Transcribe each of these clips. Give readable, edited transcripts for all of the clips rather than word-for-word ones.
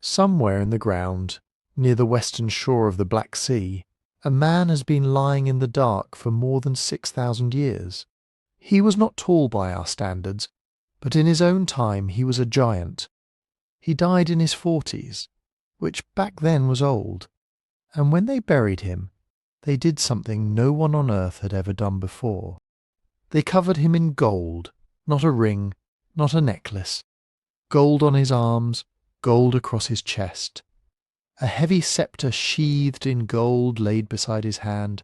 Somewhere in the ground, near the western shore of the Black Sea, a man has been lying in the dark for more than 6,000 years. He was not tall by our standards, but in his own time he was a giant. He died in his 40s, which back then was old, and when they buried him, they did something no one on earth had ever done before. They covered him in gold, not a ring, not a necklace. Gold on his arms, gold across his chest. A heavy sceptre sheathed in gold laid beside his hand,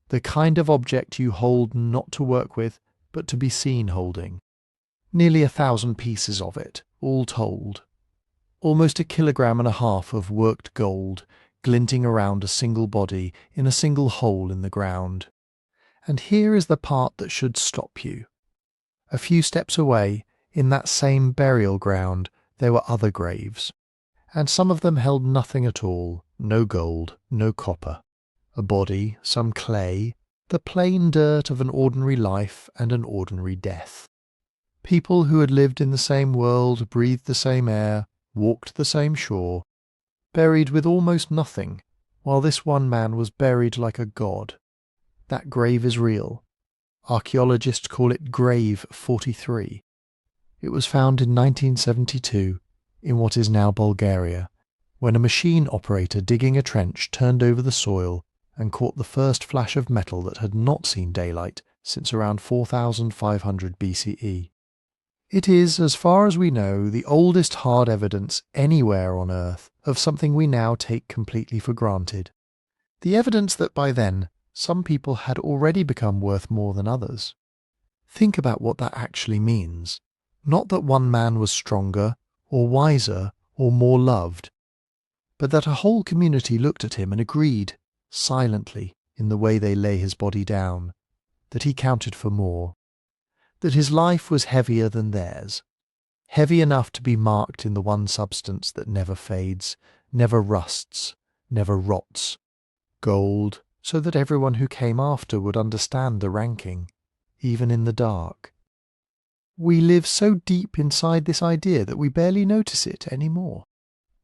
the kind of object you hold not to work with, but to be seen holding. Nearly 1,000 pieces of it, all told. Almost 1.5 kilograms of worked gold, glinting around a single body in a single hole in the ground. And here is the part that should stop you. A few steps away, in that same burial ground, there were other graves, and some of them held nothing at all, no gold, no copper. A body, some clay, the plain dirt of an ordinary life and an ordinary death. People who had lived in the same world, breathed the same air, walked the same shore, buried with almost nothing, while this one man was buried like a god. That grave is real. Archaeologists call it Grave 43. It was found in 1972 in what is now Bulgaria, when a machine operator digging a trench turned over the soil and caught the first flash of metal that had not seen daylight since around 4500 BCE. It is, as far as we know, the oldest hard evidence anywhere on Earth of something we now take completely for granted. The evidence that by then some people had already become worth more than others. Think about what that actually means. Not that one man was stronger, or wiser, or more loved, but that a whole community looked at him and agreed, silently, in the way they lay his body down, that he counted for more, that his life was heavier than theirs, heavy enough to be marked in the one substance that never fades, never rusts, never rots, gold, so that everyone who came after would understand the ranking, even in the dark. We live so deep inside this idea that we barely notice it anymore.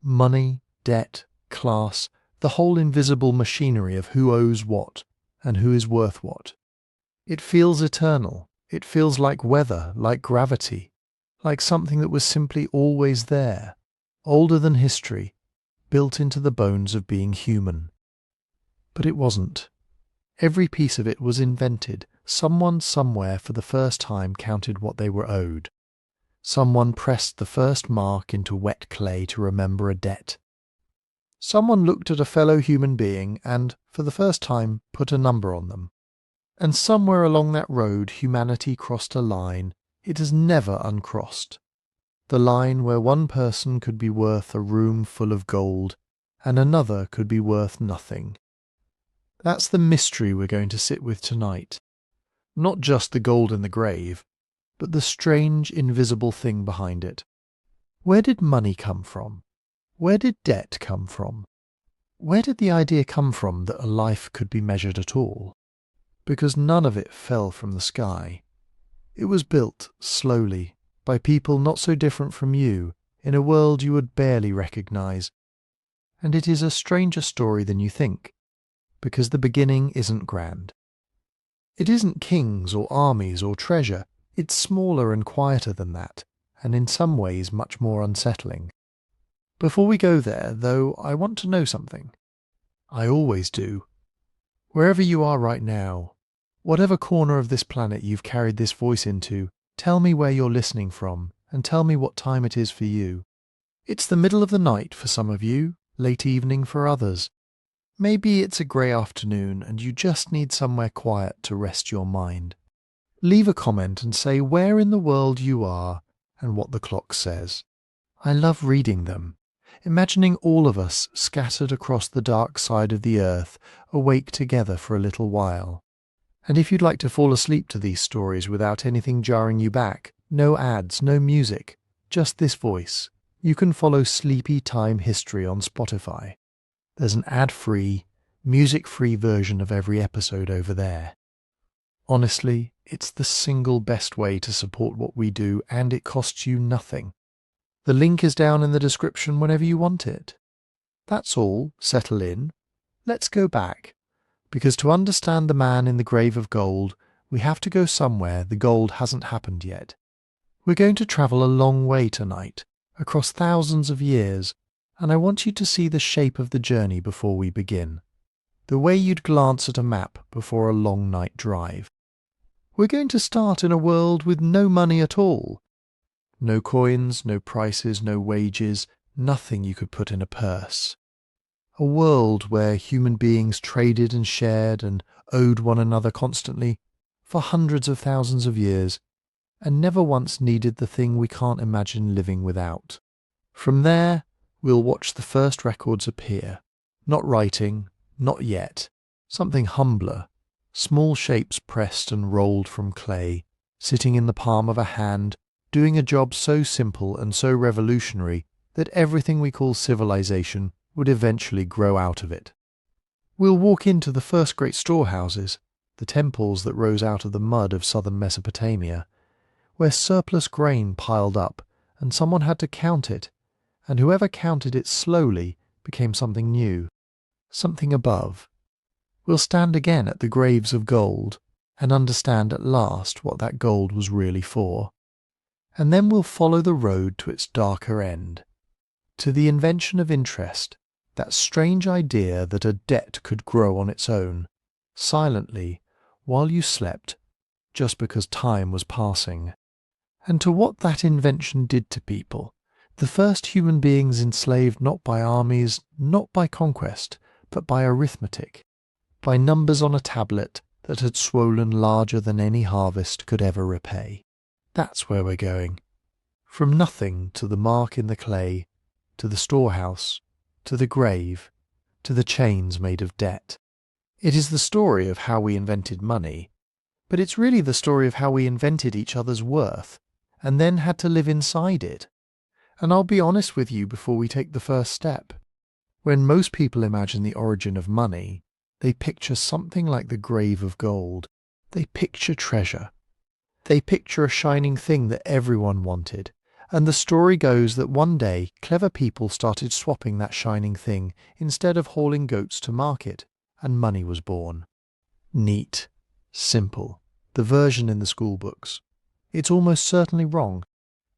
Money, debt, class, the whole invisible machinery of who owes what and who is worth what. It feels eternal. It feels like weather, like gravity, like something that was simply always there, older than history, built into the bones of being human. But it wasn't. Every piece of it was invented. Someone somewhere for the first time counted what they were owed. Someone pressed the first mark into wet clay to remember a debt. Someone looked at a fellow human being and, for the first time, put a number on them. And somewhere along that road humanity crossed a line it has never uncrossed. The line where one person could be worth a room full of gold and another could be worth nothing. That's the mystery we're going to sit with tonight. Not just the gold in the grave, but the strange, invisible thing behind it. Where did money come from? Where did debt come from? Where did the idea come from that a life could be measured at all? Because none of it fell from the sky. It was built, slowly, by people not so different from you, in a world you would barely recognize. And it is a stranger story than you think, because the beginning isn't grand. It isn't kings or armies or treasure. It's smaller and quieter than that, and in some ways much more unsettling. Before we go there, though, I want to know something. I always do. Wherever you are right now, whatever corner of this planet you've carried this voice into, tell me where you're listening from, and tell me what time it is for you. It's the middle of the night for some of you, late evening for others. Maybe it's a grey afternoon and you just need somewhere quiet to rest your mind. Leave a comment and say where in the world you are and what the clock says. I love reading them, imagining all of us scattered across the dark side of the earth, awake together for a little while. And if you'd like to fall asleep to these stories without anything jarring you back, no ads, no music, just this voice, you can follow Sleepy Time History on Spotify. There's an ad-free, music-free version of every episode over there. Honestly, it's the single best way to support what we do, and it costs you nothing. The link is down in the description whenever you want it. That's all, settle in. Let's go back, because to understand the man in the grave of gold, we have to go somewhere the gold hasn't happened yet. We're going to travel a long way tonight, across thousands of years, and I want you to see the shape of the journey before we begin, the way you'd glance at a map before a long night drive. We're going to start in a world with no money at all. No coins, no prices, no wages, nothing you could put in a purse. A world where human beings traded and shared and owed one another constantly for hundreds of thousands of years, and never once needed the thing we can't imagine living without. From there, we'll watch the first records appear. Not writing, not yet. Something humbler. Small shapes pressed and rolled from clay, sitting in the palm of a hand, doing a job so simple and so revolutionary that everything we call civilization would eventually grow out of it. We'll walk into the first great storehouses, the temples that rose out of the mud of southern Mesopotamia, where surplus grain piled up and someone had to count it, and whoever counted it slowly became something new, something above. We'll stand again at the graves of gold and understand at last what that gold was really for. And then we'll follow the road to its darker end, to the invention of interest, that strange idea that a debt could grow on its own, silently, while you slept, just because time was passing. And to what that invention did to people, the first human beings enslaved not by armies, not by conquest, but by arithmetic, by numbers on a tablet that had swollen larger than any harvest could ever repay. That's where we're going. From nothing to the mark in the clay, to the storehouse, to the grave, to the chains made of debt. It is the story of how we invented money, but it's really the story of how we invented each other's worth, and then had to live inside it. And I'll be honest with you before we take the first step. When most people imagine the origin of money, they picture something like the grave of gold. They picture treasure. They picture a shining thing that everyone wanted, and the story goes that one day clever people started swapping that shining thing instead of hauling goats to market, and money was born. Neat. Simple. The version in the school books. It's almost certainly wrong.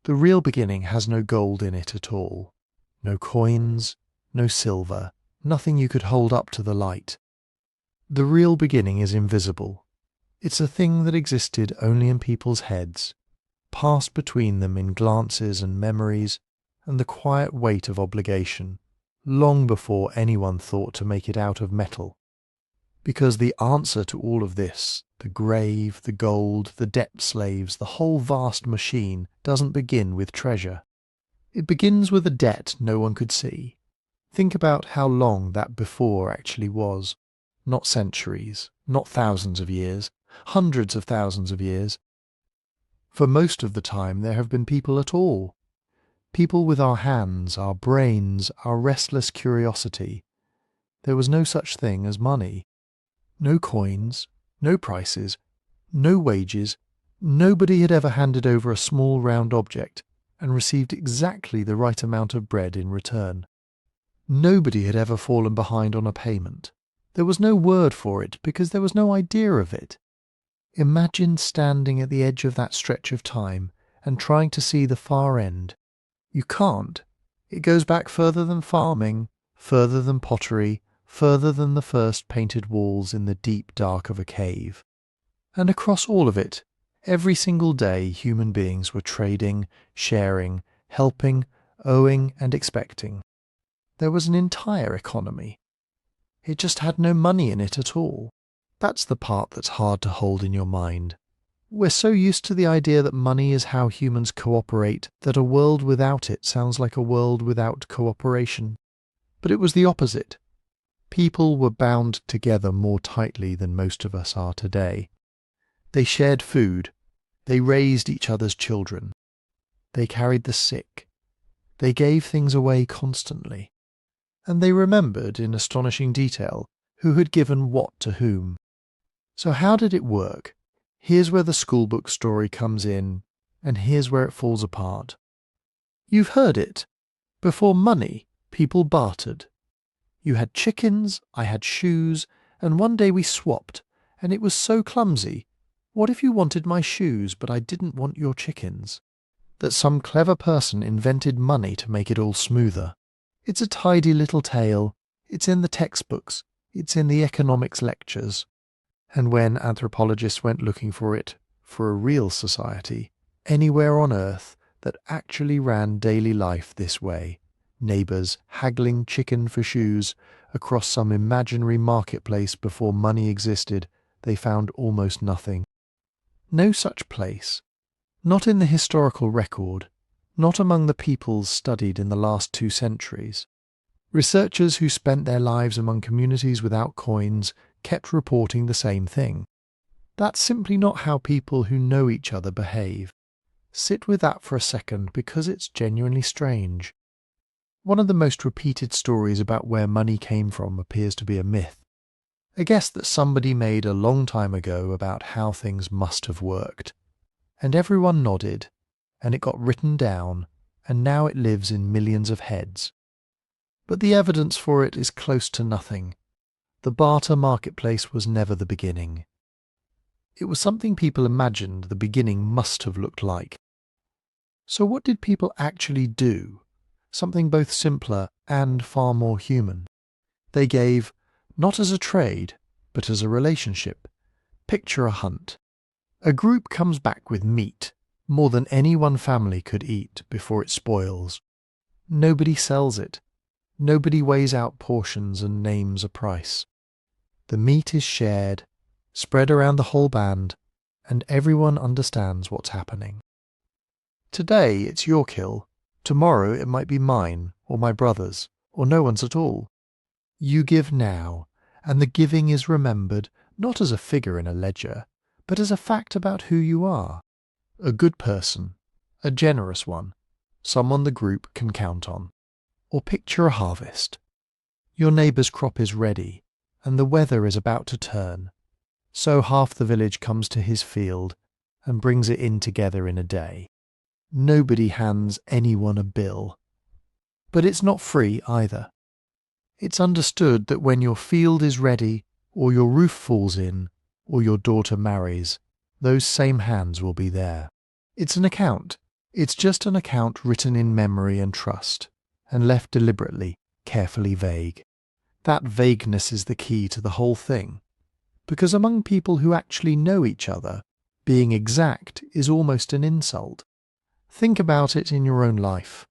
The real beginning has no gold in it at all. No coins, no silver, nothing you could hold up to the light. The real beginning is invisible. It's a thing that existed only in people's heads, passed between them in glances and memories and the quiet weight of obligation, long before anyone thought to make it out of metal. Because the answer to all of this, the grave, the gold, the debt slaves, the whole vast machine, doesn't begin with treasure. It begins with a debt no one could see. Think about how long that before actually was. Not centuries, not thousands of years, hundreds of thousands of years. For most of the time there have been people at all. People with our hands, our brains, our restless curiosity. There was no such thing as money. No coins, no prices, no wages. Nobody had ever handed over a small round object and received exactly the right amount of bread in return. Nobody had ever fallen behind on a payment. There was no word for it because there was no idea of it. Imagine standing at the edge of that stretch of time and trying to see the far end. You can't. It goes back further than farming, further than pottery, further than the first painted walls in the deep dark of a cave. And across all of it, every single day human beings were trading, sharing, helping, owing and expecting. There was an entire economy. It just had no money in it at all. That's the part that's hard to hold in your mind. We're so used to the idea that money is how humans cooperate that a world without it sounds like a world without cooperation. But it was the opposite. People were bound together more tightly than most of us are today. They shared food. They raised each other's children. They carried the sick. They gave things away constantly. And they remembered in astonishing detail who had given what to whom. So how did it work? Here's where the schoolbook story comes in, and here's where it falls apart. You've heard it. Before money, people bartered. You had chickens, I had shoes, and one day we swapped, and it was so clumsy. What if you wanted my shoes, but I didn't want your chickens? That some clever person invented money to make it all smoother. It's a tidy little tale. It's in the textbooks. It's in the economics lectures. And when anthropologists went looking for it, for a real society, anywhere on earth that actually ran daily life this way, neighbours haggling chicken for shoes across some imaginary marketplace before money existed, they found almost nothing. No such place. Not in the historical record, not among the peoples studied in the last 2 centuries. Researchers who spent their lives among communities without coins kept reporting the same thing. That's simply not how people who know each other behave. Sit with that for a second because it's genuinely strange. One of the most repeated stories about where money came from appears to be a myth. A guess that somebody made a long time ago about how things must have worked. And everyone nodded, and it got written down, and now it lives in millions of heads. But the evidence for it is close to nothing. The barter marketplace was never the beginning. It was something people imagined the beginning must have looked like. So what did people actually do? Something both simpler and far more human. They gave, not as a trade, but as a relationship. Picture a hunt. A group comes back with meat, more than any one family could eat before it spoils. Nobody sells it. Nobody weighs out portions and names a price. The meat is shared, spread around the whole band, and everyone understands what's happening. Today it's your kill. Tomorrow it might be mine, or my brother's, or no one's at all. You give now, and the giving is remembered not as a figure in a ledger, but as a fact about who you are. A good person, a generous one, someone the group can count on. Or picture a harvest. Your neighbour's crop is ready, and the weather is about to turn. So half the village comes to his field and brings it in together in a day. Nobody hands anyone a bill. But it's not free either. It's understood that when your field is ready, or your roof falls in, or your daughter marries, those same hands will be there. It's an account. It's just an account written in memory and trust, and left deliberately, carefully vague. That vagueness is the key to the whole thing. Because among people who actually know each other, being exact is almost an insult. Think about it in your own life.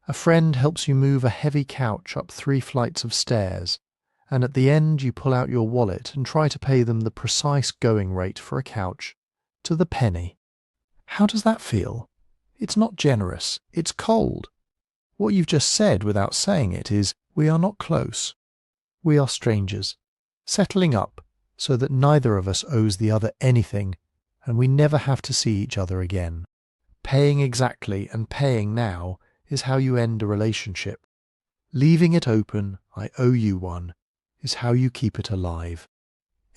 A friend helps you move a heavy couch up 3 flights of stairs, and at the end you pull out your wallet and try to pay them the precise going rate for a couch, to the penny. How does that feel? It's not generous, it's cold. What you've just said without saying it is, we are not close. We are strangers, settling up so that neither of us owes the other anything, and we never have to see each other again. Paying exactly and paying now is how you end a relationship. Leaving it open, I owe you one, is how you keep it alive.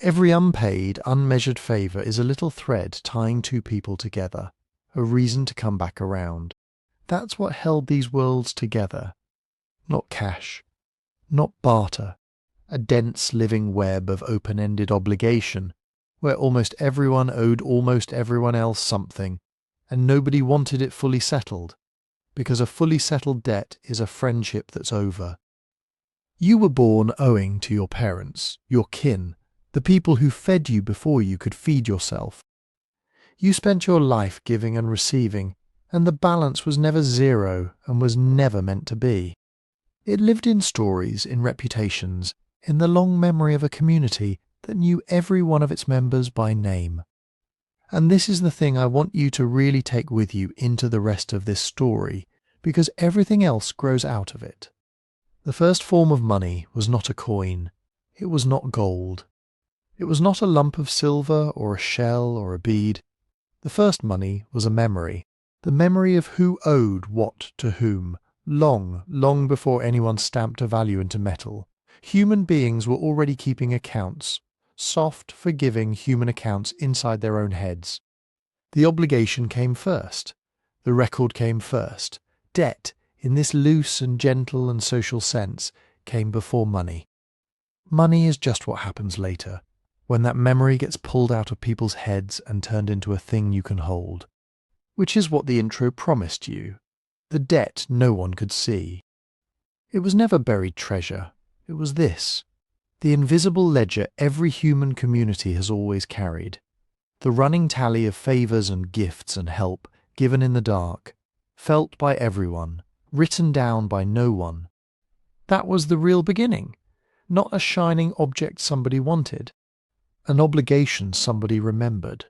Every unpaid, unmeasured favour is a little thread tying 2 people together, a reason to come back around. That's what held these worlds together. Not cash, not barter, a dense living web of open-ended obligation, where almost everyone owed almost everyone else something, and nobody wanted it fully settled, because a fully settled debt is a friendship that's over. You were born owing to your parents, your kin, the people who fed you before you could feed yourself. You spent your life giving and receiving, and the balance was never zero and was never meant to be. It lived in stories, in reputations, in the long memory of a community that knew every one of its members by name. And this is the thing I want you to really take with you into the rest of this story, because everything else grows out of it. The first form of money was not a coin. It was not gold. It was not a lump of silver or a shell or a bead. The first money was a memory, the memory of who owed what to whom, long before anyone stamped a value into metal. Human beings were already keeping accounts, soft, forgiving human accounts inside their own heads. The obligation came first. The record came first. debt, in this loose and gentle and social sense, came before money. Money is just what happens later, when that memory gets pulled out of people's heads and turned into a thing you can hold. Which is what the intro promised you, the debt no one could see. It was never buried treasure, it was this, the invisible ledger every human community has always carried, the running tally of favours and gifts and help given in the dark, felt by everyone, written down by no one. That was the real beginning, not a shining object somebody wanted, an obligation somebody remembered.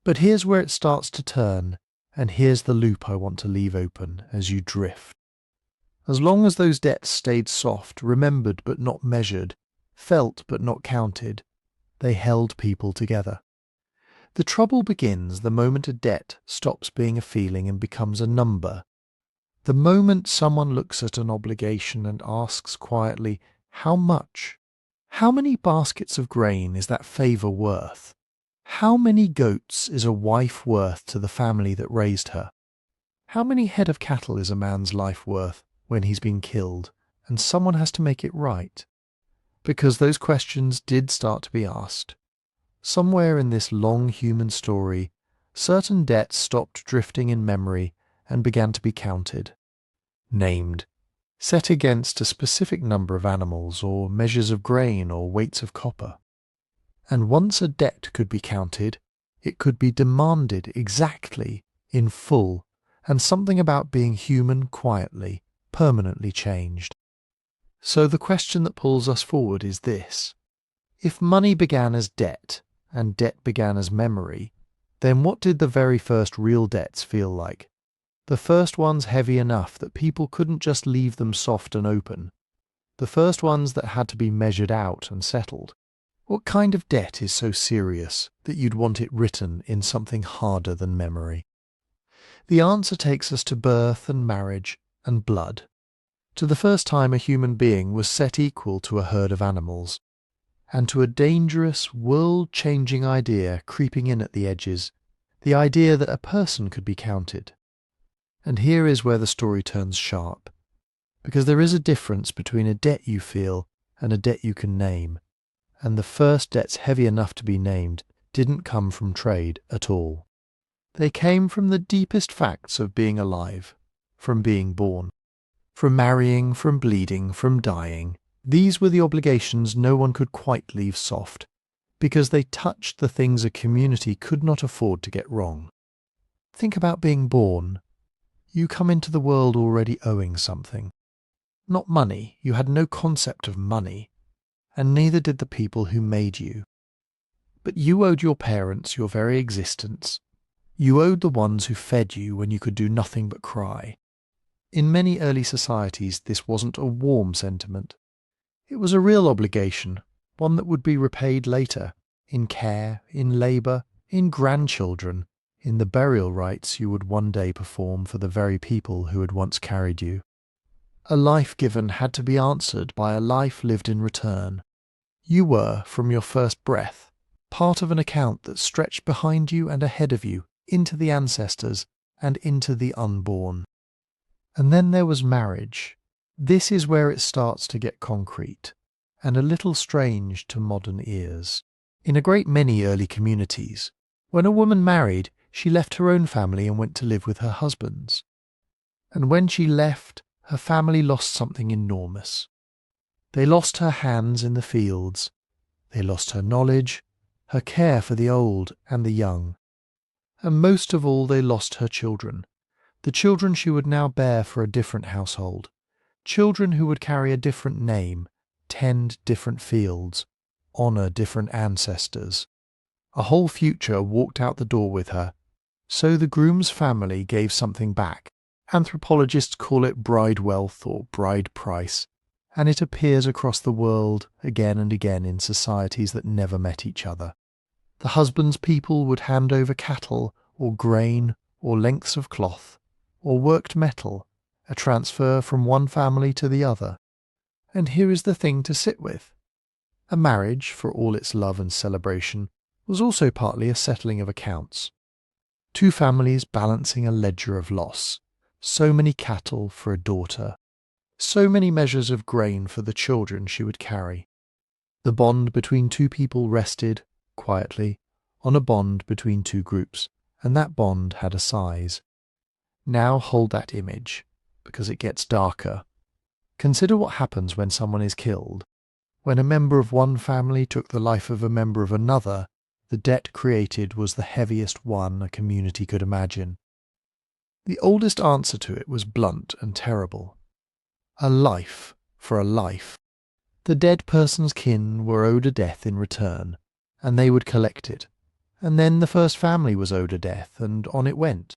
But here's where it starts to turn, and here's the loop I want to leave open as you drift. As long as those debts stayed soft, remembered but not measured, felt but not counted, they held people together. The trouble begins the moment a debt stops being a feeling and becomes a number. The moment someone looks at an obligation and asks quietly, how much? How many baskets of grain is that favour worth? How many goats is a wife worth to the family that raised her? How many head of cattle is a man's life worth when he's been killed, and someone has to make it right? Because those questions did start to be asked. Somewhere in this long human story, certain debts stopped drifting in memory and began to be counted, named, set against a specific number of animals or measures of grain or weights of copper. And once a debt could be counted, it could be demanded exactly, in full, and something about being human quietly, permanently changed. So the question that pulls us forward is this. If money began as debt, and debt began as memory, then what did the very first real debts feel like? The first ones heavy enough that people couldn't just leave them soft and open. The first ones that had to be measured out and settled. What kind of debt is so serious that you'd want it written in something harder than memory? The answer takes us to birth and marriage and blood, to the first time a human being was set equal to a herd of animals, and to a dangerous, world-changing idea creeping in at the edges, the idea that a person could be counted. And here is where the story turns sharp, because there is a difference between a debt you feel and a debt you can name, and the first debts heavy enough to be named didn't come from trade at all. They came from the deepest facts of being alive, from being born, from marrying, from bleeding, from dying. These were the obligations no one could quite leave soft, because they touched the things a community could not afford to get wrong. Think about being born. You come into the world already owing something. Not money, you had no concept of money, and neither did the people who made you. But you owed your parents your very existence. You owed the ones who fed you when you could do nothing but cry. In many early societies this wasn't a warm sentiment. It was a real obligation, one that would be repaid later, in care, in labour, in grandchildren, in the burial rites you would one day perform for the very people who had once carried you. A life given had to be answered by a life lived in return. You were, from your first breath, part of an account that stretched behind you and ahead of you, into the ancestors and into the unborn. And then there was marriage. This is where it starts to get concrete, and a little strange to modern ears. In a great many early communities, when a woman married, she left her own family and went to live with her husband's. And when she left, her family lost something enormous. They lost her hands in the fields. They lost her knowledge, her care for the old and the young. And most of all, they lost her children, the children she would now bear for a different household, children who would carry a different name, tend different fields, honour different ancestors. A whole future walked out the door with her. So the groom's family gave something back. Anthropologists call it bride wealth or bride price, and it appears across the world again and again in societies that never met each other. The husband's people would hand over cattle or grain or lengths of cloth or worked metal, a transfer from one family to the other. And here is the thing to sit with. A marriage, for all its love and celebration, was also partly a settling of accounts. Two families balancing a ledger of loss, so many cattle for a daughter, so many measures of grain for the children she would carry. The bond between two people rested, quietly, on a bond between two groups, and that bond had a size. Now hold that image, because it gets darker. Consider what happens when someone is killed. When a member of one family took the life of a member of another, the debt created was the heaviest one a community could imagine. The oldest answer to it was blunt and terrible. A life for a life. The dead person's kin were owed a death in return, and they would collect it. And then the first family was owed a death, and on it went.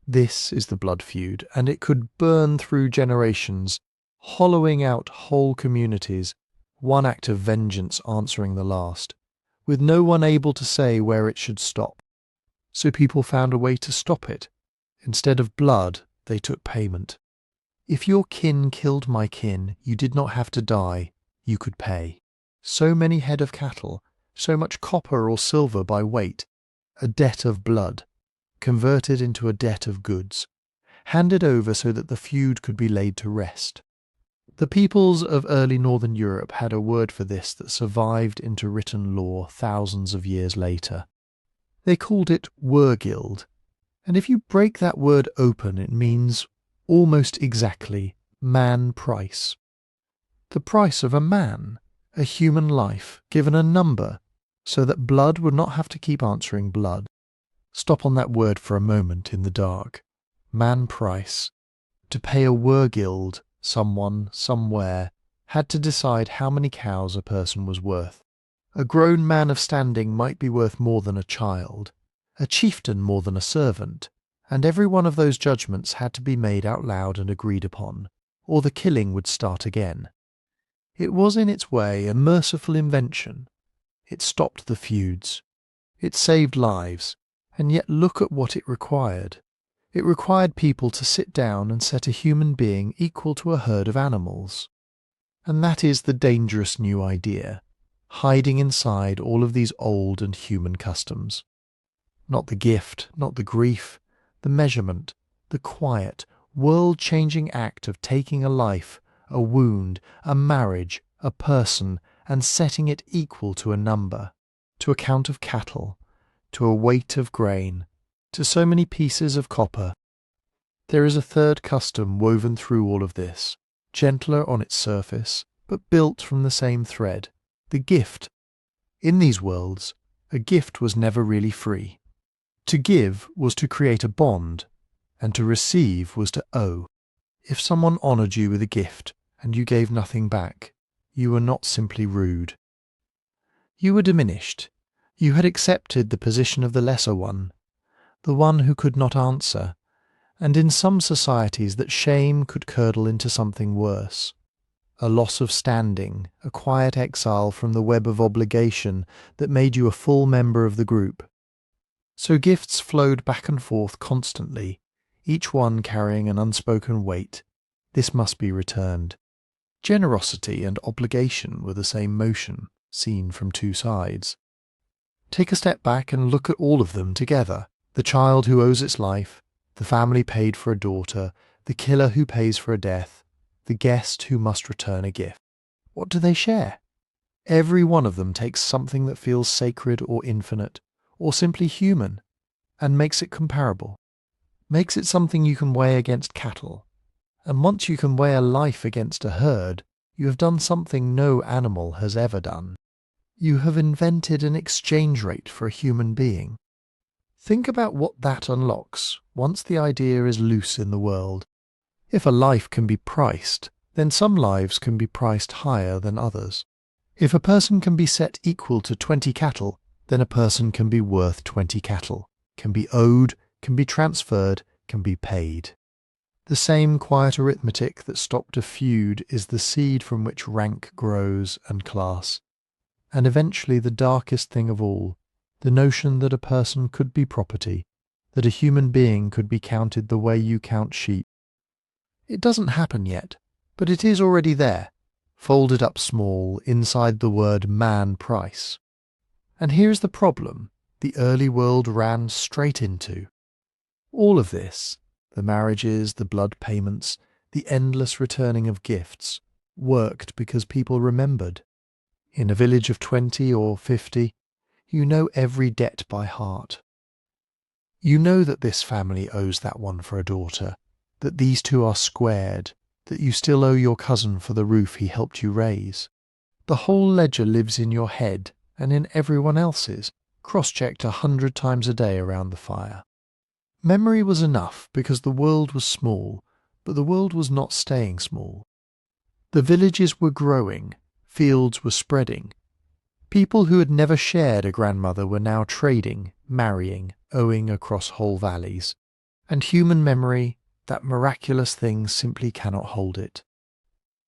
This is the blood feud, and it could burn through generations, hollowing out whole communities, one act of vengeance answering the last, with no one able to say where it should stop. So people found a way to stop it. Instead of blood, they took payment. If your kin killed my kin, you did not have to die, you could pay. So many head of cattle, so much copper or silver by weight, a debt of blood, converted into a debt of goods, handed over so that the feud could be laid to rest. The peoples of early northern Europe had a word for this that survived into written law thousands of years later. They called it wergild, and if you break that word open, it means almost exactly man price. The price of a man, a human life, given a number, so that blood would not have to keep answering blood. Stop on that word for a moment in the dark. Man price. To pay a wergild, someone, somewhere, had to decide how many cows a person was worth. A grown man of standing might be worth more than a child, a chieftain more than a servant, and every one of those judgments had to be made out loud and agreed upon, or the killing would start again. It was in its way a merciful invention. It stopped the feuds. It saved lives, and yet look at what it required. It required people to sit down and set a human being equal to a herd of animals. And that is the dangerous new idea, hiding inside all of these old and human customs. Not the gift, not the grief, the measurement, the quiet, world-changing act of taking a life, a wound, a marriage, a person, and setting it equal to a number, to a count of cattle, to a weight of grain, to so many pieces of copper. There is a third custom woven through all of this, gentler on its surface, but built from the same thread, the gift. In these worlds, a gift was never really free. To give was to create a bond, and to receive was to owe. If someone honoured you with a gift, and you gave nothing back, you were not simply rude. You were diminished. You had accepted the position of the lesser one, the one who could not answer, and in some societies that shame could curdle into something worse. A loss of standing, a quiet exile from the web of obligation that made you a full member of the group. So gifts flowed back and forth constantly, each one carrying an unspoken weight. This must be returned. Generosity and obligation were the same motion, seen from two sides. Take a step back and look at all of them together. The child who owes its life, the family paid for a daughter, the killer who pays for a death, the guest who must return a gift. What do they share? Every one of them takes something that feels sacred or infinite, or simply human, and makes it comparable. Makes it something you can weigh against cattle. And once you can weigh a life against a herd, you have done something no animal has ever done. You have invented an exchange rate for a human being. Think about what that unlocks once the idea is loose in the world. If a life can be priced, then some lives can be priced higher than others. If a person can be set equal to 20 cattle, then a person can be worth 20 cattle, can be owed, can be transferred, can be paid. The same quiet arithmetic that stopped a feud is the seed from which rank grows and class. And eventually the darkest thing of all, the notion that a person could be property, that a human being could be counted the way you count sheep. It doesn't happen yet, but it is already there, folded up small inside the word man price. And here's the problem the early world ran straight into. All of this, The marriages, the blood payments, the endless returning of gifts worked because people remembered. In a village of 20 or 50, you know every debt by heart. You know that this family owes that one for a daughter, that these two are squared, that you still owe your cousin for the roof he helped you raise. The whole ledger lives in your head and in everyone else's, cross-checked 100 times a day around the fire. Memory was enough because the world was small, but the world was not staying small. The villages were growing, fields were spreading. People who had never shared a grandmother were now trading, marrying, owing across whole valleys. And human memory, that miraculous thing, simply cannot hold it.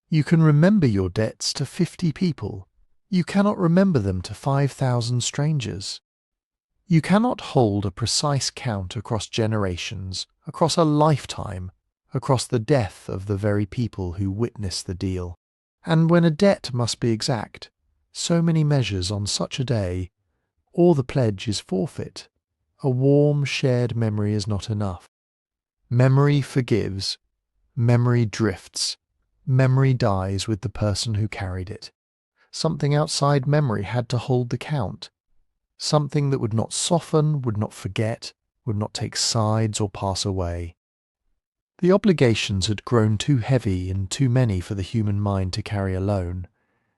You can remember your debts to 50 people. You cannot remember them to 5,000 strangers. You cannot hold a precise count across generations, across a lifetime, across the death of the very people who witnessed the deal. And when a debt must be exact, so many measures on such a day, or the pledge is forfeit. A warm, shared memory is not enough. Memory forgives. Memory drifts. Memory dies with the person who carried it. Something outside memory had to hold the count. Something that would not soften, would not forget, would not take sides or pass away. The obligations had grown too heavy and too many for the human mind to carry alone,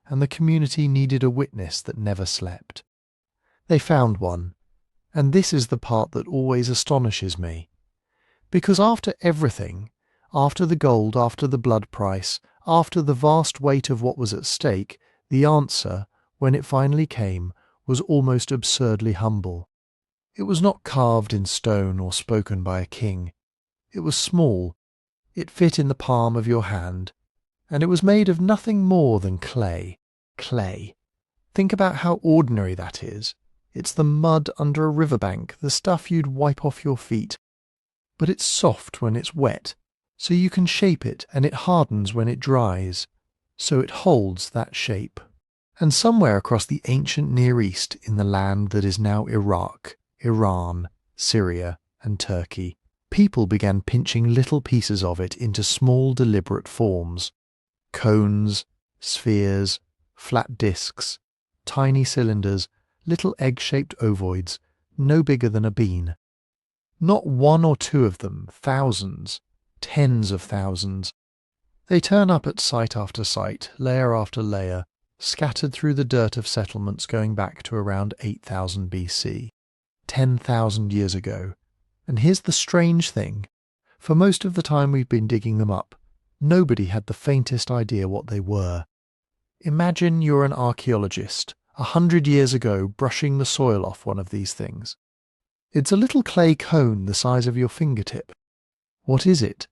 and the community needed a witness that never slept. They found one, and this is the part that always astonishes me. Because after everything, after the gold, after the blood price, after the vast weight of what was at stake, the answer, when it finally came, was almost absurdly humble. It was not carved in stone or spoken by a king. It was small. It fit in the palm of your hand, and it was made of nothing more than clay. Clay. Think about how ordinary that is. It's the mud under a riverbank, the stuff you'd wipe off your feet. But it's soft when it's wet, so you can shape it, and it hardens when it dries, so it holds that shape. And somewhere across the ancient Near East, in the land that is now Iraq, Iran, Syria, and Turkey, people began pinching little pieces of it into small deliberate forms. Cones, spheres, flat discs, tiny cylinders, little egg-shaped ovoids, no bigger than a bean. Not one or two of them, thousands, tens of thousands. They turn up at site after site, layer after layer, scattered through the dirt of settlements going back to around 8000 BC, 10,000 years ago. And here's the strange thing. For most of the time we've been digging them up, nobody had the faintest idea what they were. Imagine you're an archaeologist, 100 years ago, brushing the soil off one of these things. It's a little clay cone the size of your fingertip. What is it?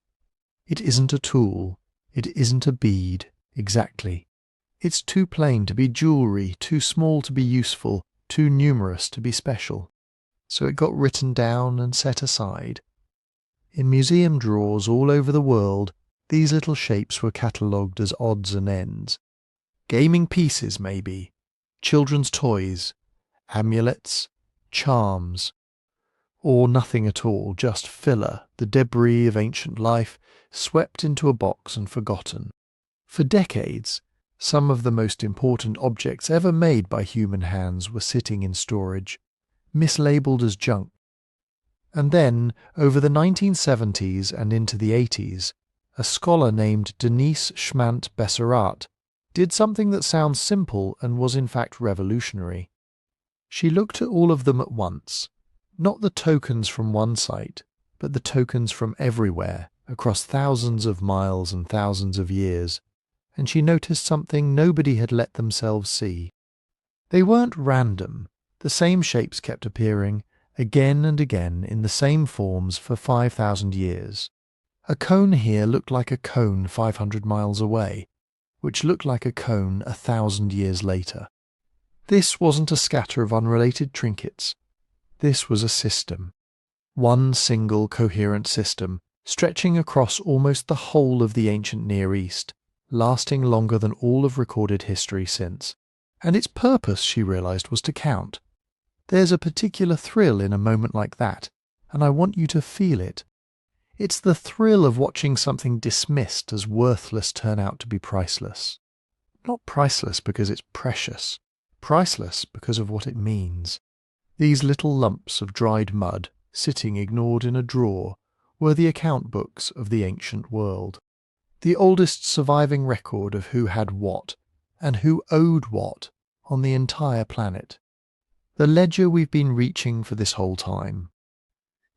It isn't a tool. It isn't a bead, exactly. It's too plain to be jewellery, too small to be useful, too numerous to be special. So it got written down and set aside. In museum drawers all over the world, these little shapes were catalogued as odds and ends. Gaming pieces, maybe. Children's toys. Amulets. Charms. Or nothing at all, just filler, the debris of ancient life, swept into a box and forgotten. For decades, some of the most important objects ever made by human hands were sitting in storage, mislabeled as junk. And then, over the 1970s and into the 80s, a scholar named Denise Schmant-Besserat did something that sounds simple and was in fact revolutionary. She looked at all of them at once, not the tokens from one site, but the tokens from everywhere, across thousands of miles and thousands of years, and she noticed something nobody had let themselves see. They weren't random. The same shapes kept appearing, again and again, in the same forms for 5,000 years. A cone here looked like a cone 500 miles away, which looked like a cone 1,000 years later. This wasn't a scatter of unrelated trinkets. This was a system. One single coherent system, stretching across almost the whole of the ancient Near East, lasting longer than all of recorded history since. And its purpose, she realized, was to count. There's a particular thrill in a moment like that, and I want you to feel it. It's the thrill of watching something dismissed as worthless turn out to be priceless. Not priceless because it's precious, priceless because of what it means. These little lumps of dried mud, sitting ignored in a drawer, were the account books of the ancient world. The oldest surviving record of who had what, and who owed what, on the entire planet. The ledger we've been reaching for this whole time.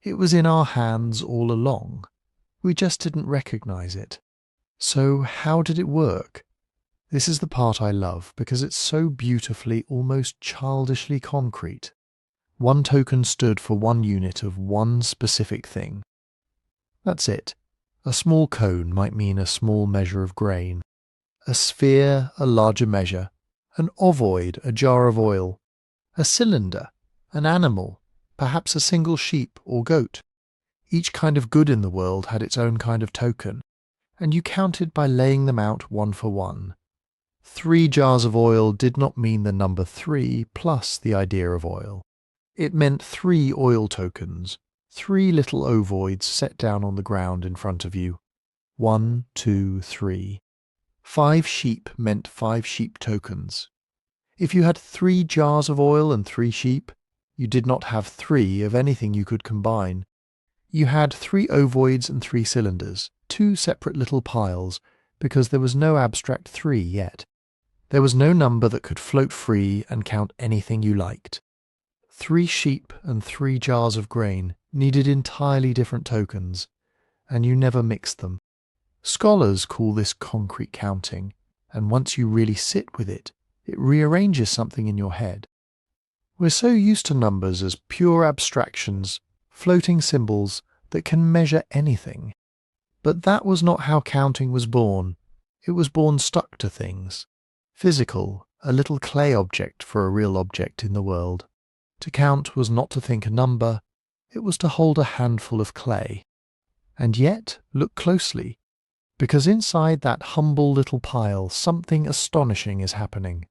It was in our hands all along. We just didn't recognize it. So how did it work? This is the part I love because it's so beautifully, almost childishly concrete. One token stood for one unit of one specific thing. That's it. A small cone might mean a small measure of grain. A sphere, a larger measure. An ovoid, a jar of oil. A cylinder, an animal, perhaps a single sheep or goat. Each kind of good in the world had its own kind of token, and you counted by laying them out one for one. 3 jars of oil did not mean the number 3 plus the idea of oil. It meant 3 oil tokens, 3 little ovoids set down on the ground in front of you. 1, 2, 3. 5 sheep meant 5 sheep tokens. If you had 3 jars of oil and 3 sheep, you did not have 3 of anything you could combine. You had 3 ovoids and 3 cylinders, 2 separate little piles, because there was no abstract 3 yet. There was no number that could float free and count anything you liked. 3 sheep and 3 jars of grain needed entirely different tokens, and you never mixed them. Scholars call this concrete counting, and once you really sit with it, it rearranges something in your head. We're so used to numbers as pure abstractions, floating symbols that can measure anything. But that was not how counting was born. It was born stuck to things. Physical, a little clay object for a real object in the world. To count was not to think a number, it was to hold a handful of clay. And yet, look closely, because inside that humble little pile something astonishing is happening.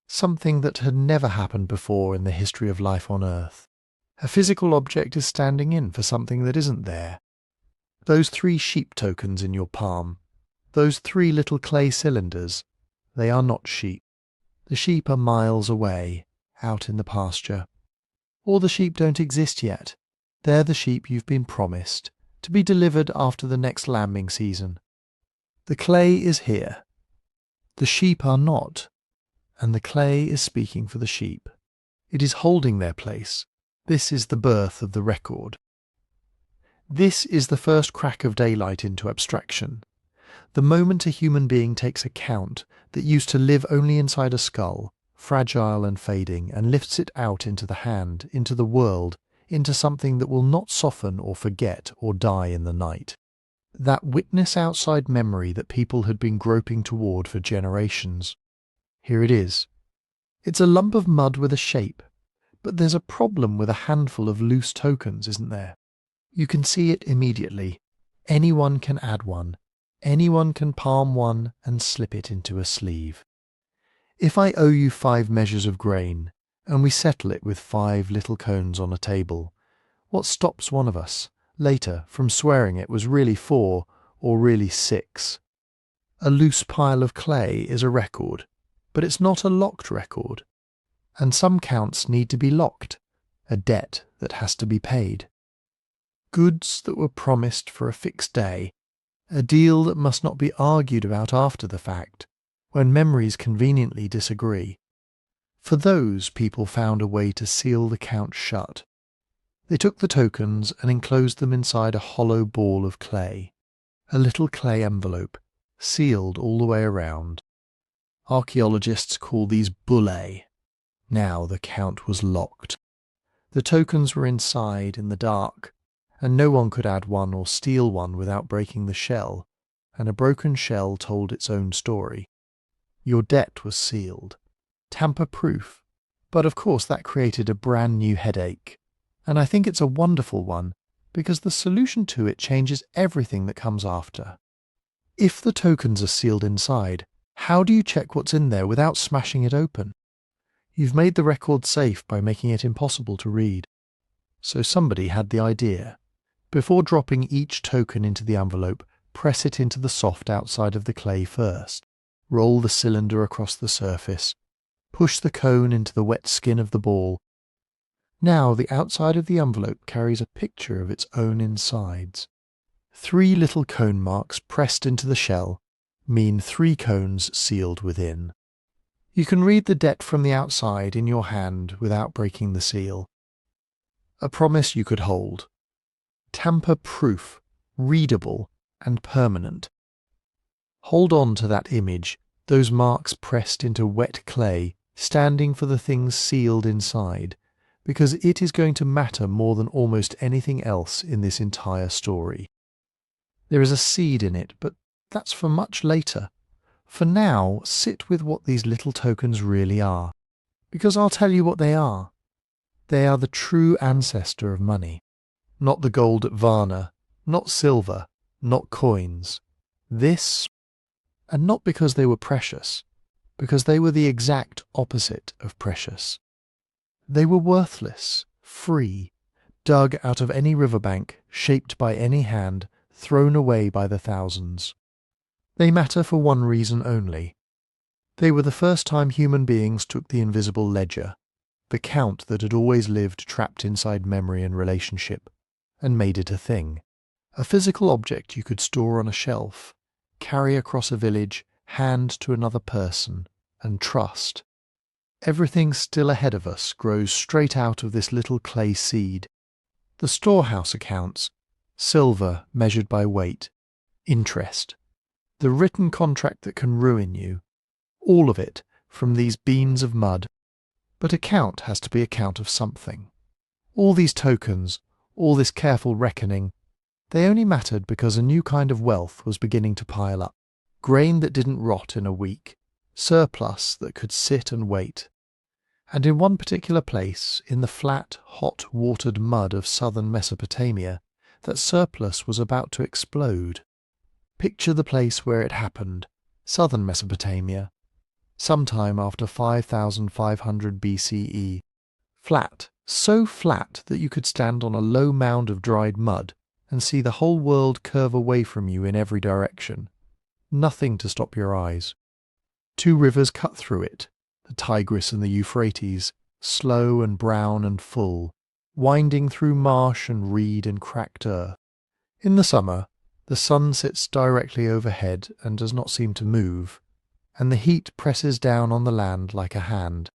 Something that had never happened before in the history of life on Earth. A physical object is standing in for something that isn't there. Those 3 sheep tokens in your palm, those 3 little clay cylinders, they are not sheep. The sheep are miles away, out in the pasture. Or the sheep don't exist yet. They're the sheep you've been promised, to be delivered after the next lambing season. The clay is here. The sheep are not. And the clay is speaking for the sheep. It is holding their place. This is the birth of the record. This is the first crack of daylight into abstraction. The moment a human being takes a count that used to live only inside a skull, fragile and fading, and lifts it out into the hand, into the world, into something that will not soften or forget or die in the night. That witness outside memory that people had been groping toward for generations. Here it is. It's a lump of mud with a shape, but there's a problem with a handful of loose tokens, isn't there? You can see it immediately. Anyone can add one. Anyone can palm one and slip it into a sleeve. If I owe you 5 measures of grain, and we settle it with 5 little cones on a table, what stops one of us, later, from swearing it was really 4 or really 6? A loose pile of clay is a record. But it's not a locked record. And some counts need to be locked, a debt that has to be paid. Goods that were promised for a fixed day, a deal that must not be argued about after the fact, when memories conveniently disagree. For those, people found a way to seal the count shut. They took the tokens and enclosed them inside a hollow ball of clay, a little clay envelope, sealed all the way around. Archaeologists call these bullae. Now the count was locked. The tokens were inside in the dark, and no one could add one or steal one without breaking the shell, and a broken shell told its own story. Your debt was sealed, tamper-proof, but of course that created a brand new headache, and I think it's a wonderful one, because the solution to it changes everything that comes after. If the tokens are sealed inside, how do you check what's in there without smashing it open? You've made the record safe by making it impossible to read. So somebody had the idea. Before dropping each token into the envelope, press it into the soft outside of the clay first. Roll the cylinder across the surface. Push the cone into the wet skin of the ball. Now the outside of the envelope carries a picture of its own insides. 3 little cone marks pressed into the shell mean 3 cones sealed within. You can read the debt from the outside in your hand without breaking the seal. A promise you could hold. Tamper-proof, readable, and permanent. Hold on to that image, those marks pressed into wet clay, standing for the things sealed inside, because it is going to matter more than almost anything else in this entire story. There is a seed in it, but that's for much later. For now, sit with what these little tokens really are, because I'll tell you what they are. They are the true ancestor of money. Not the gold at Varna, not silver, not coins. This, and not because they were precious, because they were the exact opposite of precious. They were worthless, free, dug out of any riverbank, shaped by any hand, thrown away by the thousands. They matter for one reason only. They were the first time human beings took the invisible ledger, the count that had always lived trapped inside memory and relationship, and made it a thing. A physical object you could store on a shelf, carry across a village, hand to another person, and trust. Everything still ahead of us grows straight out of this little clay seed. The storehouse accounts, silver measured by weight, interest, the written contract that can ruin you, all of it from these beans of mud. But a count has to be a count of something. All these tokens, all this careful reckoning, they only mattered because a new kind of wealth was beginning to pile up. Grain that didn't rot in a week, surplus that could sit and wait. And in one particular place, in the flat, hot, watered mud of southern Mesopotamia, that surplus was about to explode. Picture the place where it happened, southern Mesopotamia, sometime after 5500 BCE. Flat, so flat that you could stand on a low mound of dried mud and see the whole world curve away from you in every direction. Nothing to stop your eyes. 2 rivers cut through it, the Tigris and the Euphrates, slow and brown and full, winding through marsh and reed and cracked earth. In the summer, the sun sits directly overhead and does not seem to move, and the heat presses down on the land like a hand.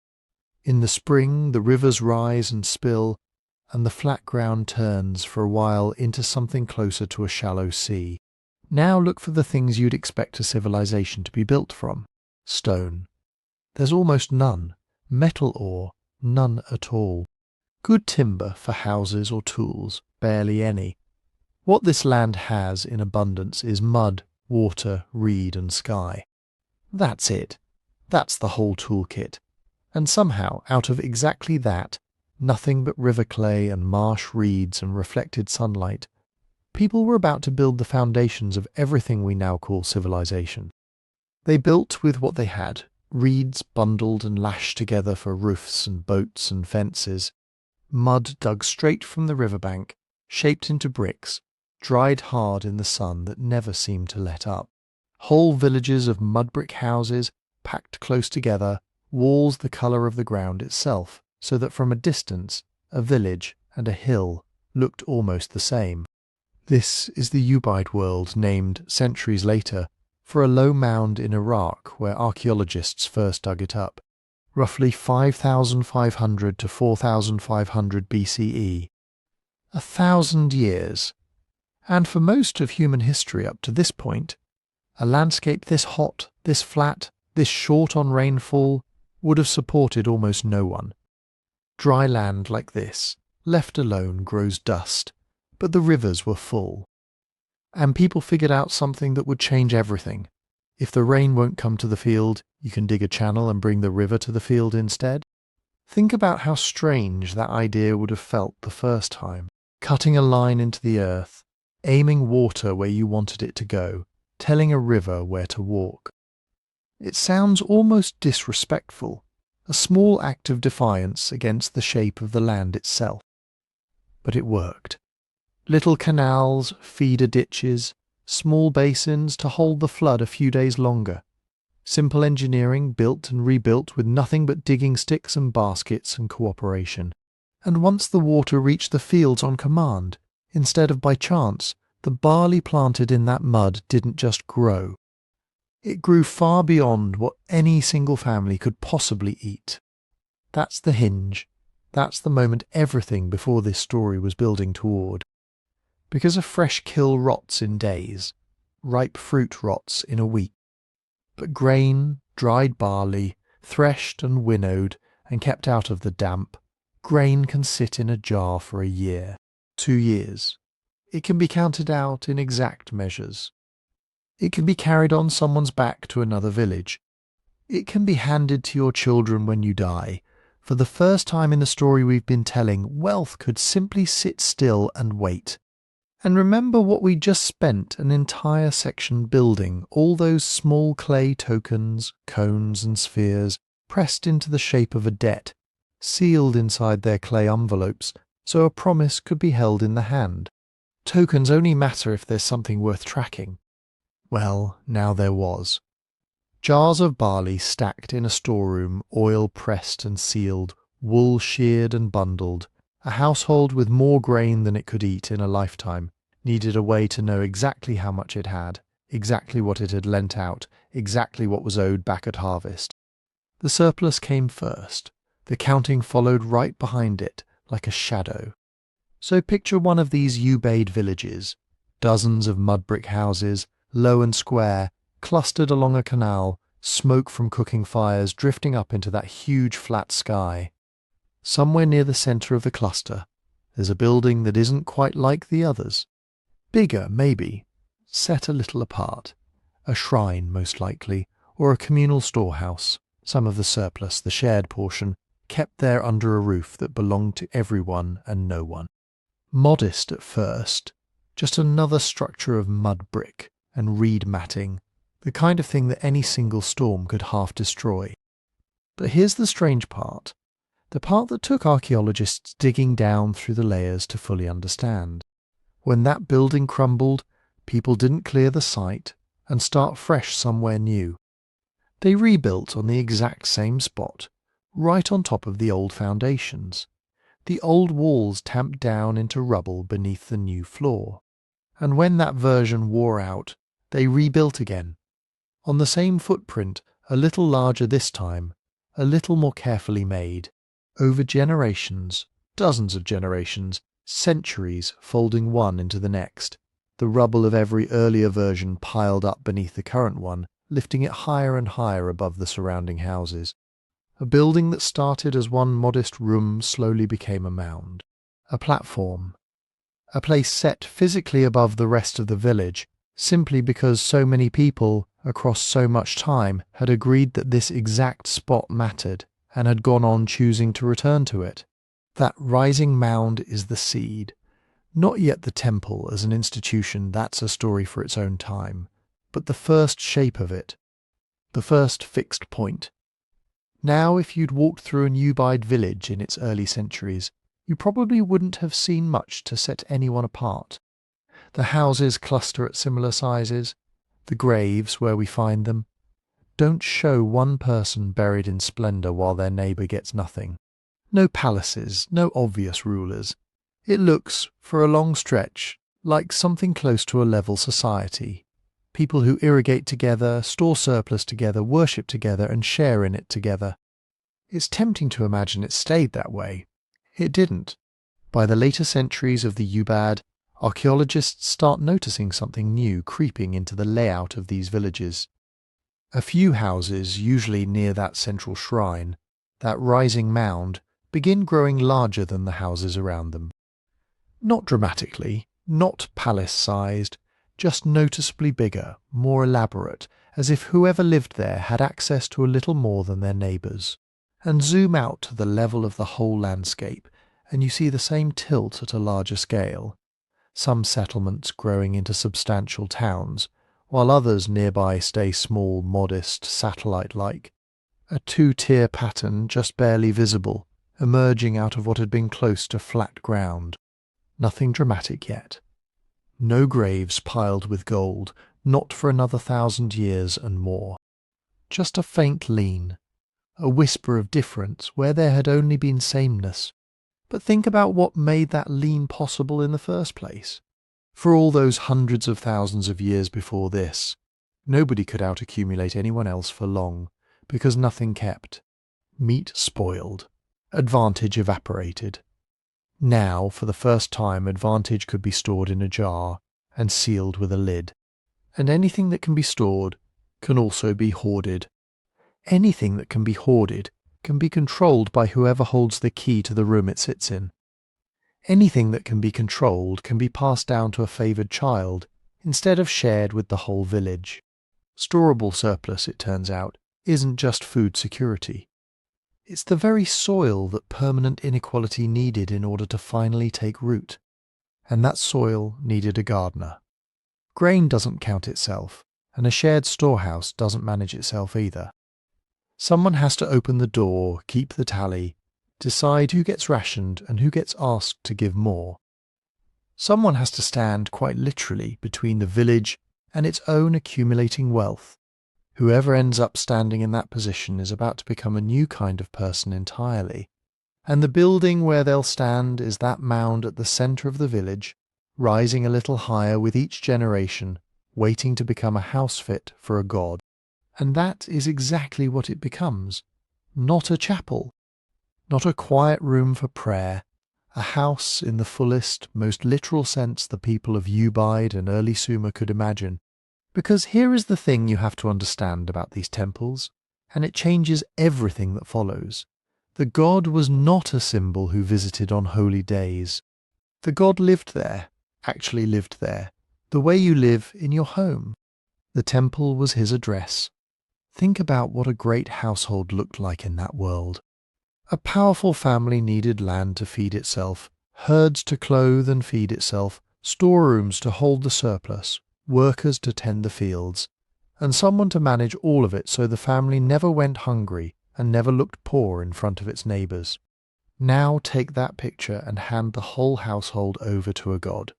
In the spring, the rivers rise and spill, and the flat ground turns for a while into something closer to a shallow sea. Now look for the things you'd expect a civilization to be built from. Stone. There's almost none. Metal ore, none at all. Good timber for houses or tools, barely any. What this land has in abundance is mud, water, reed and sky. That's it. That's the whole toolkit. And somehow, out of exactly that, nothing but river clay and marsh reeds and reflected sunlight, people were about to build the foundations of everything we now call civilization. They built with what they had, reeds bundled and lashed together for roofs and boats and fences, mud dug straight from the riverbank, shaped into bricks, dried hard in the sun that never seemed to let up. Whole villages of mud brick houses, packed close together, walls the colour of the ground itself, so that from a distance, a village and a hill looked almost the same. This is the Ubaid world named, centuries later, for a low mound in Iraq where archaeologists first dug it up, roughly 5500 to 4500 BCE. 1,000 years. And for most of human history up to this point, a landscape this hot, this flat, this short on rainfall would have supported almost no one. Dry land like this, left alone, grows dust, but the rivers were full. And people figured out something that would change everything. If the rain won't come to the field, you can dig a channel and bring the river to the field instead. Think about how strange that idea would have felt the first time. Cutting a line into the earth, aiming water where you wanted it to go, telling a river where to walk. It sounds almost disrespectful, a small act of defiance against the shape of the land itself. But it worked. Little canals, feeder ditches, small basins to hold the flood a few days longer. Simple engineering built and rebuilt with nothing but digging sticks and baskets and cooperation. And once the water reached the fields on command, instead of by chance, the barley planted in that mud didn't just grow. It grew far beyond what any single family could possibly eat. That's the hinge. That's the moment everything before this story was building toward. Because a fresh kill rots in days, ripe fruit rots in a week. But grain, dried barley, threshed and winnowed and kept out of the damp, grain can sit in a jar for a year, 2 years. It can be counted out in exact measures. It can be carried on someone's back to another village. It can be handed to your children when you die. For the first time in the story we've been telling, wealth could simply sit still and wait. And remember what we just spent an entire section building, all those small clay tokens, cones and spheres, pressed into the shape of a debt, sealed inside their clay envelopes, so a promise could be held in the hand. Tokens only matter if there's something worth tracking. Well, now there was. Jars of barley stacked in a storeroom, oil pressed and sealed, wool sheared and bundled. A household with more grain than it could eat in a lifetime needed a way to know exactly how much it had, exactly what it had lent out, exactly what was owed back at harvest. The surplus came first. The counting followed right behind it, like a shadow. So picture one of these Ubaid villages, dozens of mud brick houses, low and square, clustered along a canal, smoke from cooking fires drifting up into that huge flat sky. Somewhere near the centre of the cluster, there's a building that isn't quite like the others. Bigger, maybe, set a little apart. A shrine, most likely, or a communal storehouse, some of the surplus, the shared portion, kept there under a roof that belonged to everyone and no one. Modest at first, just another structure of mud brick and reed matting, the kind of thing that any single storm could half destroy. But here's the strange part, the part that took archaeologists digging down through the layers to fully understand. When that building crumbled, people didn't clear the site and start fresh somewhere new. They rebuilt on the exact same spot, right on top of the old foundations. The old walls tamped down into rubble beneath the new floor. And when that version wore out, they rebuilt again. On the same footprint, a little larger this time, a little more carefully made. Over generations, dozens of generations, centuries folding one into the next, the rubble of every earlier version piled up beneath the current one, lifting it higher and higher above the surrounding houses. A building that started as one modest room slowly became a mound, a platform, a place set physically above the rest of the village, simply because so many people, across so much time, had agreed that this exact spot mattered, and had gone on choosing to return to it. That rising mound is the seed. Not yet the temple as an institution, that's a story for its own time, but the first shape of it, the first fixed point. Now, if you'd walked through a Ubaid village in its early centuries, you probably wouldn't have seen much to set anyone apart. The houses cluster at similar sizes. The graves, where we find them, don't show one person buried in splendour while their neighbour gets nothing. No palaces, no obvious rulers. It looks, for a long stretch, like something close to a level society. People who irrigate together, store surplus together, worship together, and share in it together. It's tempting to imagine it stayed that way. It didn't. By the later centuries of the Ubaid, archaeologists start noticing something new creeping into the layout of these villages. A few houses, usually near that central shrine, that rising mound, begin growing larger than the houses around them. Not dramatically, not palace-sized, just noticeably bigger, more elaborate, as if whoever lived there had access to a little more than their neighbours. And zoom out to the level of the whole landscape, and you see the same tilt at a larger scale. Some settlements growing into substantial towns, while others nearby stay small, modest, satellite-like. A two-tier pattern just barely visible, emerging out of what had been close to flat ground. Nothing dramatic yet. No graves piled with gold, not for another 1,000 years and more. Just a faint lean, a whisper of difference where there had only been sameness. But think about what made that lean possible in the first place. For all those hundreds of thousands of years before this, nobody could out-accumulate anyone else for long, because nothing kept. Meat spoiled. Advantage evaporated. Now, for the first time, advantage could be stored in a jar and sealed with a lid. And anything that can be stored can also be hoarded. Anything that can be hoarded can be controlled by whoever holds the key to the room it sits in. Anything that can be controlled can be passed down to a favoured child instead of shared with the whole village. Storable surplus, it turns out, isn't just food security. It's the very soil that permanent inequality needed in order to finally take root. And that soil needed a gardener. Grain doesn't count itself, and a shared storehouse doesn't manage itself either. Someone has to open the door, keep the tally, decide who gets rationed and who gets asked to give more. Someone has to stand quite literally between the village and its own accumulating wealth. Whoever ends up standing in that position is about to become a new kind of person entirely. And the building where they'll stand is that mound at the centre of the village, rising a little higher with each generation, waiting to become a house fit for a god. And that is exactly what it becomes. Not a chapel, not a quiet room for prayer, a house in the fullest, most literal sense the people of Ubaid and early Sumer could imagine. Because here is the thing you have to understand about these temples, and it changes everything that follows. The god was not a symbol who visited on holy days. The god lived there, actually lived there, the way you live in your home. The temple was his address. Think about what a great household looked like in that world. A powerful family needed land to feed itself, herds to clothe and feed itself, storerooms to hold the surplus, workers to tend the fields, and someone to manage all of it so the family never went hungry and never looked poor in front of its neighbours. Now take that picture and hand the whole household over to a god.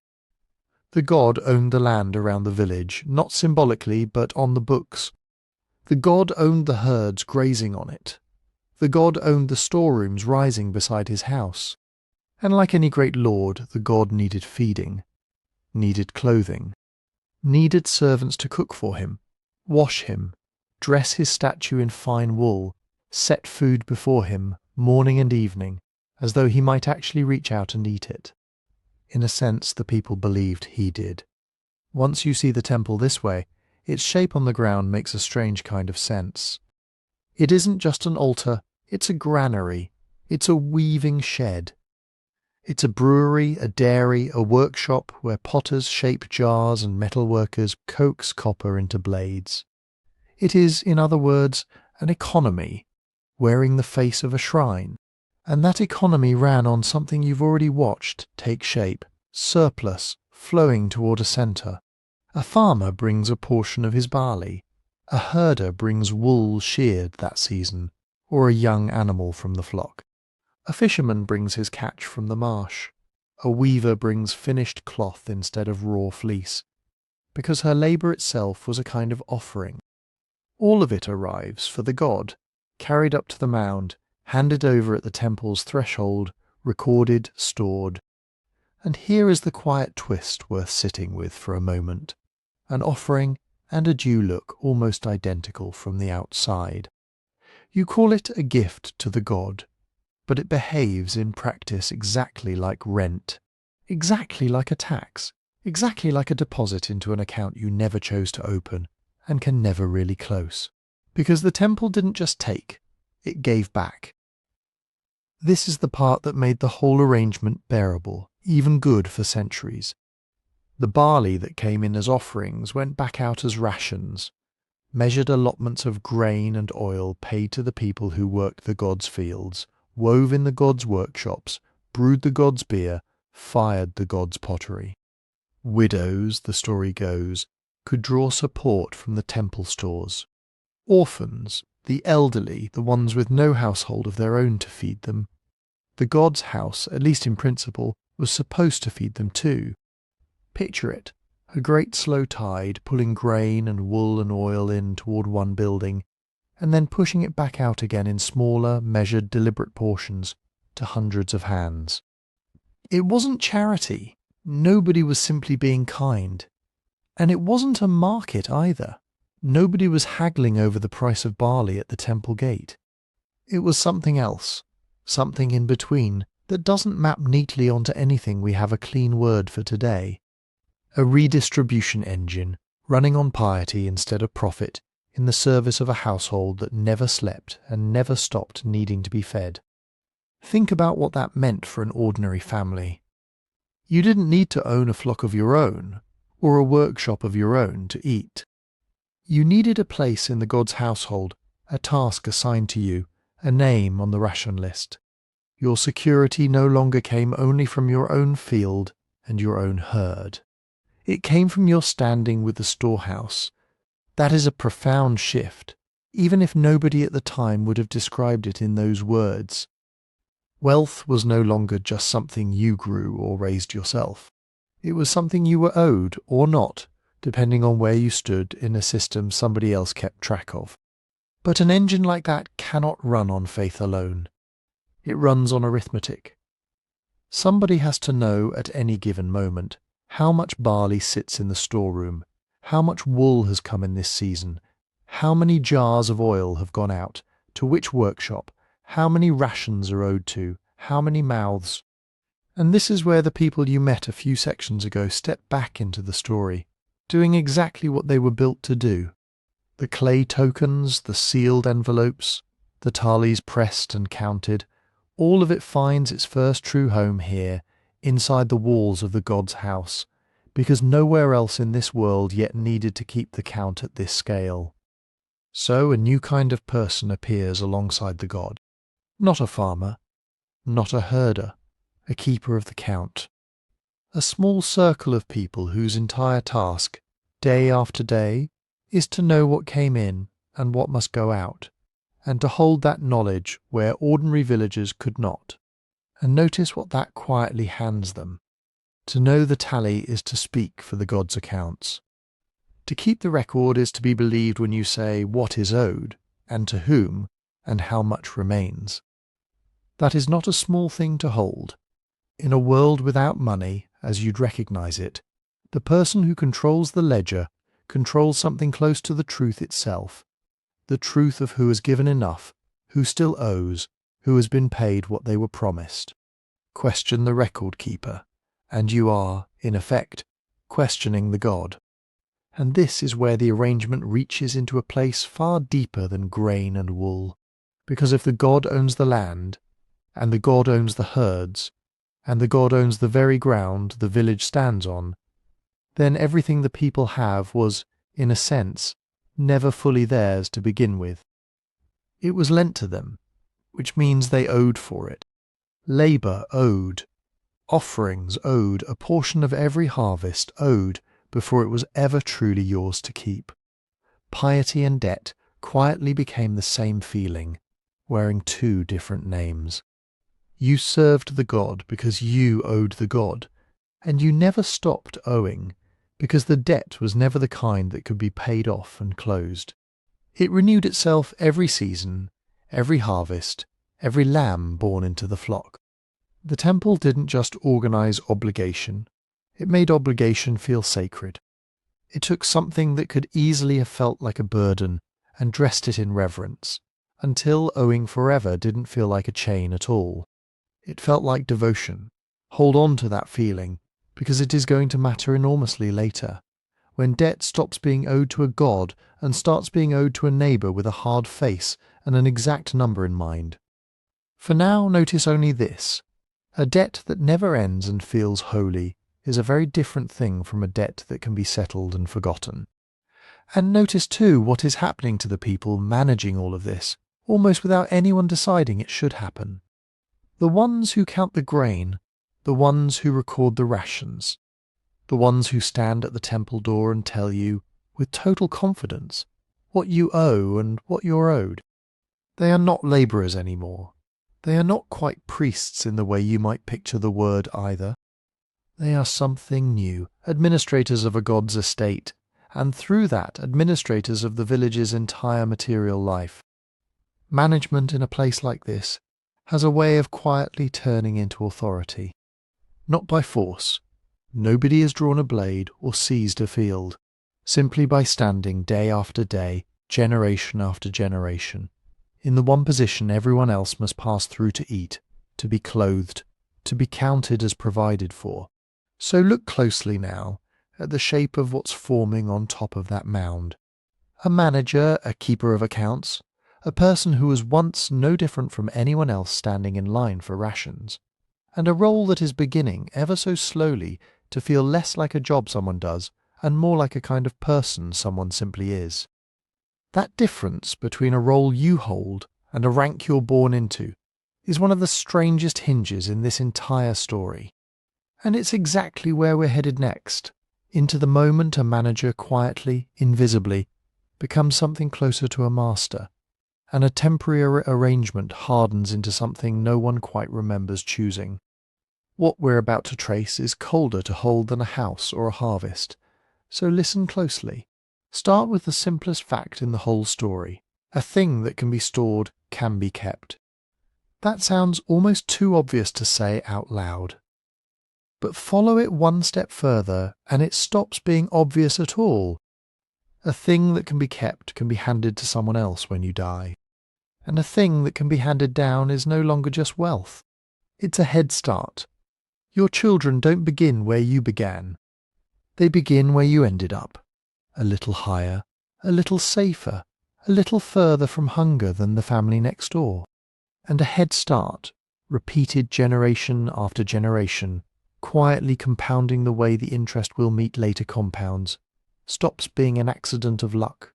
The god owned the land around the village, not symbolically but on the books. The god owned the herds grazing on it. The god owned the storerooms rising beside his house. And like any great lord, the god needed feeding, needed clothing, needed servants to cook for him, wash him, dress his statue in fine wool, set food before him morning and evening, as though he might actually reach out and eat it. In a sense, the people believed he did. Once you see the temple this way, its shape on the ground makes a strange kind of sense. It isn't just an altar, it's a granary, it's a weaving shed. It's a brewery, a dairy, a workshop where potters shape jars and metalworkers coax copper into blades. It is, in other words, an economy, wearing the face of a shrine. And that economy ran on something you've already watched take shape, surplus, flowing toward a centre. A farmer brings a portion of his barley. A herder brings wool sheared that season, or a young animal from the flock. A fisherman brings his catch from the marsh. A weaver brings finished cloth instead of raw fleece, because her labour itself was a kind of offering. All of it arrives for the god, carried up to the mound, handed over at the temple's threshold, recorded, stored. And here is the quiet twist worth sitting with for a moment. An offering and a due look almost identical from the outside. You call it a gift to the god, but it behaves in practice exactly like rent, exactly like a tax, exactly like a deposit into an account you never chose to open and can never really close. Because the temple didn't just take, it gave back. This is the part that made the whole arrangement bearable, even good for centuries. The barley that came in as offerings went back out as rations, measured allotments of grain and oil paid to the people who worked the god's fields, wove in the god's workshops, brewed the god's beer, fired the god's pottery. Widows, the story goes, could draw support from the temple stores. Orphans, the elderly, the ones with no household of their own to feed them. The god's house, at least in principle, was supposed to feed them too. Picture it, a great slow tide pulling grain and wool and oil in toward one building, and then pushing it back out again in smaller, measured, deliberate portions to hundreds of hands. It wasn't charity. Nobody was simply being kind. And it wasn't a market either. Nobody was haggling over the price of barley at the temple gate. It was something else, something in between that doesn't map neatly onto anything we have a clean word for today. A redistribution engine running on piety instead of profit in the service of a household that never slept and never stopped needing to be fed. Think about what that meant for an ordinary family. You didn't need to own a flock of your own, or a workshop of your own to eat. You needed a place in the God's household, a task assigned to you, a name on the ration list. Your security no longer came only from your own field and your own herd. It came from your standing with the storehouse. That is a profound shift, even if nobody at the time would have described it in those words. Wealth was no longer just something you grew or raised yourself. It was something you were owed or not, depending on where you stood in a system somebody else kept track of. But an engine like that cannot run on faith alone. It runs on arithmetic. Somebody has to know at any given moment how much barley sits in the storeroom, how much wool has come in this season, how many jars of oil have gone out, to which workshop, how many rations are owed to, how many mouths. And this is where the people you met a few sections ago step back into the story, doing exactly what they were built to do. The clay tokens, the sealed envelopes, the tallies pressed and counted, all of it finds its first true home here, inside the walls of the God's house, because nowhere else in this world yet needed to keep the count at this scale. So a new kind of person appears alongside the God. Not a farmer, not a herder, a keeper of the count. A small circle of people whose entire task, day after day, is to know what came in and what must go out, and to hold that knowledge where ordinary villagers could not. And notice what that quietly hands them. To know the tally is to speak for the God's accounts. To keep the record is to be believed when you say what is owed, and to whom, and how much remains. That is not a small thing to hold. In a world without money, as you'd recognize it, the person who controls the ledger controls something close to the truth itself, the truth of who has given enough, who still owes, who has been paid what they were promised. Question the record keeper, and you are, in effect, questioning the God. And this is where the arrangement reaches into a place far deeper than grain and wool, because if the God owns the land, and the God owns the herds, and the God owns the very ground the village stands on, then everything the people have was, in a sense, never fully theirs to begin with. It was lent to them, which means they owed for it. Labour owed, offerings owed, a portion of every harvest owed before it was ever truly yours to keep. Piety and debt quietly became the same feeling, wearing two different names. You served the God because you owed the God, and you never stopped owing, because the debt was never the kind that could be paid off and closed. It renewed itself every season, every harvest, every lamb born into the flock. The temple didn't just organize obligation, it made obligation feel sacred. It took something that could easily have felt like a burden and dressed it in reverence, until owing forever didn't feel like a chain at all. It felt like devotion. Hold on to that feeling, because it is going to matter enormously later, when debt stops being owed to a God and starts being owed to a neighbour with a hard face and an exact number in mind. For now, notice only this. A debt that never ends and feels holy is a very different thing from a debt that can be settled and forgotten. And notice too what is happening to the people managing all of this, almost without anyone deciding it should happen. The ones who count the grain, the ones who record the rations, the ones who stand at the temple door and tell you, with total confidence, what you owe and what you're owed. They are not labourers anymore. They are not quite priests in the way you might picture the word either. They are something new, administrators of a god's estate, and through that, administrators of the village's entire material life. Management in a place like this has a way of quietly turning into authority. Not by force. Nobody has drawn a blade or seized a field, simply by standing day after day, generation after generation, in the one position everyone else must pass through to eat, to be clothed, to be counted as provided for. So look closely now at the shape of what's forming on top of that mound. A manager, a keeper of accounts, a person who was once no different from anyone else standing in line for rations, and a role that is beginning ever so slowly to feel less like a job someone does and more like a kind of person someone simply is. That difference between a role you hold and a rank you're born into is one of the strangest hinges in this entire story. And it's exactly where we're headed next, into the moment a manager quietly, invisibly, becomes something closer to a master, and a temporary arrangement hardens into something no one quite remembers choosing. What we're about to trace is colder to hold than a house or a harvest, so listen closely. Start with the simplest fact in the whole story. A thing that can be stored can be kept. That sounds almost too obvious to say out loud. But follow it one step further and it stops being obvious at all. A thing that can be kept can be handed to someone else when you die. And a thing that can be handed down is no longer just wealth. It's a head start. Your children don't begin where you began. They begin where you ended up. A little higher, a little safer, a little further from hunger than the family next door. And a head start, repeated generation after generation, quietly compounding the way the interest will meet later compounds, stops being an accident of luck.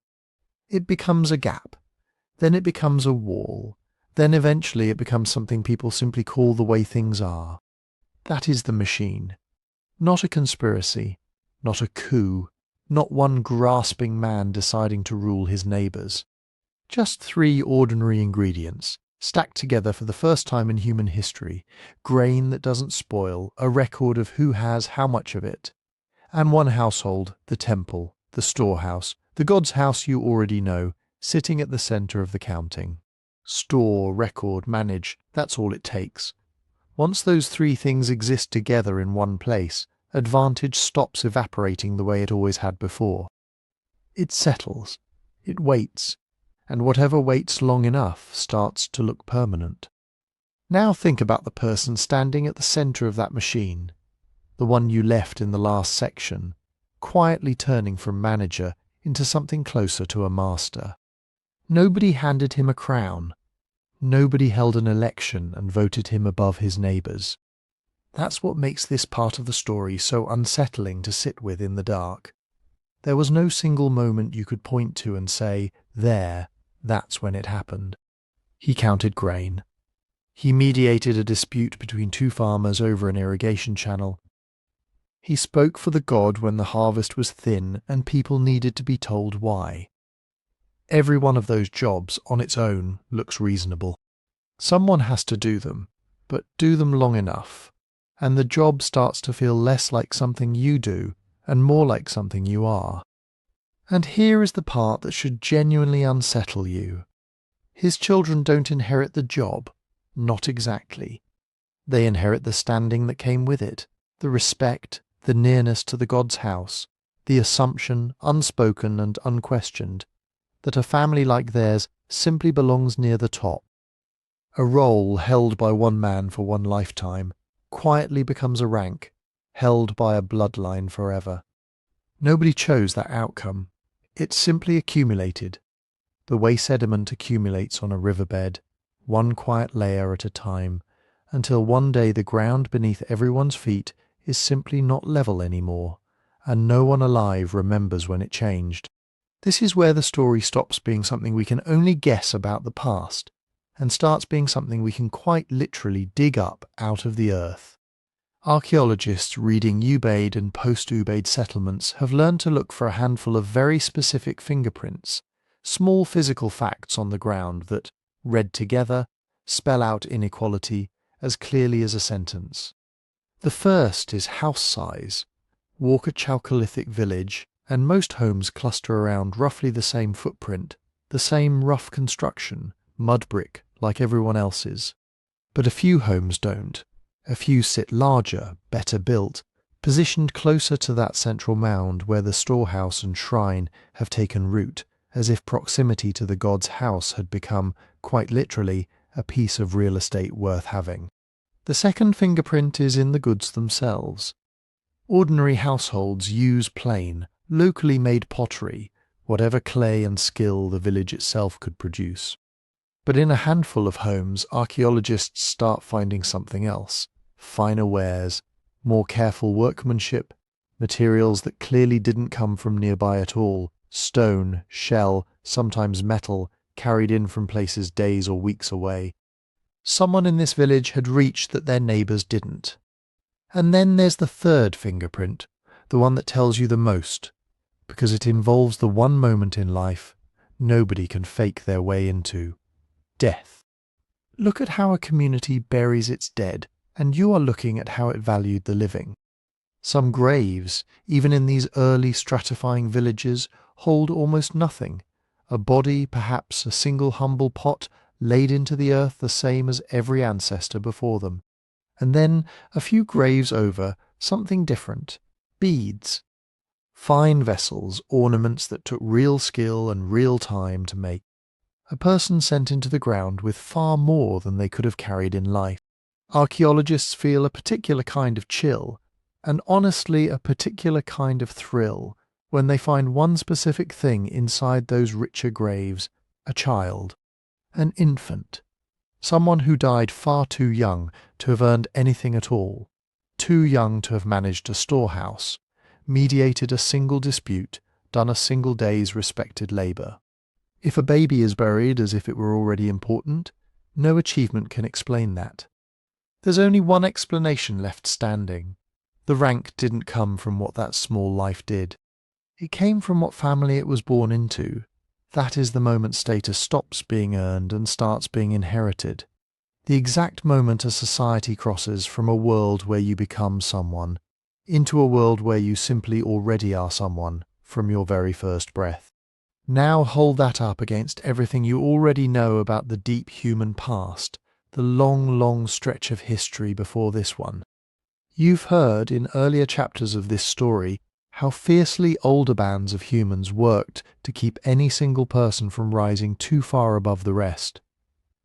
It becomes a gap. Then it becomes a wall. Then eventually it becomes something people simply call the way things are. That is the machine. Not a conspiracy, not a coup, not one grasping man deciding to rule his neighbours. Just three ordinary ingredients, stacked together for the first time in human history, grain that doesn't spoil, a record of who has how much of it, and one household, the temple, the storehouse, the God's house you already know, sitting at the centre of the counting. Store, record, manage, that's all it takes. Once those three things exist together in one place, advantage stops evaporating the way it always had before. It settles, it waits, and whatever waits long enough starts to look permanent. Now think about the person standing at the centre of that machine, the one you left in the last section, quietly turning from manager into something closer to a master. Nobody handed him a crown. Nobody held an election and voted him above his neighbours. That's what makes this part of the story so unsettling to sit with in the dark. There was no single moment you could point to and say, there, that's when it happened. He counted grain. He mediated a dispute between two farmers over an irrigation channel. He spoke for the god when the harvest was thin and people needed to be told why. Every one of those jobs on its own looks reasonable. Someone has to do them, but do them long enough, and the job starts to feel less like something you do and more like something you are. And here is the part that should genuinely unsettle you. His children don't inherit the job, not exactly. They inherit the standing that came with it, the respect, the nearness to the God's house, the assumption, unspoken and unquestioned, that a family like theirs simply belongs near the top. A role held by one man for one lifetime quietly becomes a rank, held by a bloodline forever. Nobody chose that outcome. It simply accumulated, the way sediment accumulates on a riverbed, one quiet layer at a time, until one day the ground beneath everyone's feet is simply not level anymore, and no one alive remembers when it changed. This is where the story stops being something we can only guess about the past, and starts being something we can quite literally dig up out of the earth. Archaeologists reading Ubaid and post-Ubaid settlements have learned to look for a handful of very specific fingerprints, small physical facts on the ground that, read together, spell out inequality as clearly as a sentence. The first is house size. Walk a Chalcolithic village, and most homes cluster around roughly the same footprint, the same rough construction, mud brick, like everyone else's. But a few homes don't. A few sit larger, better built, positioned closer to that central mound where the storehouse and shrine have taken root, as if proximity to the god's house had become, quite literally, a piece of real estate worth having. The second fingerprint is in the goods themselves. Ordinary households use plain, locally made pottery, whatever clay and skill the village itself could produce. But in a handful of homes, archaeologists start finding something else: finer wares, more careful workmanship, materials that clearly didn't come from nearby at all, stone, shell, sometimes metal, carried in from places days or weeks away. Someone in this village had reached that their neighbours didn't. And then there's the third fingerprint, the one that tells you the most, because it involves the one moment in life nobody can fake their way into: death. Look at how a community buries its dead, and you are looking at how it valued the living. Some graves, even in these early stratifying villages, hold almost nothing. A body, perhaps a single humble pot, laid into the earth the same as every ancestor before them. And then, a few graves over, something different: beads. Fine vessels, ornaments that took real skill and real time to make. A person sent into the ground with far more than they could have carried in life. Archaeologists feel a particular kind of chill, and honestly a particular kind of thrill, when they find one specific thing inside those richer graves: a child, an infant, someone who died far too young to have earned anything at all, too young to have managed a storehouse, mediated a single dispute, done a single day's respected labour. If a baby is buried as if it were already important, no achievement can explain that. There's only one explanation left standing. The rank didn't come from what that small life did. It came from what family it was born into. That is the moment status stops being earned and starts being inherited. The exact moment a society crosses from a world where you become someone into a world where you simply already are someone from your very first breath. Now hold that up against everything you already know about the deep human past, the long, long stretch of history before this one. You've heard in earlier chapters of this story how fiercely older bands of humans worked to keep any single person from rising too far above the rest,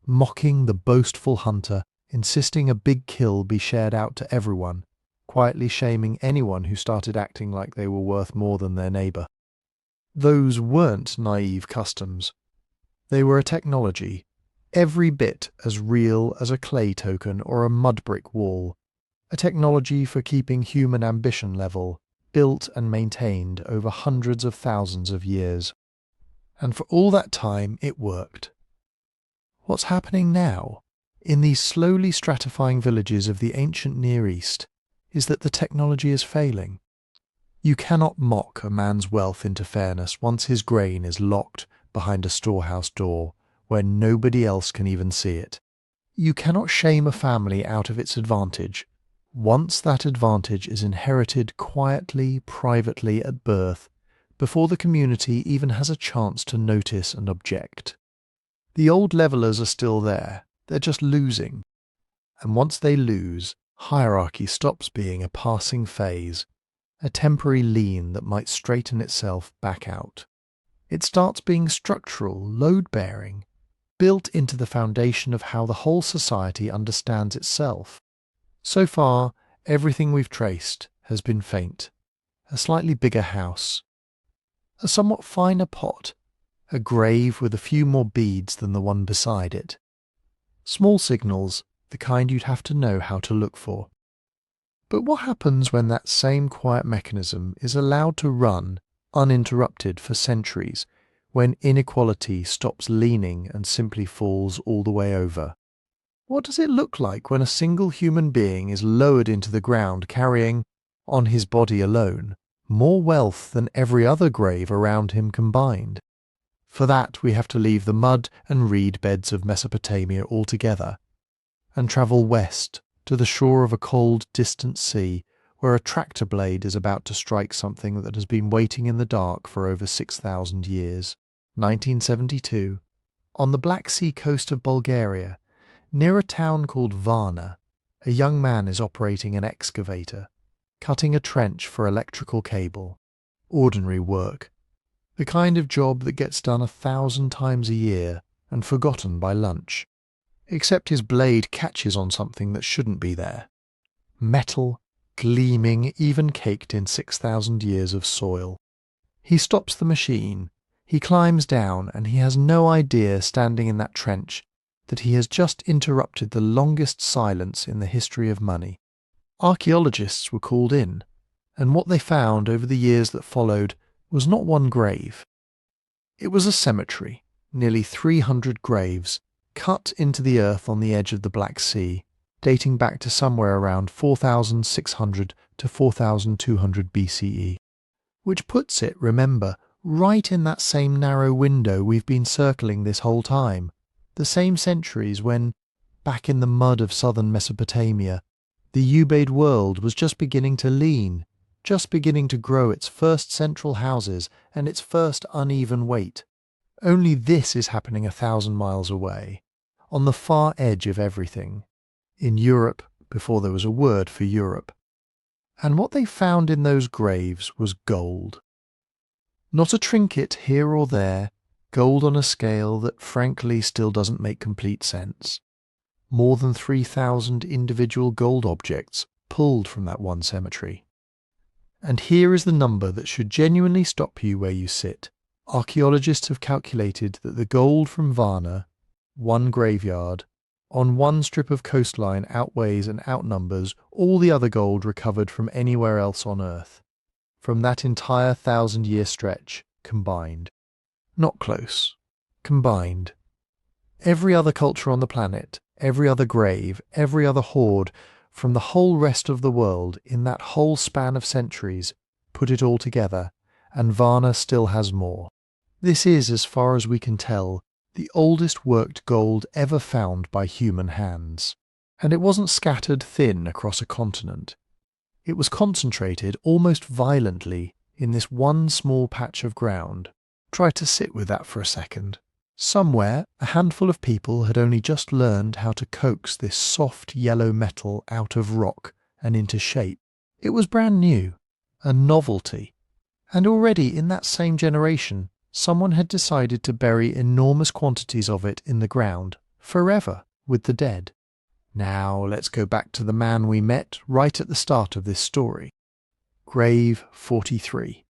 mocking the boastful hunter, insisting a big kill be shared out to everyone, quietly shaming anyone who started acting like they were worth more than their neighbour. Those weren't naive customs. They were a technology, every bit as real as a clay token or a mud brick wall, a technology for keeping human ambition level, built and maintained over hundreds of thousands of years. And for all that time it worked. What's happening now, in these slowly stratifying villages of the ancient Near East, is that the technology is failing. You cannot mock a man's wealth into fairness once his grain is locked behind a storehouse door where nobody else can even see it. You cannot shame a family out of its advantage once that advantage is inherited quietly, privately at birth, before the community even has a chance to notice and object. The old levelers are still there, they're just losing. And once they lose, hierarchy stops being a passing phase, a temporary lean that might straighten itself back out. It starts being structural, load-bearing, built into the foundation of how the whole society understands itself. So far, everything we've traced has been faint. A slightly bigger house, a somewhat finer pot, a grave with a few more beads than the one beside it. Small signals, the kind you'd have to know how to look for. But what happens when that same quiet mechanism is allowed to run uninterrupted for centuries, when inequality stops leaning and simply falls all the way over? What does it look like when a single human being is lowered into the ground carrying, on his body alone, more wealth than every other grave around him combined? For that we have to leave the mud and reed beds of Mesopotamia altogether, and travel west to the shore of a cold, distant sea where a tractor blade is about to strike something that has been waiting in the dark for over 6,000 years. 1972. On the Black Sea coast of Bulgaria, near a town called Varna, a young man is operating an excavator, cutting a trench for electrical cable. Ordinary work. The kind of job that gets done 1,000 times a year and forgotten by lunch. Except his blade catches on something that shouldn't be there. Metal, gleaming, even caked in 6,000 years of soil. He stops the machine, he climbs down, and he has no idea, standing in that trench, that he has just interrupted the longest silence in the history of money. Archaeologists were called in, and what they found over the years that followed was not one grave. It was a cemetery, nearly 300 graves, cut into the earth on the edge of the Black Sea, dating back to somewhere around 4,600 to 4,200 BCE. Which puts it, remember, right in that same narrow window we've been circling this whole time, the same centuries when, back in the mud of southern Mesopotamia, the Ubaid world was just beginning to lean, just beginning to grow its first central houses and its first uneven weight. Only this is happening 1,000 miles away, on the far edge of everything, in Europe before there was a word for Europe. And what they found in those graves was gold. Not a trinket here or there, gold on a scale that frankly still doesn't make complete sense. More than 3,000 individual gold objects pulled from that one cemetery. And here is the number that should genuinely stop you where you sit. Archaeologists have calculated that the gold from Varna, one graveyard, on one strip of coastline outweighs and outnumbers all the other gold recovered from anywhere else on Earth, from that entire 1,000-year stretch, combined. Not close. Combined. Every other culture on the planet, every other grave, every other hoard, from the whole rest of the world in that whole span of centuries, put it all together, and Varna still has more. This is, as far as we can tell, the oldest worked gold ever found by human hands. And it wasn't scattered thin across a continent. It was concentrated almost violently in this one small patch of ground. Try to sit with that for a second. Somewhere, a handful of people had only just learned how to coax this soft yellow metal out of rock and into shape. It was brand new, a novelty. And already in that same generation, someone had decided to bury enormous quantities of it in the ground, forever, with the dead. Now let's go back to the man we met right at the start of this story. Grave 43.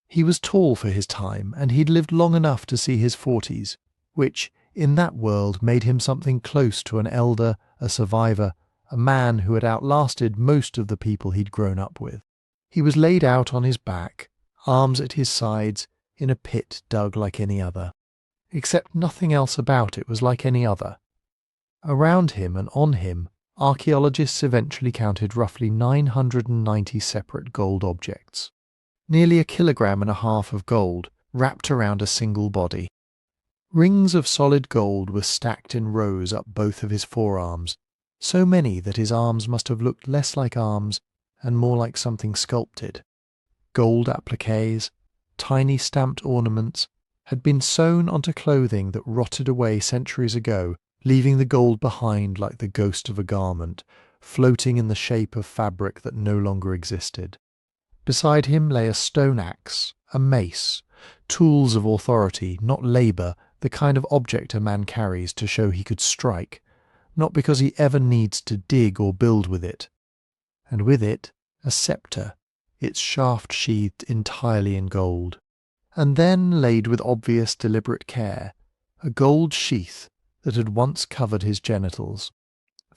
He was tall for his time, and he'd lived long enough to see his 40s, which, in that world, made him something close to an elder, a survivor, a man who had outlasted most of the people he'd grown up with. He was laid out on his back, arms at his sides, in a pit dug like any other. Except nothing else about it was like any other. Around him and on him, archaeologists eventually counted roughly 990 separate gold objects. Nearly 1.5 kilograms of gold wrapped around a single body. Rings of solid gold were stacked in rows up both of his forearms, so many that his arms must have looked less like arms and more like something sculpted. Gold appliques, tiny stamped ornaments, had been sewn onto clothing that rotted away centuries ago, leaving the gold behind like the ghost of a garment, floating in the shape of fabric that no longer existed. Beside him lay a stone axe, a mace, tools of authority, not labour, the kind of object a man carries to show he could strike, not because he ever needs to dig or build with it. And with it, a sceptre, its shaft sheathed entirely in gold. And then, laid with obvious deliberate care, a gold sheath that had once covered his genitals.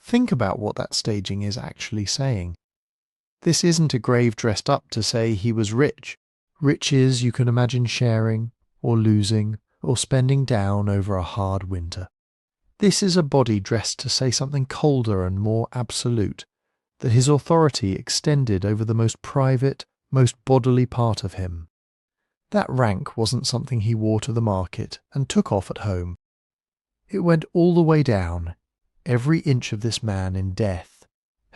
Think about what that staging is actually saying. This isn't a grave dressed up to say he was rich. Riches you can imagine sharing, or losing, or spending down over a hard winter. This is a body dressed to say something colder and more absolute, that his authority extended over the most private, most bodily part of him. That rank wasn't something he wore to the market and took off at home. It went all the way down, every inch of this man in death,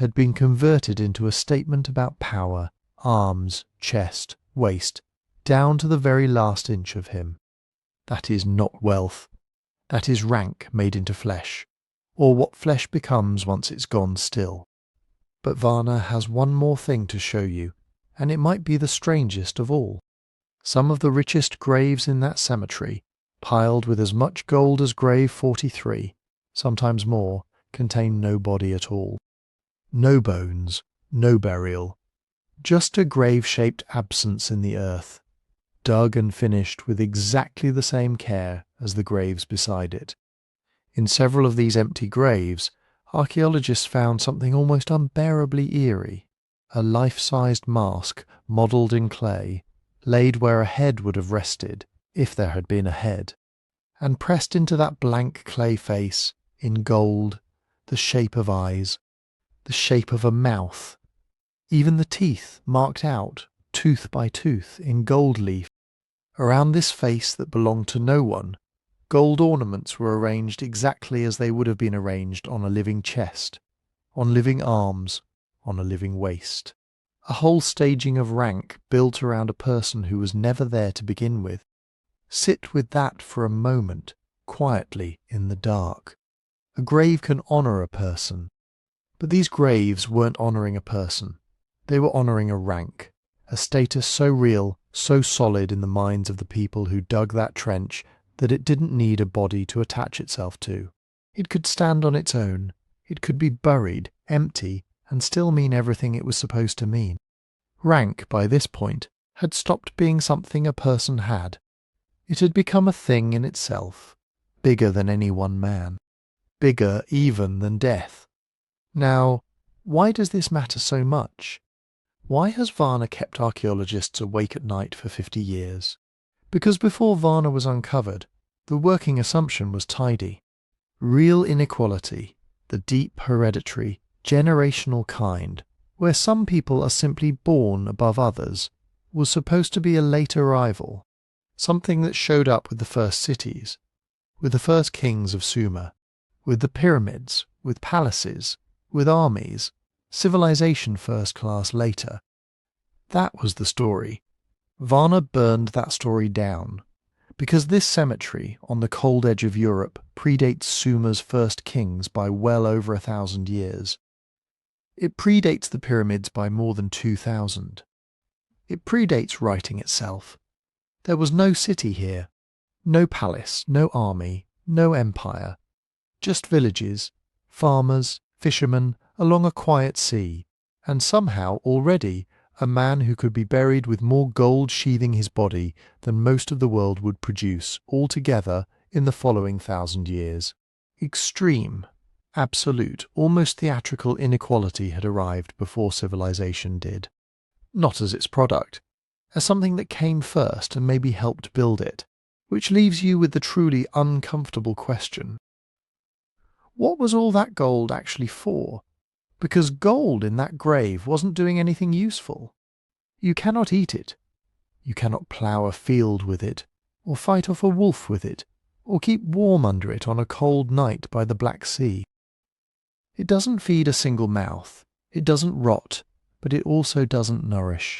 had been converted into a statement about power, arms, chest, waist, down to the very last inch of him. That is not wealth. That is rank made into flesh, or what flesh becomes once it's gone still. But Varna has one more thing to show you, and it might be the strangest of all. Some of the richest graves in that cemetery, piled with as much gold as grave 43, sometimes more, contain no body at all. No bones, no burial, just a grave-shaped absence in the earth, dug and finished with exactly the same care as the graves beside it. In several of these empty graves, archaeologists found something almost unbearably eerie, a life-sized mask modelled in clay, laid where a head would have rested, if there had been a head, and pressed into that blank clay face, in gold, the shape of eyes, the shape of a mouth, even the teeth marked out, tooth by tooth, in gold leaf. Around this face that belonged to no one, gold ornaments were arranged exactly as they would have been arranged on a living chest, on living arms, on a living waist. A whole staging of rank built around a person who was never there to begin with. Sit with that for a moment, quietly in the dark. A grave can honour a person, but these graves weren't honouring a person. They were honouring a rank, a status so real, so solid in the minds of the people who dug that trench that it didn't need a body to attach itself to. It could stand on its own. It could be buried, empty, and still mean everything it was supposed to mean. Rank, by this point, had stopped being something a person had. It had become a thing in itself, bigger than any one man, bigger even than death. Now, why does this matter so much? Why has Varna kept archaeologists awake at night for 50 years? Because before Varna was uncovered, the working assumption was tidy. Real inequality, the deep hereditary, generational kind, where some people are simply born above others, was supposed to be a late arrival, something that showed up with the first cities, with the first kings of Sumer, with the pyramids, with palaces, with armies, civilization first class later. That was the story. Varna burned that story down, because this cemetery on the cold edge of Europe predates Sumer's first kings by well over 1,000 years. It predates the pyramids by more than 2,000. It predates writing itself. There was no city here, no palace, no army, no empire, just villages, farmers, fishermen along a quiet sea, and somehow already a man who could be buried with more gold sheathing his body than most of the world would produce altogether in the following 1,000 years. Extreme, absolute, almost theatrical inequality had arrived before civilization did. Not as its product, as something that came first and maybe helped build it, which leaves you with the truly uncomfortable question. What was all that gold actually for? Because gold in that grave wasn't doing anything useful. You cannot eat it. You cannot plough a field with it, or fight off a wolf with it, or keep warm under it on a cold night by the Black Sea. It doesn't feed a single mouth, it doesn't rot, but it also doesn't nourish.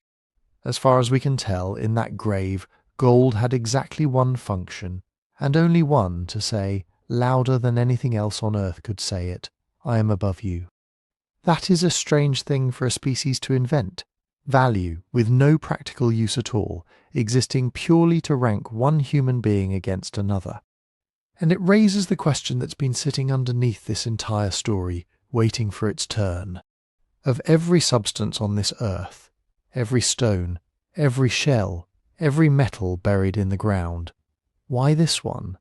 As far as we can tell, in that grave, gold had exactly one function, and only one, to say, louder than anything else on earth could say it, I am above you. That is a strange thing for a species to invent. Value, with no practical use at all, existing purely to rank one human being against another. And it raises the question that's been sitting underneath this entire story, waiting for its turn. Of every substance on this earth, every stone, every shell, every metal buried in the ground, why this one?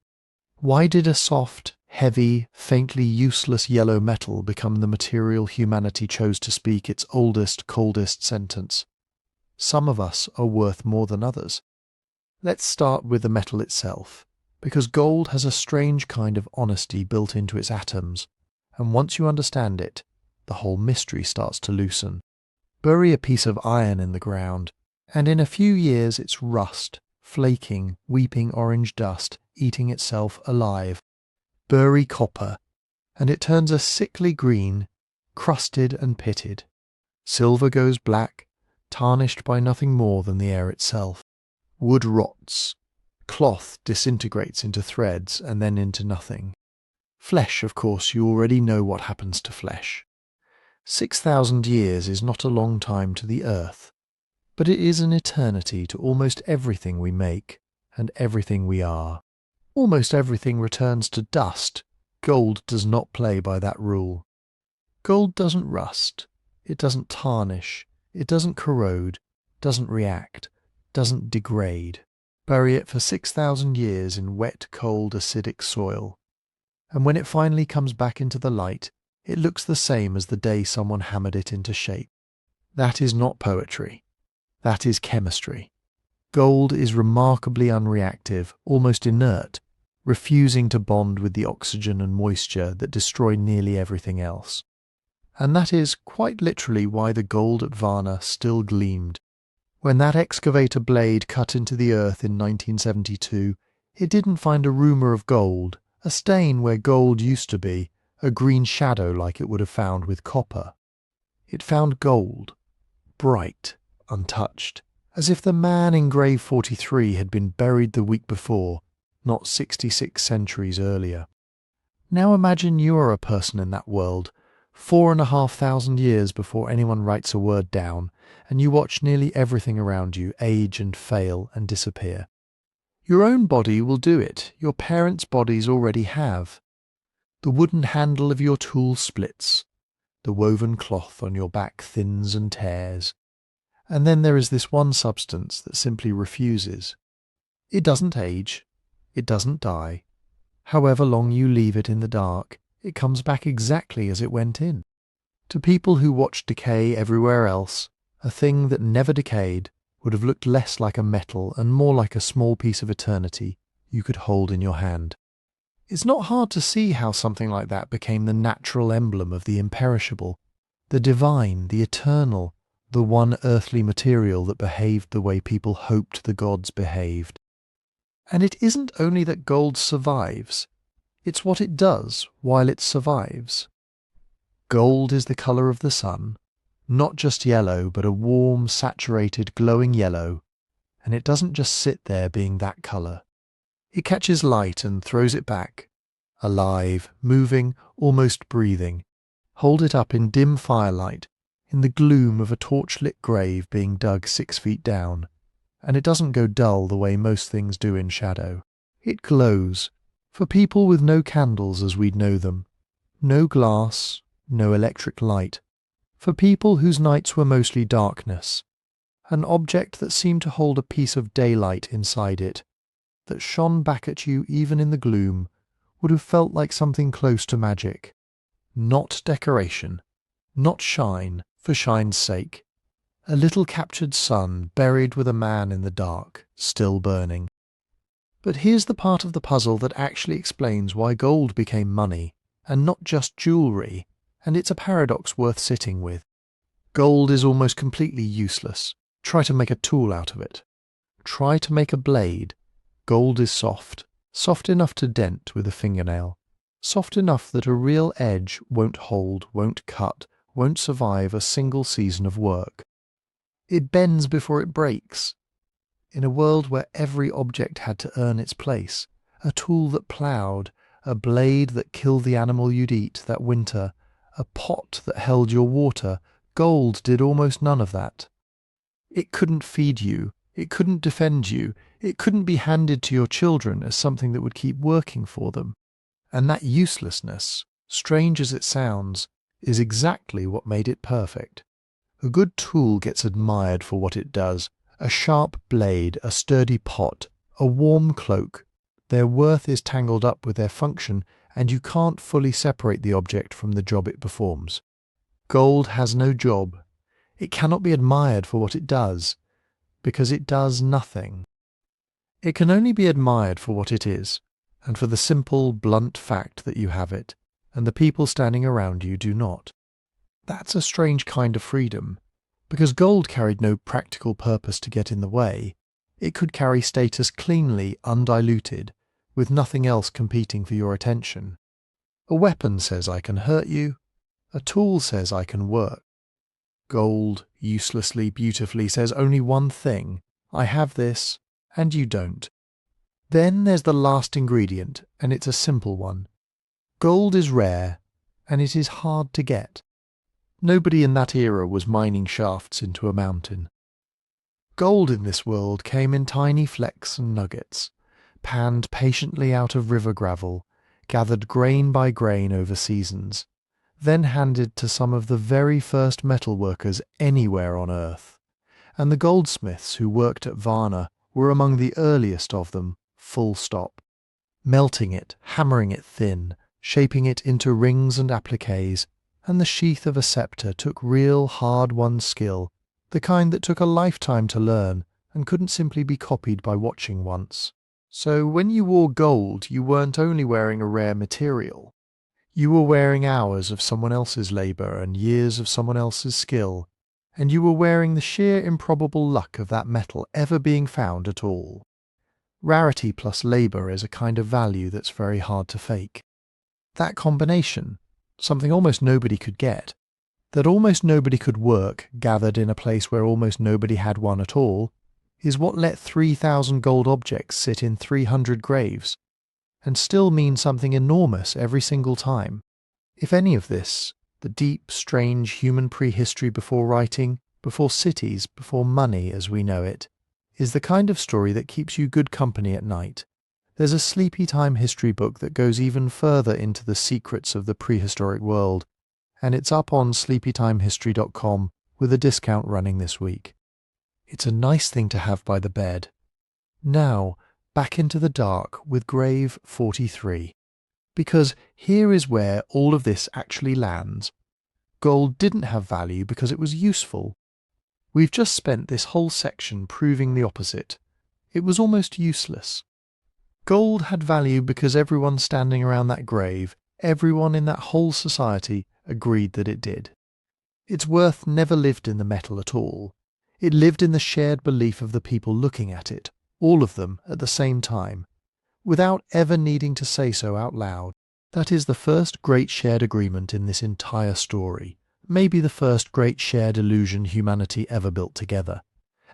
Why did a soft, heavy, faintly useless yellow metal become the material humanity chose to speak its oldest, coldest sentence? Some of us are worth more than others. Let's start with the metal itself, because gold has a strange kind of honesty built into its atoms, and once you understand it, the whole mystery starts to loosen. Bury a piece of iron in the ground, and in a few years it's rust, flaking, weeping orange dust, eating itself alive. Bury copper, and it turns a sickly green, crusted and pitted. Silver goes black, tarnished by nothing more than the air itself. Wood rots. Cloth disintegrates into threads and then into nothing. Flesh, of course, you already know what happens to flesh. 6,000 years is not a long time to the earth, but it is an eternity to almost everything we make and everything we are. Almost everything returns to dust. Gold does not play by that rule. Gold doesn't rust. It doesn't tarnish. It doesn't corrode, doesn't react, doesn't degrade. Bury it for 6,000 years in wet, cold, acidic soil. And when it finally comes back into the light, it looks the same as the day someone hammered it into shape. That is not poetry. That is chemistry. Gold is remarkably unreactive, almost inert, refusing to bond with the oxygen and moisture that destroy nearly everything else. And that is quite literally why the gold at Varna still gleamed. When that excavator blade cut into the earth in 1972, it didn't find a rumour of gold, a stain where gold used to be, a green shadow like it would have found with copper. It found gold, bright, untouched, as if the man in grave 43 had been buried the week before, not 66 centuries earlier. Now imagine you are a person in that world, 4,500 years before anyone writes a word down, and you watch nearly everything around you age and fail and disappear. Your own body will do it. Your parents' bodies already have. The wooden handle of your tool splits. The woven cloth on your back thins and tears. And then there is this one substance that simply refuses. It doesn't age. It doesn't die. However long you leave it in the dark, it comes back exactly as it went in. To people who watch decay everywhere else, a thing that never decayed would have looked less like a metal and more like a small piece of eternity you could hold in your hand. It's not hard to see how something like that became the natural emblem of the imperishable, the divine, the eternal, the one earthly material that behaved the way people hoped the gods behaved. And it isn't only that gold survives, it's what it does while it survives. Gold is the colour of the sun, not just yellow, but a warm, saturated, glowing yellow, and it doesn't just sit there being that colour. It catches light and throws it back, alive, moving, almost breathing. Hold it up in dim firelight, in the gloom of a torch-lit grave being dug 6 feet down, and it doesn't go dull the way most things do in shadow. It glows, for people with no candles as we'd know them, no glass, no electric light, for people whose nights were mostly darkness, an object that seemed to hold a piece of daylight inside it, that shone back at you even in the gloom, would have felt like something close to magic. Not decoration, not shine for shine's sake. A little captured sun buried with a man in the dark, still burning. But here's the part of the puzzle that actually explains why gold became money, and not just jewellery, and it's a paradox worth sitting with. Gold is almost completely useless. Try to make a tool out of it. Try to make a blade. Gold is soft, soft enough to dent with a fingernail, soft enough that a real edge won't hold, won't cut, won't survive a single season of work. It bends before it breaks. In a world where every object had to earn its place, a tool that ploughed, a blade that killed the animal you'd eat that winter, a pot that held your water, gold did almost none of that. It couldn't feed you, it couldn't defend you, it couldn't be handed to your children as something that would keep working for them. And that uselessness, strange as it sounds, is exactly what made it perfect. A good tool gets admired for what it does. A sharp blade, a sturdy pot, a warm cloak. Their worth is tangled up with their function, and you can't fully separate the object from the job it performs. Gold has no job. It cannot be admired for what it does, because it does nothing. It can only be admired for what it is, and for the simple, blunt fact that you have it, and the people standing around you do not. That's a strange kind of freedom, because gold carried no practical purpose to get in the way. It could carry status cleanly, undiluted, with nothing else competing for your attention. A weapon says I can hurt you, A tool says I can work. Gold, uselessly, beautifully, says only one thing: I have this, and you don't. Then there's the last ingredient, and it's a simple one. Gold is rare, and it is hard to get. Nobody in that era was mining shafts into a mountain. Gold in this world came in tiny flecks and nuggets, panned patiently out of river gravel, gathered grain by grain over seasons, then handed to some of the very first metalworkers anywhere on earth. And the goldsmiths who worked at Varna were among the earliest of them, full stop. Melting it, hammering it thin, shaping it into rings and appliques, and the sheath of a sceptre took real hard-won skill, the kind that took a lifetime to learn and couldn't simply be copied by watching once. So when you wore gold, you weren't only wearing a rare material. You were wearing hours of someone else's labour and years of someone else's skill, and you were wearing the sheer improbable luck of that metal ever being found at all. Rarity plus labour is a kind of value that's very hard to fake. That combination, something almost nobody could get, that almost nobody could work gathered in a place where almost nobody had one at all, is what let 3,000 gold objects sit in 300 graves, and still mean something enormous every single time. If any of this, the deep, strange human prehistory before writing, before cities, before money as we know it, is the kind of story that keeps you good company at night, there's a Sleepy Time history book that goes even further into the secrets of the prehistoric world, and it's up on sleepytimehistory.com with a discount running this week. It's a nice thing to have by the bed. Now, back into the dark with grave 43. Because here is where all of this actually lands. Gold didn't have value because it was useful. We've just spent this whole section proving the opposite. It was almost useless. Gold had value because everyone standing around that grave, everyone in that whole society, agreed that it did. Its worth never lived in the metal at all. It lived in the shared belief of the people looking at it, all of them at the same time, without ever needing to say so out loud. That is the first great shared agreement in this entire story, maybe the first great shared illusion humanity ever built together.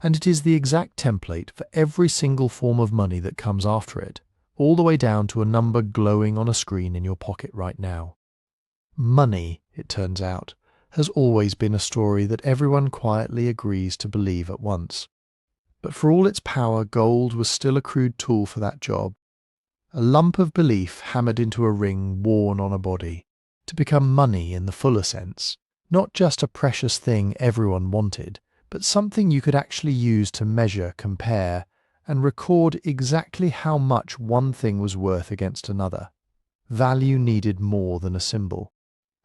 And it is the exact template for every single form of money that comes after it, all the way down to a number glowing on a screen in your pocket right now. Money, it turns out, has always been a story that everyone quietly agrees to believe at once. But for all its power, gold was still a crude tool for that job. A lump of belief hammered into a ring worn on a body, to become money in the fuller sense, not just a precious thing everyone wanted, but something you could actually use to measure, compare, and record exactly how much one thing was worth against another. Value needed more than a symbol.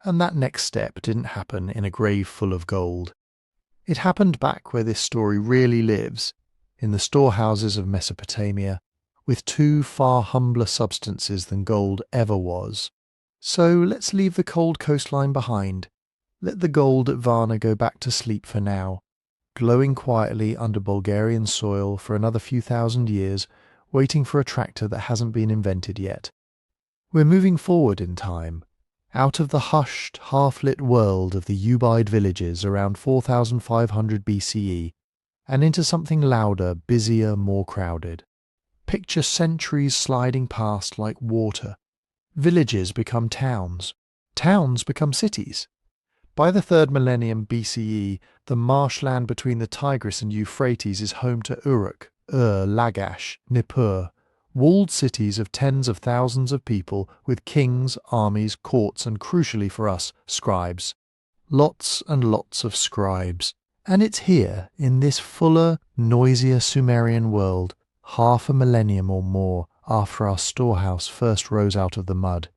And that next step didn't happen in a grave full of gold. It happened back where this story really lives, in the storehouses of Mesopotamia, with two far humbler substances than gold ever was. So let's leave the cold coastline behind. Let the gold at Varna go back to sleep for now, glowing quietly under Bulgarian soil for another few thousand years, waiting for a tractor that hasn't been invented yet. We're moving forward in time, out of the hushed, half-lit world of the Ubaid villages around 4500 BCE, and into something louder, busier, more crowded. Picture centuries sliding past like water. Villages become towns. Towns become cities. By the 3rd millennium BCE, the marshland between the Tigris and Euphrates is home to Uruk, Lagash, Nippur, walled cities of tens of thousands of people with kings, armies, courts, and crucially for us, scribes. Lots and lots of scribes. And it's here, in this fuller, noisier Sumerian world, half a millennium or more after our storehouse first rose out of the mud,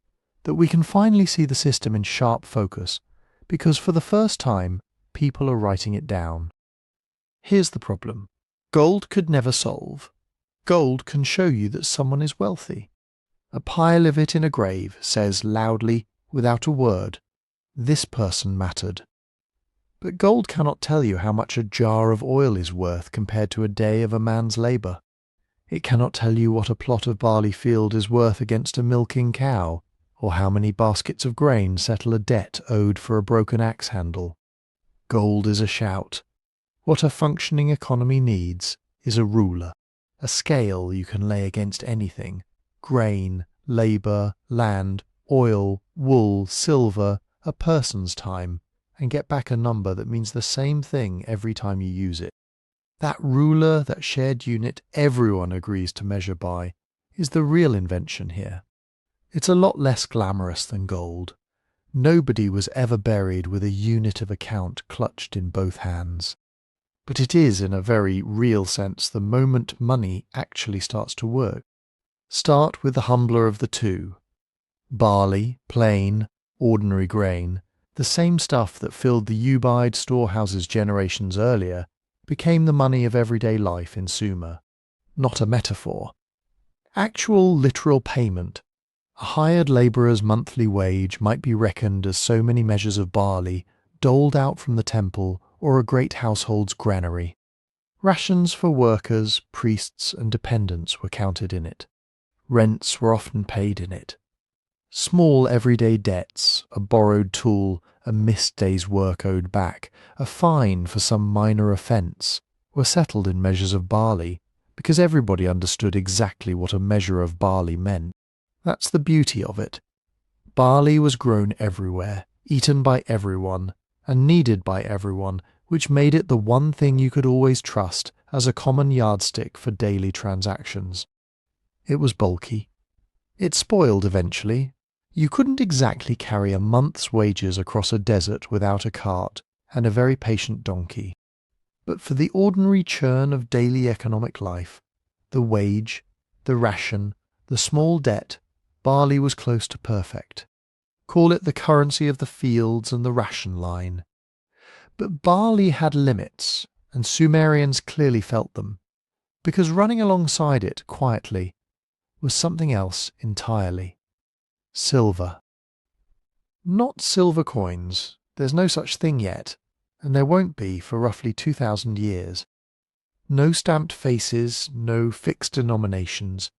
that we can finally see the system in sharp focus, because for the first time, people are writing it down. Here's the problem. Gold could never solve. Gold can show you that someone is wealthy. A pile of it in a grave says loudly, without a word, this person mattered. But gold cannot tell you how much a jar of oil is worth compared to a day of a man's labour. It cannot tell you what a plot of barley field is worth against a milking cow. or how many baskets of grain settle a debt owed for a broken axe handle. Gold is a shout. What a functioning economy needs is a ruler, a scale you can lay against anything: grain, labour, land, oil, wool, silver, a person's time, and get back a number that means the same thing every time you use it. That ruler, that shared unit everyone agrees to measure by, is the real invention here. It's a lot less glamorous than gold. Nobody was ever buried with a unit of account clutched in both hands. But it is, in a very real sense, the moment money actually starts to work. Start with the humbler of the two. Barley, plain, ordinary grain, the same stuff that filled the Ubaid storehouses generations earlier, became the money of everyday life in Sumer. Not a metaphor. Actual literal payment. A hired labourer's monthly wage might be reckoned as so many measures of barley doled out from the temple or a great household's granary. Rations for workers, priests and dependents were counted in it. Rents were often paid in it. Small everyday debts, a borrowed tool, a missed day's work owed back, a fine for some minor offence, were settled in measures of barley, because everybody understood exactly what a measure of barley meant. That's the beauty of it. Barley was grown everywhere, eaten by everyone, and needed by everyone, which made it the one thing you could always trust as a common yardstick for daily transactions. It was bulky. It spoiled eventually. You couldn't exactly carry a month's wages across a desert without a cart and a very patient donkey. But for the ordinary churn of daily economic life, the wage, the ration, the small debt, barley was close to perfect. Call it the currency of the fields and the ration line. But barley had limits, and Sumerians clearly felt them, because running alongside it quietly was something else entirely. Silver. Not silver coins. There's no such thing yet, and there won't be for roughly 2,000 years. No stamped faces, no fixed denominations,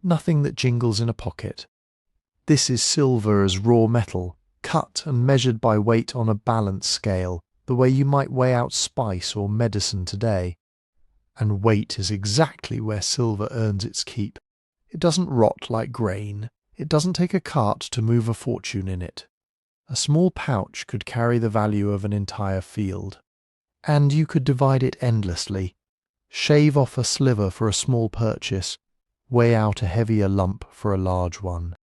nothing that jingles in a pocket. This is silver as raw metal, cut and measured by weight on a balance scale, the way you might weigh out spice or medicine today. And weight is exactly where silver earns its keep. It doesn't rot like grain. It doesn't take a cart to move a fortune in it. A small pouch could carry the value of an entire field. And you could divide it endlessly. Shave off a sliver for a small purchase, weigh out a heavier lump for a large one.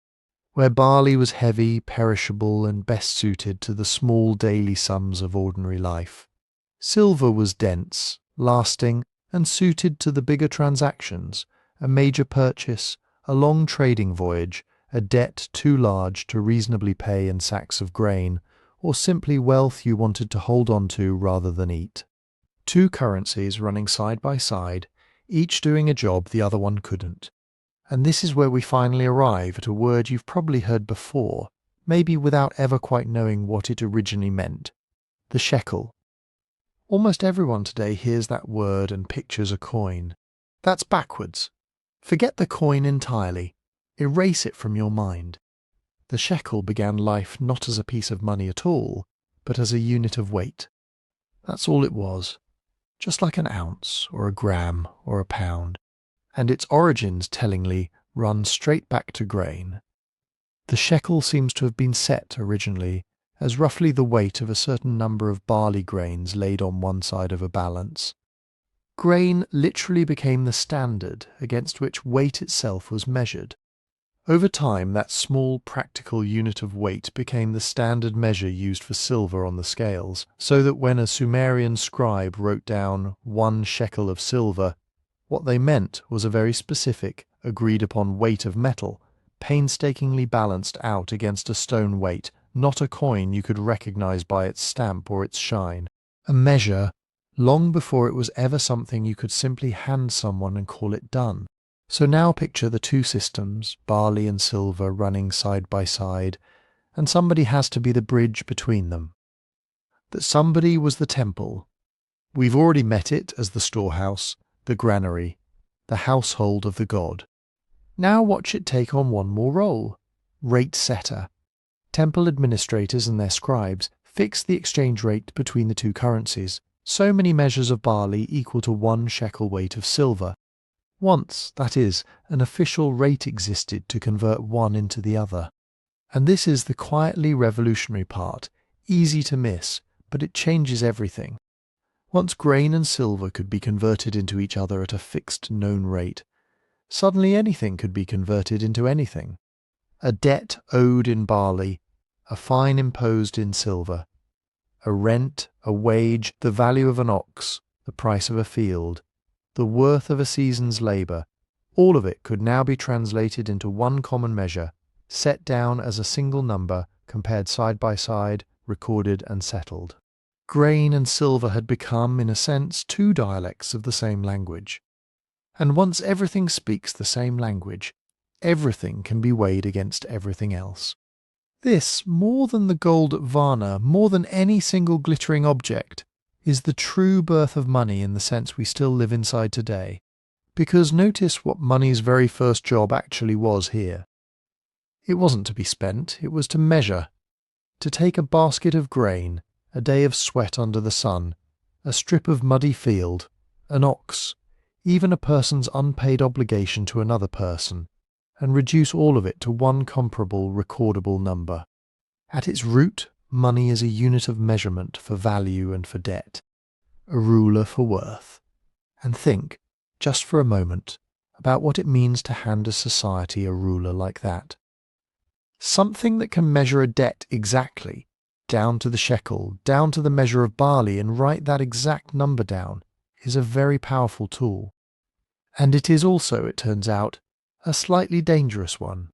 Where barley was heavy, perishable, and best suited to the small daily sums of ordinary life, silver was dense, lasting, and suited to the bigger transactions, a major purchase, a long trading voyage, a debt too large to reasonably pay in sacks of grain, or simply wealth you wanted to hold on to rather than eat. Two currencies running side by side, each doing a job the other one couldn't. And this is where we finally arrive at a word you've probably heard before, maybe without ever quite knowing what it originally meant: the shekel. Almost everyone today hears that word and pictures a coin. That's backwards. Forget the coin entirely. Erase it from your mind. The shekel began life not as a piece of money at all, but as a unit of weight. That's all it was, just like an ounce or a gram or a pound. And its origins, tellingly, run straight back to grain. The shekel seems to have been set originally as roughly the weight of a certain number of barley grains laid on one side of a balance. Grain literally became the standard against which weight itself was measured. Over time, that small practical unit of weight became the standard measure used for silver on the scales, so that when a Sumerian scribe wrote down 1 shekel of silver, what they meant was a very specific, agreed-upon weight of metal, painstakingly balanced out against a stone weight, not a coin you could recognize by its stamp or its shine. A measure, long before it was ever something you could simply hand someone and call it done. So now picture the two systems, barley and silver, running side by side, and somebody has to be the bridge between them. That somebody was the temple. We've already met it as the storehouse, the granary, the household of the god. Now watch it take on one more role, rate setter. Temple administrators and their scribes fixed the exchange rate between the two currencies, so many measures of barley equal to 1 shekel weight of silver. Once, that is, an official rate existed to convert one into the other. And this is the quietly revolutionary part, easy to miss, but it changes everything. Once grain and silver could be converted into each other at a fixed known rate, suddenly anything could be converted into anything. A debt owed in barley, a fine imposed in silver, a rent, a wage, the value of an ox, the price of a field, the worth of a season's labour, all of it could now be translated into one common measure, set down as a single number, compared side by side, recorded and settled. Grain and silver had become, in a sense, two dialects of the same language. And once everything speaks the same language, everything can be weighed against everything else. This, more than the gold at Varna, more than any single glittering object, is the true birth of money in the sense we still live inside today. Because notice what money's very first job actually was here. It wasn't to be spent, it was to measure. To take a basket of grain, a day of sweat under the sun, a strip of muddy field, an ox, even a person's unpaid obligation to another person, and reduce all of it to one comparable, recordable number. At its root, money is a unit of measurement for value and for debt, a ruler for worth. And think, just for a moment, about what it means to hand a society a ruler like that. Something that can measure a debt exactly, down to the shekel, down to the measure of barley, and write that exact number down, is a very powerful tool. And it is also, it turns out, a slightly dangerous one.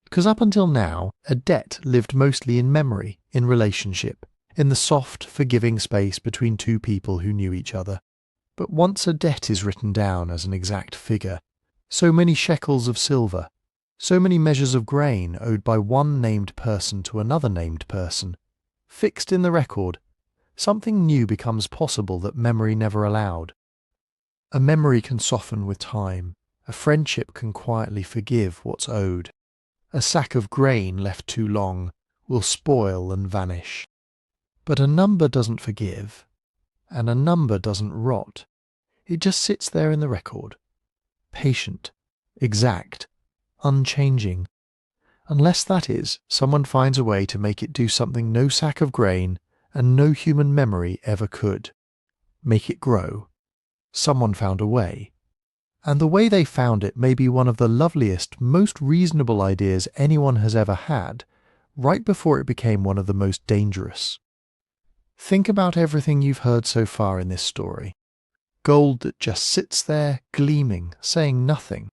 Because up until now, a debt lived mostly in memory, in relationship, in the soft, forgiving space between two people who knew each other. But once a debt is written down as an exact figure, so many shekels of silver, so many measures of grain owed by one named person to another named person, fixed in the record, something new becomes possible that memory never allowed. A memory can soften with time, a friendship can quietly forgive what's owed. A sack of grain left too long will spoil and vanish. But a number doesn't forgive, and a number doesn't rot. It just sits there in the record, patient, exact, unchanging, unless, that is, someone finds a way to make it do something no sack of grain and no human memory ever could. Make it grow. Someone found a way. And the way they found it may be one of the loveliest, most reasonable ideas anyone has ever had, right before it became one of the most dangerous. Think about everything you've heard so far in this story. Gold that just sits there, gleaming, saying nothing.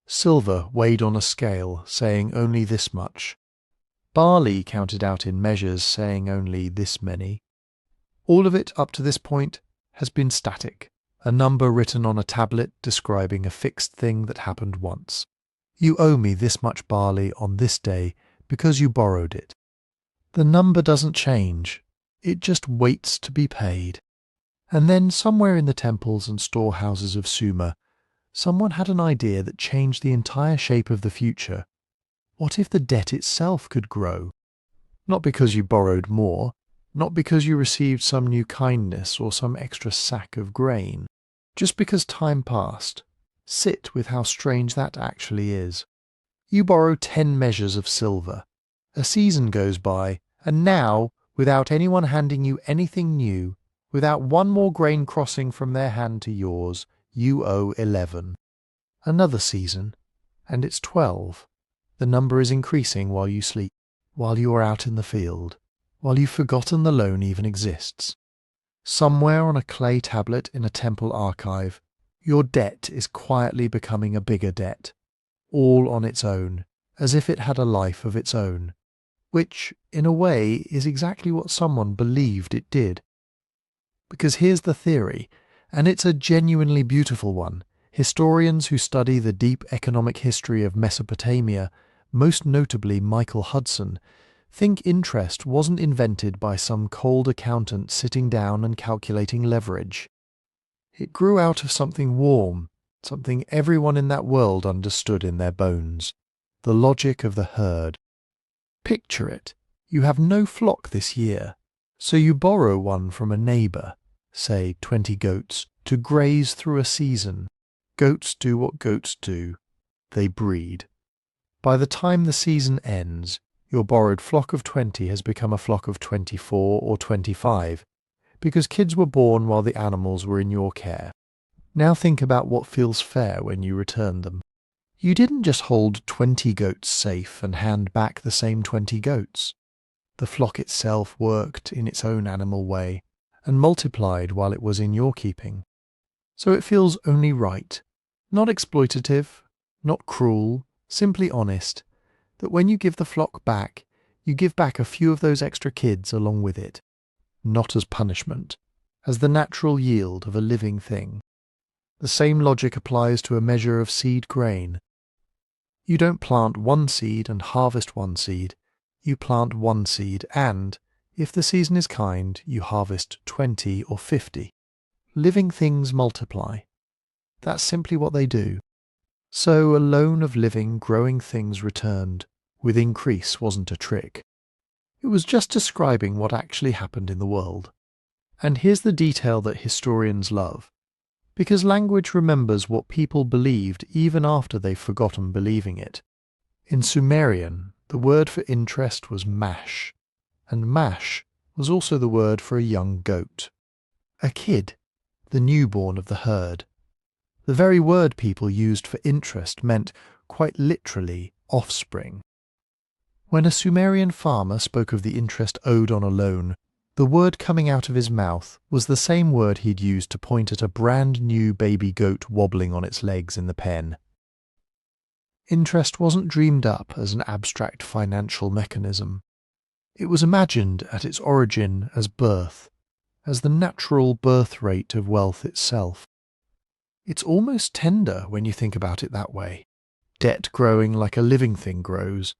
Silver weighed on a scale, saying only this much. Barley counted out in measures, saying only this many. All of it, up to this point, has been static. A number written on a tablet describing a fixed thing that happened once. You owe me this much barley on this day because you borrowed it. The number doesn't change. It just waits to be paid. And then somewhere in the temples and storehouses of Sumer, someone had an idea that changed the entire shape of the future. What if the debt itself could grow? Not because you borrowed more, not because you received some new kindness or some extra sack of grain. Just because time passed. Sit with how strange that actually is. You borrow 10 measures of silver. A season goes by, and now, without anyone handing you anything new, without one more grain crossing from their hand to yours, you owe 11. Another season, and it's 12. The number is increasing while you sleep, while you are out in the field, while you've forgotten the loan even exists. Somewhere on a clay tablet in a temple archive, your debt is quietly becoming a bigger debt, all on its own, as if it had a life of its own, which, in a way, is exactly what someone believed it did. Because here's the theory, and it's a genuinely beautiful one. Historians who study the deep economic history of Mesopotamia, most notably Michael Hudson, think interest wasn't invented by some cold accountant sitting down and calculating leverage. It grew out of something warm, something everyone in that world understood in their bones. the logic of the herd. Picture it. You have no flock this year, so you borrow one from a neighbour, say 20 goats, to graze through a season. Goats do what goats do. They breed. By the time the season ends, your borrowed flock of 20 has become a flock of 24 or 25, because kids were born while the animals were in your care. Now think about what feels fair when you return them. You didn't just hold 20 goats safe and hand back the same 20 goats. The flock itself worked in its own animal way and multiplied while it was in your keeping. So it feels only right, not exploitative, not cruel, simply honest, that when you give the flock back, you give back a few of those extra kids along with it, not as punishment, as the natural yield of a living thing. The same logic applies to a measure of seed grain. You don't plant one seed and harvest one seed. You plant one seed and, if the season is kind, you harvest 20 or 50. Living things multiply. That's simply what they do. So a loan of living, growing things returned, with increase, wasn't a trick. It was just describing what actually happened in the world. And here's the detail that historians love. Because language remembers what people believed even after they've forgotten believing it. In Sumerian, the word for interest was mash, and mash was also the word for a young goat. A kid, the newborn of the herd. The very word people used for interest meant, quite literally, offspring. When a Sumerian farmer spoke of the interest owed on a loan, the word coming out of his mouth was the same word he'd used to point at a brand new baby goat wobbling on its legs in the pen. Interest wasn't dreamed up as an abstract financial mechanism. It was imagined at its origin as birth, as the natural birth rate of wealth itself. It's almost tender when you think about it that way. Debt growing like a living thing grows.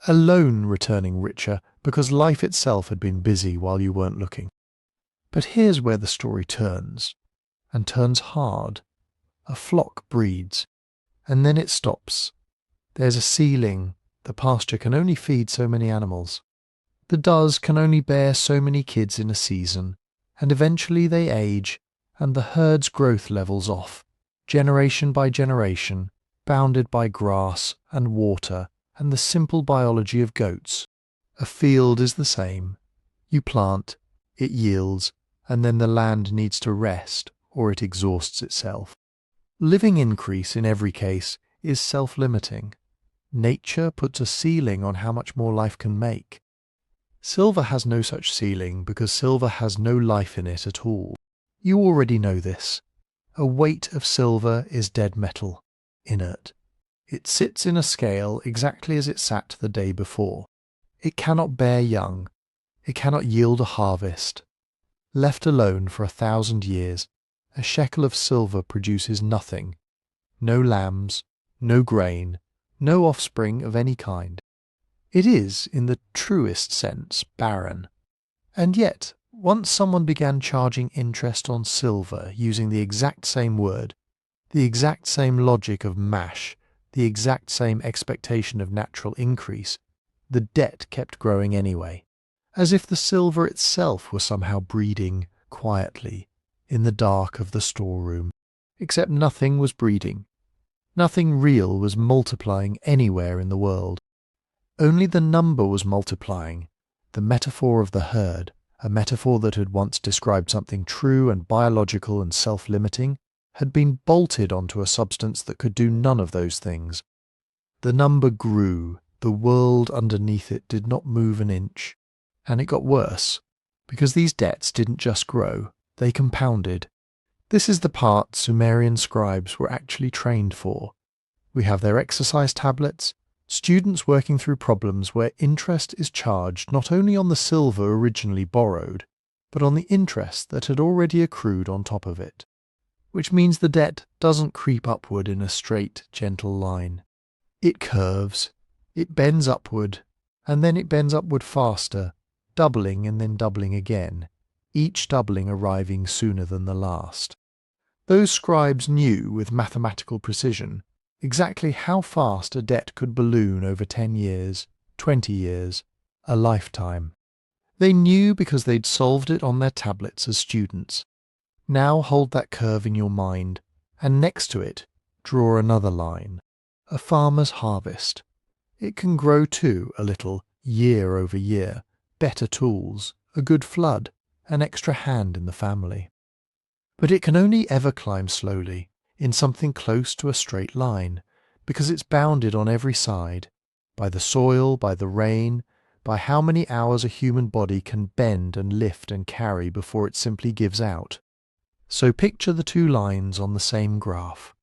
A loan returning richer because life itself had been busy while you weren't looking. But here's where the story turns, and turns hard. A flock breeds, and then it stops. There's a ceiling. The pasture can only feed so many animals. The does can only bear so many kids in a season, and eventually they age, and the herd's growth levels off, generation by generation, bounded by grass and water and the simple biology of goats. A field is the same. You plant, it yields, and then the land needs to rest or it exhausts itself. Living increase in every case is self-limiting. Nature puts a ceiling on how much more life can make. Silver has no such ceiling because silver has no life in it at all. You already know this. A weight of silver is dead metal, inert. It sits in a scale exactly as it sat the day before. It cannot bear young. It cannot yield a harvest. Left alone for 1,000 years, a shekel of silver produces nothing. No lambs, no grain, no offspring of any kind. It is, in the truest sense, barren. And yet, once someone began charging interest on silver using the exact same word, the exact same logic of mash, the exact same expectation of natural increase, the debt kept growing anyway, as if the silver itself were somehow breeding quietly in the dark of the storeroom. Except nothing was breeding. Nothing real was multiplying anywhere in the world. Only the number was multiplying, the metaphor of the herd, a metaphor that had once described something true and biological and self-limiting, had been bolted onto a substance that could do none of those things. The number grew, the world underneath it did not move an inch, and it got worse, because these debts didn't just grow, they compounded. This is the part Sumerian scribes were actually trained for. We have their exercise tablets, students working through problems where interest is charged not only on the silver originally borrowed, but on the interest that had already accrued on top of it. Which means the debt doesn't creep upward in a straight, gentle line. It curves, it bends upward, and then it bends upward faster, doubling and then doubling again, each doubling arriving sooner than the last. Those scribes knew with mathematical precision exactly how fast a debt could balloon over 10 years, 20 years, a lifetime. They knew because they'd solved it on their tablets as students. Now hold that curve in your mind, and next to it, draw another line. A farmer's harvest. It can grow too, a little, year over year. Better tools, a good flood, an extra hand in the family. But it can only ever climb slowly, in something close to a straight line, because it's bounded on every side, by the soil, by the rain, by how many hours a human body can bend and lift and carry before it simply gives out. So picture the two lines on the same graph.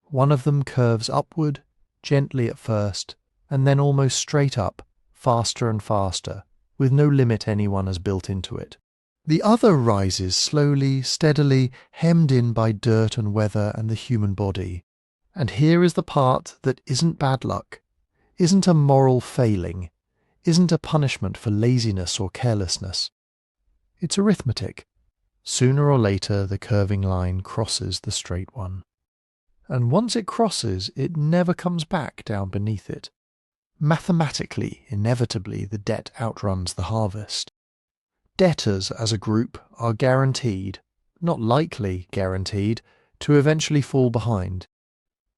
One of them curves upward, gently at first, and then almost straight up, faster and faster, with no limit anyone has built into it. The other rises slowly, steadily, hemmed in by dirt and weather and the human body. And here is the part that isn't bad luck, isn't a moral failing, isn't a punishment for laziness or carelessness. It's arithmetic. Sooner or later the curving line crosses the straight one. And once it crosses, it never comes back down beneath it. Mathematically, inevitably, the debt outruns the harvest. Debtors as a group are guaranteed, not likely guaranteed, to eventually fall behind.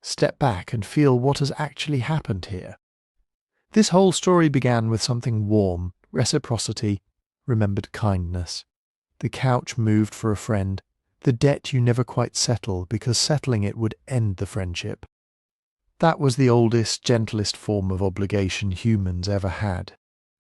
Step back and feel what has actually happened here. This whole story began with something warm, reciprocity, remembered kindness. The couch moved for a friend, the debt you never quite settle because settling it would end the friendship. That was the oldest, gentlest form of obligation humans ever had.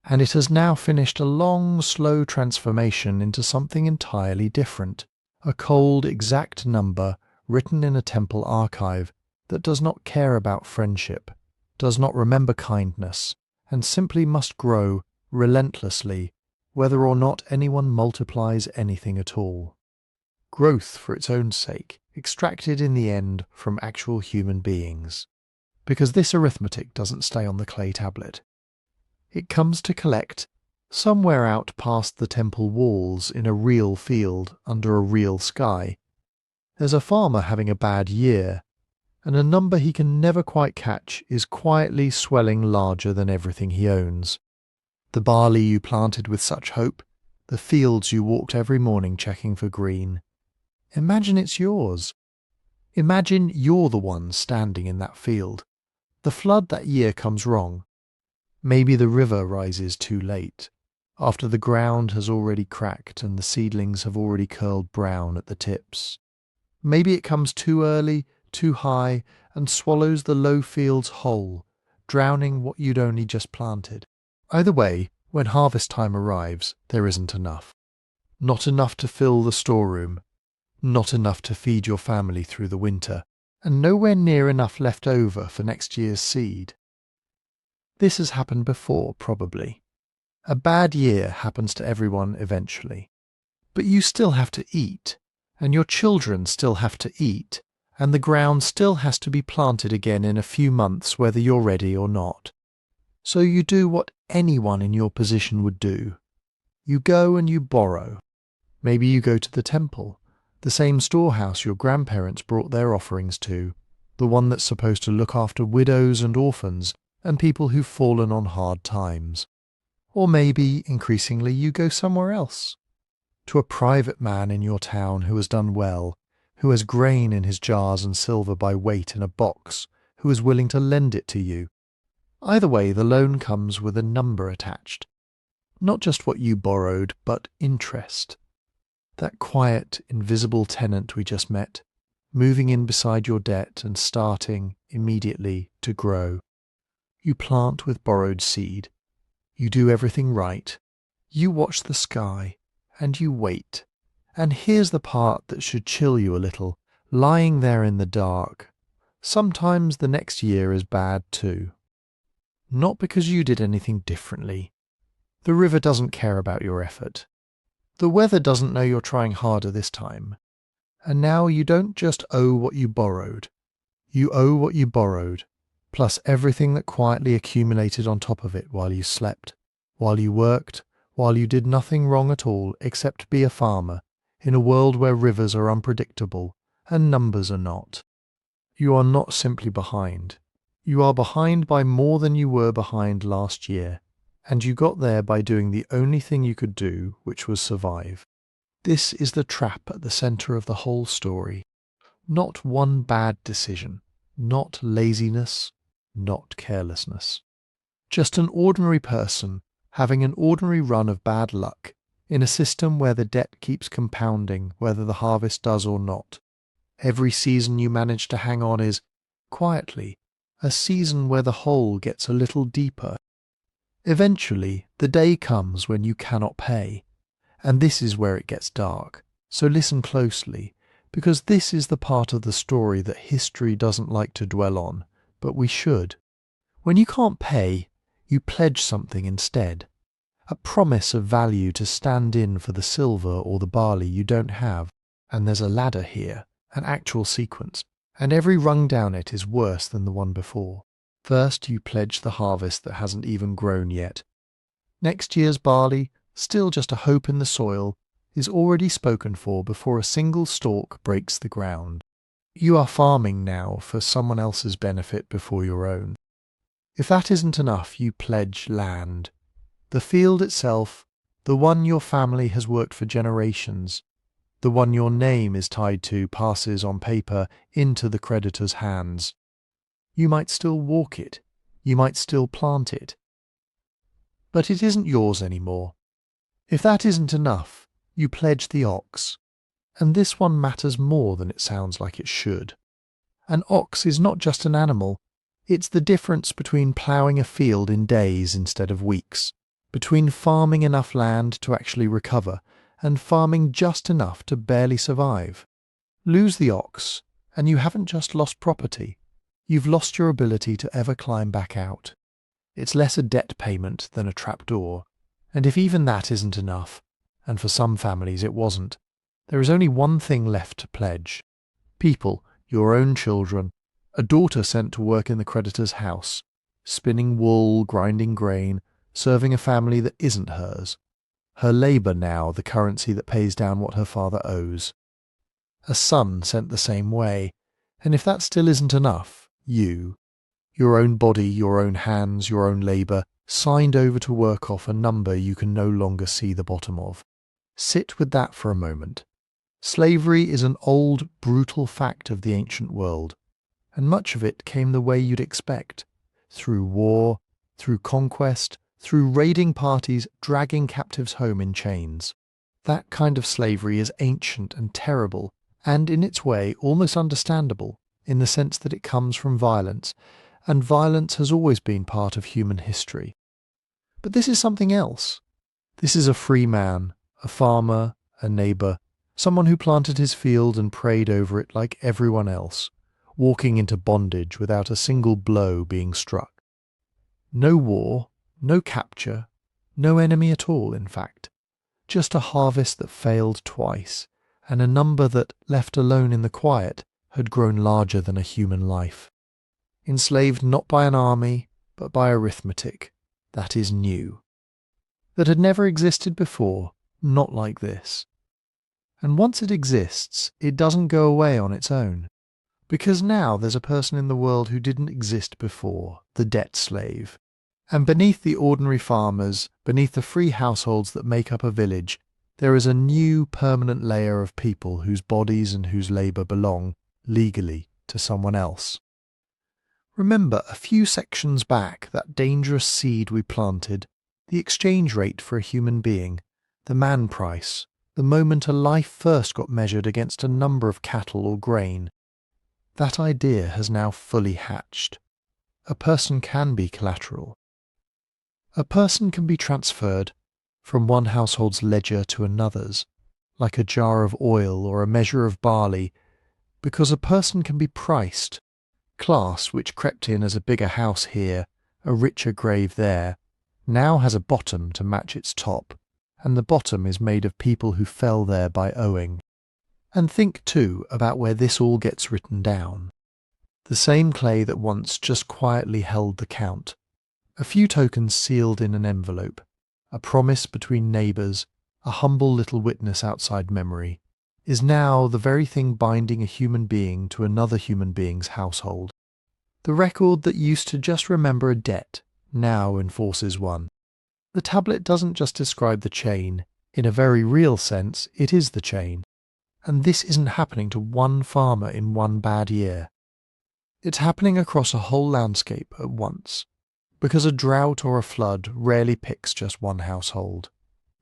And it has now finished a long, slow transformation into something entirely different, a cold, exact number written in a temple archive that does not care about friendship, does not remember kindness, and simply must grow relentlessly, whether or not anyone multiplies anything at all. Growth for its own sake, extracted in the end from actual human beings. Because this arithmetic doesn't stay on the clay tablet. It comes to collect somewhere out past the temple walls in a real field under a real sky. There's a farmer having a bad year, and a number he can never quite catch is quietly swelling larger than everything he owns. The barley you planted with such hope, the fields you walked every morning checking for green. Imagine it's yours. Imagine you're the one standing in that field. The flood that year comes wrong. Maybe the river rises too late, after the ground has already cracked and the seedlings have already curled brown at the tips. Maybe it comes too early, too high, and swallows the low fields whole, drowning what you'd only just planted. Either way, when harvest time arrives, there isn't enough. Not enough to fill the storeroom, not enough to feed your family through the winter, and nowhere near enough left over for next year's seed. This has happened before, probably. A bad year happens to everyone eventually. But you still have to eat, and your children still have to eat, and the ground still has to be planted again in a few months whether you're ready or not. So you do what anyone in your position would do. You go and you borrow. Maybe you go to the temple, the same storehouse your grandparents brought their offerings to, the one that's supposed to look after widows and orphans and people who've fallen on hard times. Or maybe, increasingly, you go somewhere else. To a private man in your town who has done well, who has grain in his jars and silver by weight in a box, who is willing to lend it to you. Either way, the loan comes with a number attached. Not just what you borrowed, but interest. That quiet, invisible tenant we just met, moving in beside your debt and starting, immediately, to grow. You plant with borrowed seed. You do everything right. You watch the sky, and you wait. And here's the part that should chill you a little, lying there in the dark. Sometimes the next year is bad too. Not because you did anything differently. The river doesn't care about your effort. The weather doesn't know you're trying harder this time. And now you don't just owe what you borrowed. You owe what you borrowed, plus everything that quietly accumulated on top of it while you slept, while you worked, while you did nothing wrong at all except be a farmer, in a world where rivers are unpredictable and numbers are not. You are not simply behind. You are behind by more than you were behind last year, and you got there by doing the only thing you could do, which was survive. This is the trap at the center of the whole story. Not one bad decision, not laziness, not carelessness. Just an ordinary person having an ordinary run of bad luck in a system where the debt keeps compounding whether the harvest does or not. Every season you manage to hang on is, quietly, a season where the hole gets a little deeper. Eventually, the day comes when you cannot pay, and this is where it gets dark. So listen closely, because this is the part of the story that history doesn't like to dwell on, but we should. When you can't pay, you pledge something instead. A promise of value to stand in for the silver or the barley you don't have. And there's a ladder here, an actual sequence, and every rung down it is worse than the one before. First you pledge the harvest that hasn't even grown yet. Next year's barley, still just a hope in the soil, is already spoken for before a single stalk breaks the ground. You are farming now for someone else's benefit before your own. If that isn't enough, you pledge land. The field itself, the one your family has worked for generations, the one your name is tied to, passes on paper into the creditor's hands. You might still walk it, you might still plant it. But it isn't yours anymore. If that isn't enough, you pledge the ox. And this one matters more than it sounds like it should. An ox is not just an animal, it's the difference between ploughing a field in days instead of weeks, between farming enough land to actually recover and farming just enough to barely survive. Lose the ox, and you haven't just lost property, you've lost your ability to ever climb back out. It's less a debt payment than a trapdoor, and if even that isn't enough, and for some families it wasn't, there is only one thing left to pledge. People, your own children, a daughter sent to work in the creditor's house, spinning wool, grinding grain, serving a family that isn't hers. Her labour now the currency that pays down what her father owes. A son sent the same way, and if that still isn't enough, you, your own body, your own hands, your own labour, signed over to work off a number you can no longer see the bottom of. Sit with that for a moment. Slavery is an old, brutal fact of the ancient world, and much of it came the way you'd expect, through war, through conquest, through raiding parties dragging captives home in chains. That kind of slavery is ancient and terrible, and in its way almost understandable, in the sense that it comes from violence, and violence has always been part of human history. But this is something else. This is a free man, a farmer, a neighbour, someone who planted his field and prayed over it like everyone else, walking into bondage without a single blow being struck. No war, no capture, no enemy at all, in fact. Just a harvest that failed twice, and a number that, left alone in the quiet, had grown larger than a human life. Enslaved not by an army, but by arithmetic. That is new. That had never existed before, not like this. And once it exists, it doesn't go away on its own. Because now there's a person in the world who didn't exist before, the debt slave. And beneath the ordinary farmers, beneath the free households that make up a village, there is a new permanent layer of people whose bodies and whose labour belong, legally, to someone else. Remember a few sections back that dangerous seed we planted, the exchange rate for a human being, the man price, the moment a life first got measured against a number of cattle or grain. That idea has now fully hatched. A person can be collateral. A person can be transferred from one household's ledger to another's, like a jar of oil or a measure of barley, because a person can be priced. Class, which crept in as a bigger house here, a richer grave there, now has a bottom to match its top, and the bottom is made of people who fell there by owing. And think, too, about where this all gets written down. The same clay that once just quietly held the count. A few tokens sealed in an envelope, a promise between neighbours, a humble little witness outside memory. is now the very thing binding a human being to another human being's household. The record that used to just remember a debt now enforces one. The tablet doesn't just describe the chain. In a very real sense, it is the chain. And this isn't happening to one farmer in one bad year. It's happening across a whole landscape at once, because a drought or a flood rarely picks just one household.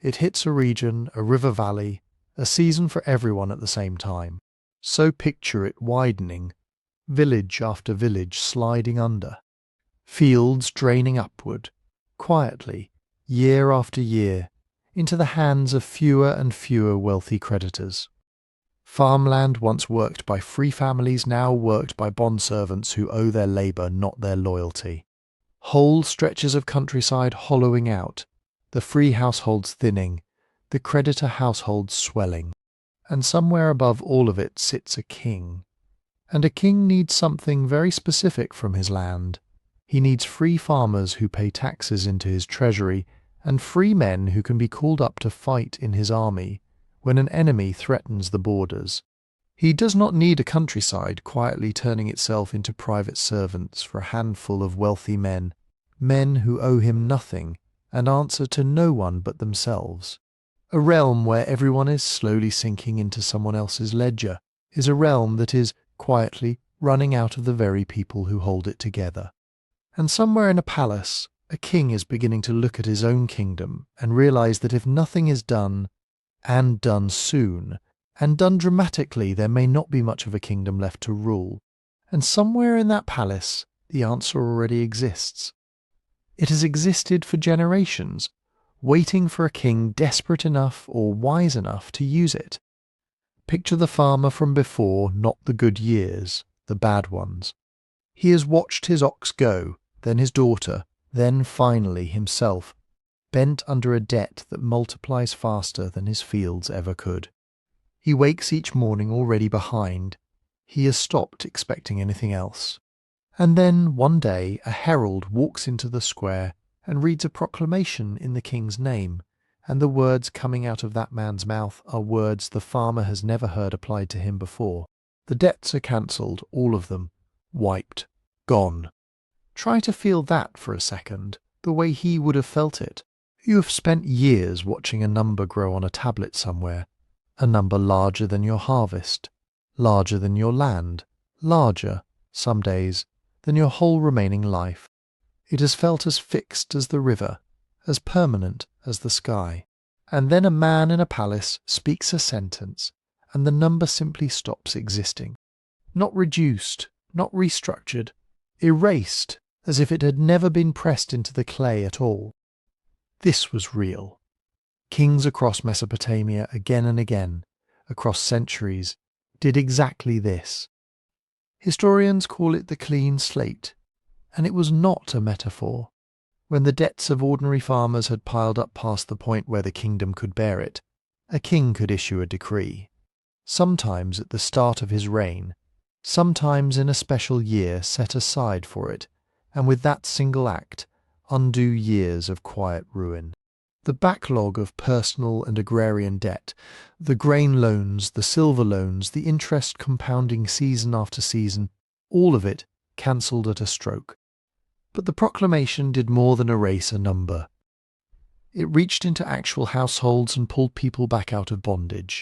It hits a region, a river valley, a season for everyone at the same time. So picture it widening, village after village sliding under, fields draining upward, quietly, year after year, into the hands of fewer and fewer wealthy creditors. Farmland once worked by free families now worked by bondservants who owe their labour, not their loyalty. Whole stretches of countryside hollowing out, the free households thinning, the creditor households swelling. And somewhere above all of it sits a king. And a king needs something very specific from his land. He needs free farmers who pay taxes into his treasury, and free men who can be called up to fight in his army when an enemy threatens the borders. He does not need a countryside quietly turning itself into private servants for a handful of wealthy men, men who owe him nothing and answer to no one but themselves. A realm where everyone is slowly sinking into someone else's ledger is a realm that is quietly running out of the very people who hold it together. And somewhere in a palace, a king is beginning to look at his own kingdom and realize that if nothing is done, and done soon, and done dramatically, there may not be much of a kingdom left to rule. And somewhere in that palace, the answer already exists. It has existed for generations, waiting for a king desperate enough or wise enough to use it. Picture the farmer from before, not the good years, the bad ones. He has watched his ox go, then his daughter, then finally himself, bent under a debt that multiplies faster than his fields ever could. He wakes each morning already behind. He has stopped expecting anything else. And then, one day, a herald walks into the square and reads a proclamation in the king's name, and the words coming out of that man's mouth are words the farmer has never heard applied to him before. The debts are cancelled, all of them, wiped, gone. Try to feel that for a second, the way he would have felt it. You have spent years watching a number grow on a tablet somewhere, a number larger than your harvest, larger than your land, larger, some days, than your whole remaining life. It has felt as fixed as the river, as permanent as the sky. And then a man in a palace speaks a sentence, and the number simply stops existing. Not reduced, not restructured, erased, as if it had never been pressed into the clay at all. This was real. Kings across Mesopotamia again and again, across centuries, did exactly this. Historians call it the clean slate, and it was not a metaphor. When the debts of ordinary farmers had piled up past the point where the kingdom could bear it, a king could issue a decree, sometimes at the start of his reign, sometimes in a special year set aside for it, and with that single act, undo years of quiet ruin. The backlog of personal and agrarian debt, the grain loans, the silver loans, the interest compounding season after season, all of it cancelled at a stroke. But the proclamation did more than erase a number. It reached into actual households and pulled people back out of bondage.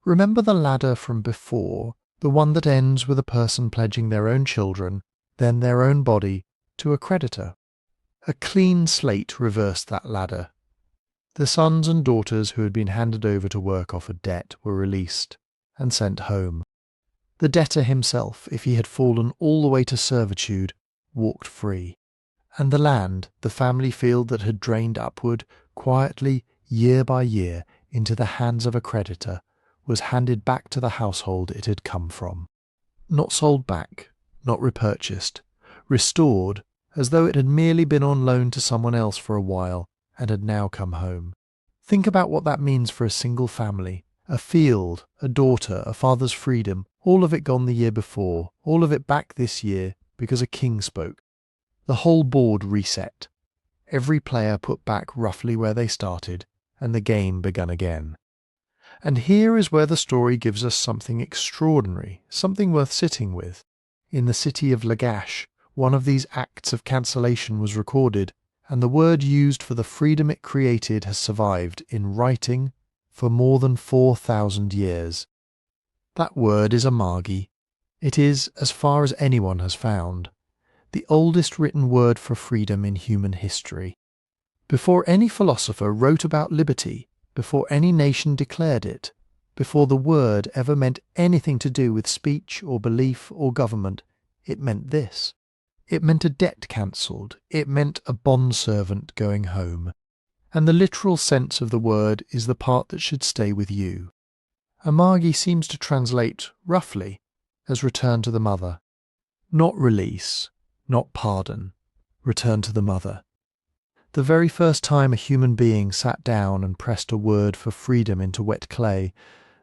Remember the ladder from before, the one that ends with a person pledging their own children, then their own body, to a creditor. A clean slate reversed that ladder. The sons and daughters who had been handed over to work off a debt were released and sent home. The debtor himself, if he had fallen all the way to servitude, walked free. And the land, the family field that had drained upward, quietly, year by year, into the hands of a creditor, was handed back to the household it had come from. Not sold back, not repurchased, restored, as though it had merely been on loan to someone else for a while and had now come home. Think about what that means for a single family, a field, a daughter, a father's freedom, all of it gone the year before, all of it back this year because a king spoke. The whole board reset. Every player put back roughly where they started, and the game begun again. And here is where the story gives us something extraordinary, something worth sitting with. In the city of Lagash, one of these acts of cancellation was recorded, and the word used for the freedom it created has survived in writing for more than 4,000 years. That word is Amagi. It is, as far as anyone has found, the oldest written word for freedom in human history. Before any philosopher wrote about liberty, before any nation declared it, before the word ever meant anything to do with speech or belief or government, it meant this. It meant a debt cancelled. It meant a bondservant going home. And the literal sense of the word is the part that should stay with you. Amagi seems to translate, roughly, as return to the mother. Not release, not pardon. Return to the mother. The very first time a human being sat down and pressed a word for freedom into wet clay,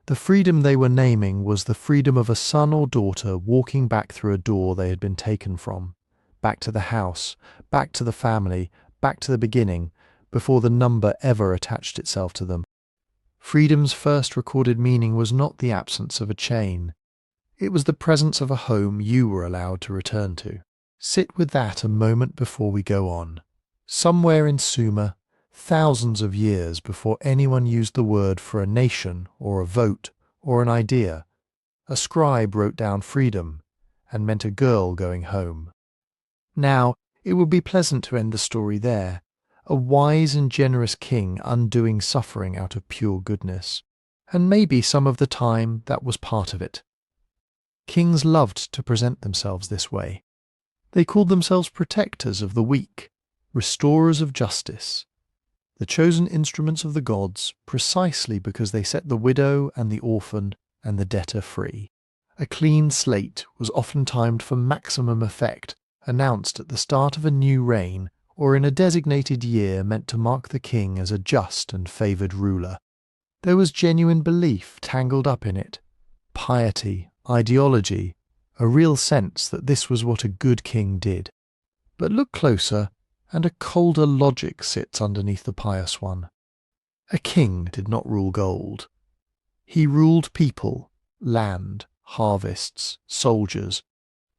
the freedom they were naming was the freedom of a son or daughter walking back through a door they had been taken from, back to the house, back to the family, back to the beginning, before the number ever attached itself to them. Freedom's first recorded meaning was not the absence of a chain. It was the presence of a home you were allowed to return to. Sit with that a moment before we go on. Somewhere in Sumer, thousands of years before anyone used the word for a nation or a vote or an idea, a scribe wrote down freedom and meant a girl going home. Now, it would be pleasant to end the story there, a wise and generous king undoing suffering out of pure goodness, and maybe some of the time that was part of it. Kings loved to present themselves this way. They called themselves protectors of the weak, restorers of justice, the chosen instruments of the gods, precisely because they set the widow and the orphan and the debtor free. A clean slate was often timed for maximum effect, announced at the start of a new reign or in a designated year meant to mark the king as a just and favoured ruler. There was genuine belief tangled up in it, piety, ideology, a real sense that this was what a good king did. But look closer, and a colder logic sits underneath the pious one. A king did not rule gold. He ruled people, land, harvests, soldiers,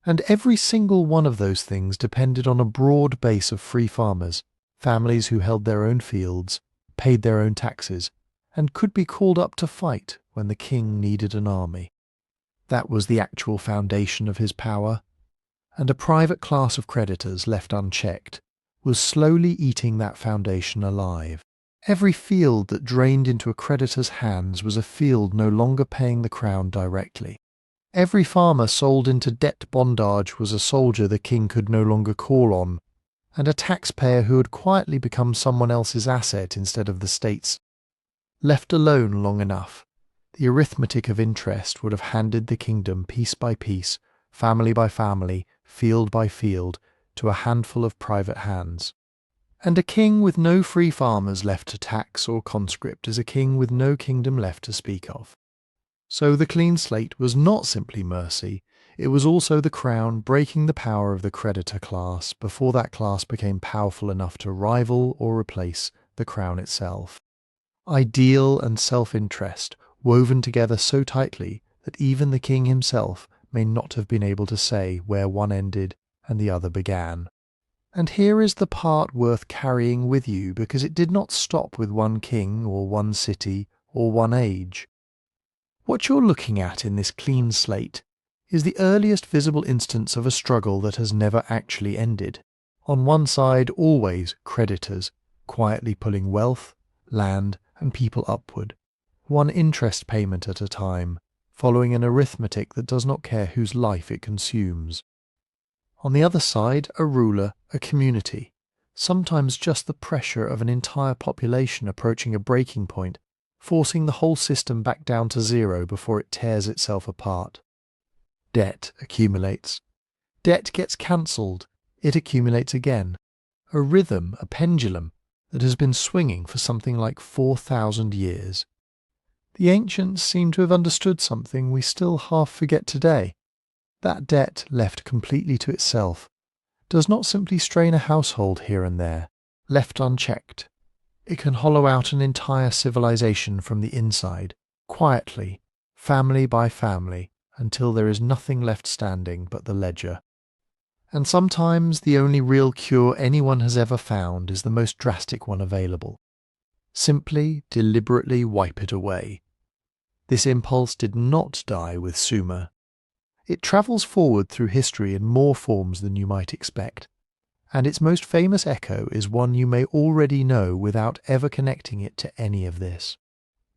and every single one of those things depended on a broad base of free farmers, families who held their own fields, paid their own taxes, and could be called up to fight when the king needed an army. That was the actual foundation of his power, and a private class of creditors left unchecked was slowly eating that foundation alive. Every field that drained into a creditor's hands was a field no longer paying the crown directly. Every farmer sold into debt-bondage was a soldier the king could no longer call on, and a taxpayer who had quietly become someone else's asset instead of the state's. Left alone long enough, the arithmetic of interest would have handed the kingdom piece by piece, family by family, field by field, to a handful of private hands. And a king with no free farmers left to tax or conscript is a king with no kingdom left to speak of. So the clean slate was not simply mercy, it was also the crown breaking the power of the creditor class before that class became powerful enough to rival or replace the crown itself. Ideal and self-interest woven together so tightly that even the king himself may not have been able to say where one ended and the other began. And here is the part worth carrying with you, because it did not stop with one king or one city or one age. What you're looking at in this clean slate is the earliest visible instance of a struggle that has never actually ended. On one side, always creditors, quietly pulling wealth, land, and people upward, one interest payment at a time, following an arithmetic that does not care whose life it consumes. On the other side, a ruler, a community, sometimes just the pressure of an entire population approaching a breaking point, forcing the whole system back down to zero before it tears itself apart. Debt accumulates. Debt gets cancelled. It accumulates again. A rhythm, a pendulum, that has been swinging for something like 4,000 years. The ancients seem to have understood something we still half forget today. That debt, left completely to itself, does not simply strain a household here and there, left unchecked. It can hollow out an entire civilization from the inside, quietly, family by family, until there is nothing left standing but the ledger. And sometimes the only real cure anyone has ever found is the most drastic one available. Simply, deliberately wipe it away. This impulse did not die with Sumer. It travels forward through history in more forms than you might expect, and its most famous echo is one you may already know without ever connecting it to any of this.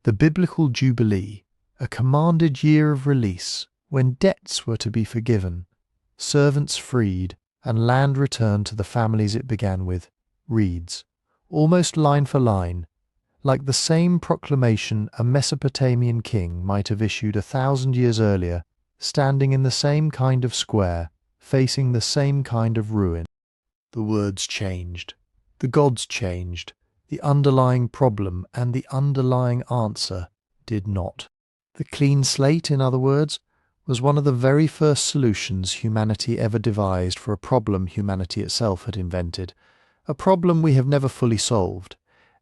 The biblical Jubilee, a commanded year of release, when debts were to be forgiven, servants freed, and land returned to the families it began with, reads, almost line for line, like the same proclamation a Mesopotamian king might have issued 1,000 years earlier, standing in the same kind of square, facing the same kind of ruin. The words changed, the gods changed, the underlying problem and the underlying answer did not. The clean slate, in other words, was one of the very first solutions humanity ever devised for a problem humanity itself had invented, a problem we have never fully solved,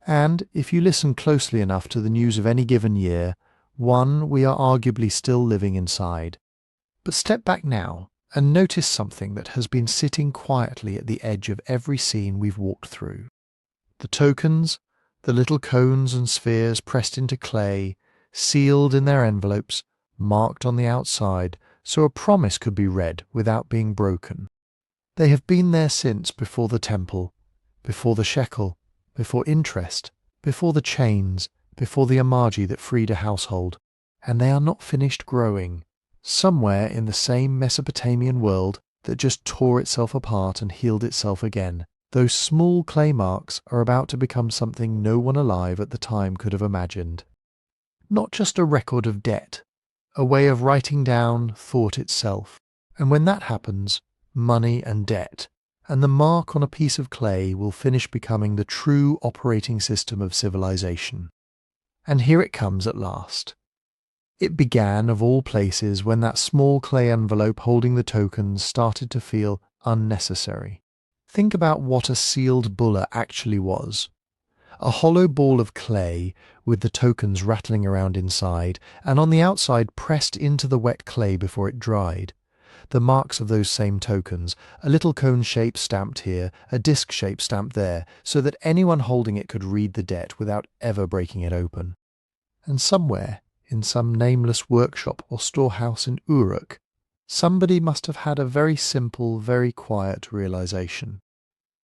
and, if you listen closely enough to the news of any given year, one we are arguably still living inside. But step back now and notice something that has been sitting quietly at the edge of every scene we've walked through. The tokens, the little cones and spheres pressed into clay, sealed in their envelopes, marked on the outside, so a promise could be read without being broken. They have been there since before the temple, before the shekel, before interest, before the chains, before the amaji that freed a household, and they are not finished growing. Somewhere in the same Mesopotamian world that just tore itself apart and healed itself again, those small clay marks are about to become something no one alive at the time could have imagined. Not just a record of debt, a way of writing down thought itself. And when that happens, money and debt, and the mark on a piece of clay will finish becoming the true operating system of civilization. And here it comes at last. It began, of all places, when that small clay envelope holding the tokens started to feel unnecessary. Think about what a sealed bulla actually was. A hollow ball of clay with the tokens rattling around inside, and on the outside pressed into the wet clay before it dried. The marks of those same tokens, a little cone shape stamped here, a disc shape stamped there, so that anyone holding it could read the debt without ever breaking it open. And somewhere, in some nameless workshop or storehouse in Uruk, somebody must have had a very simple, very quiet realization.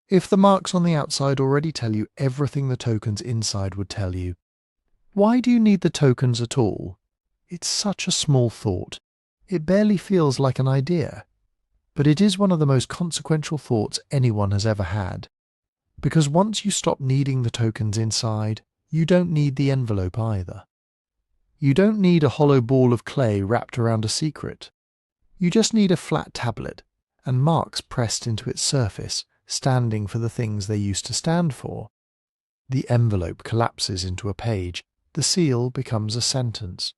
If the marks on the outside already tell you everything the tokens inside would tell you, why do you need the tokens at all? It's such a small thought. It barely feels like an idea. But it is one of the most consequential thoughts anyone has ever had. Because once you stop needing the tokens inside, you don't need the envelope either. You don't need a hollow ball of clay wrapped around a secret. You just need a flat tablet, and marks pressed into its surface, standing for the things they used to stand for. The envelope collapses into a page, the seal becomes a sentence.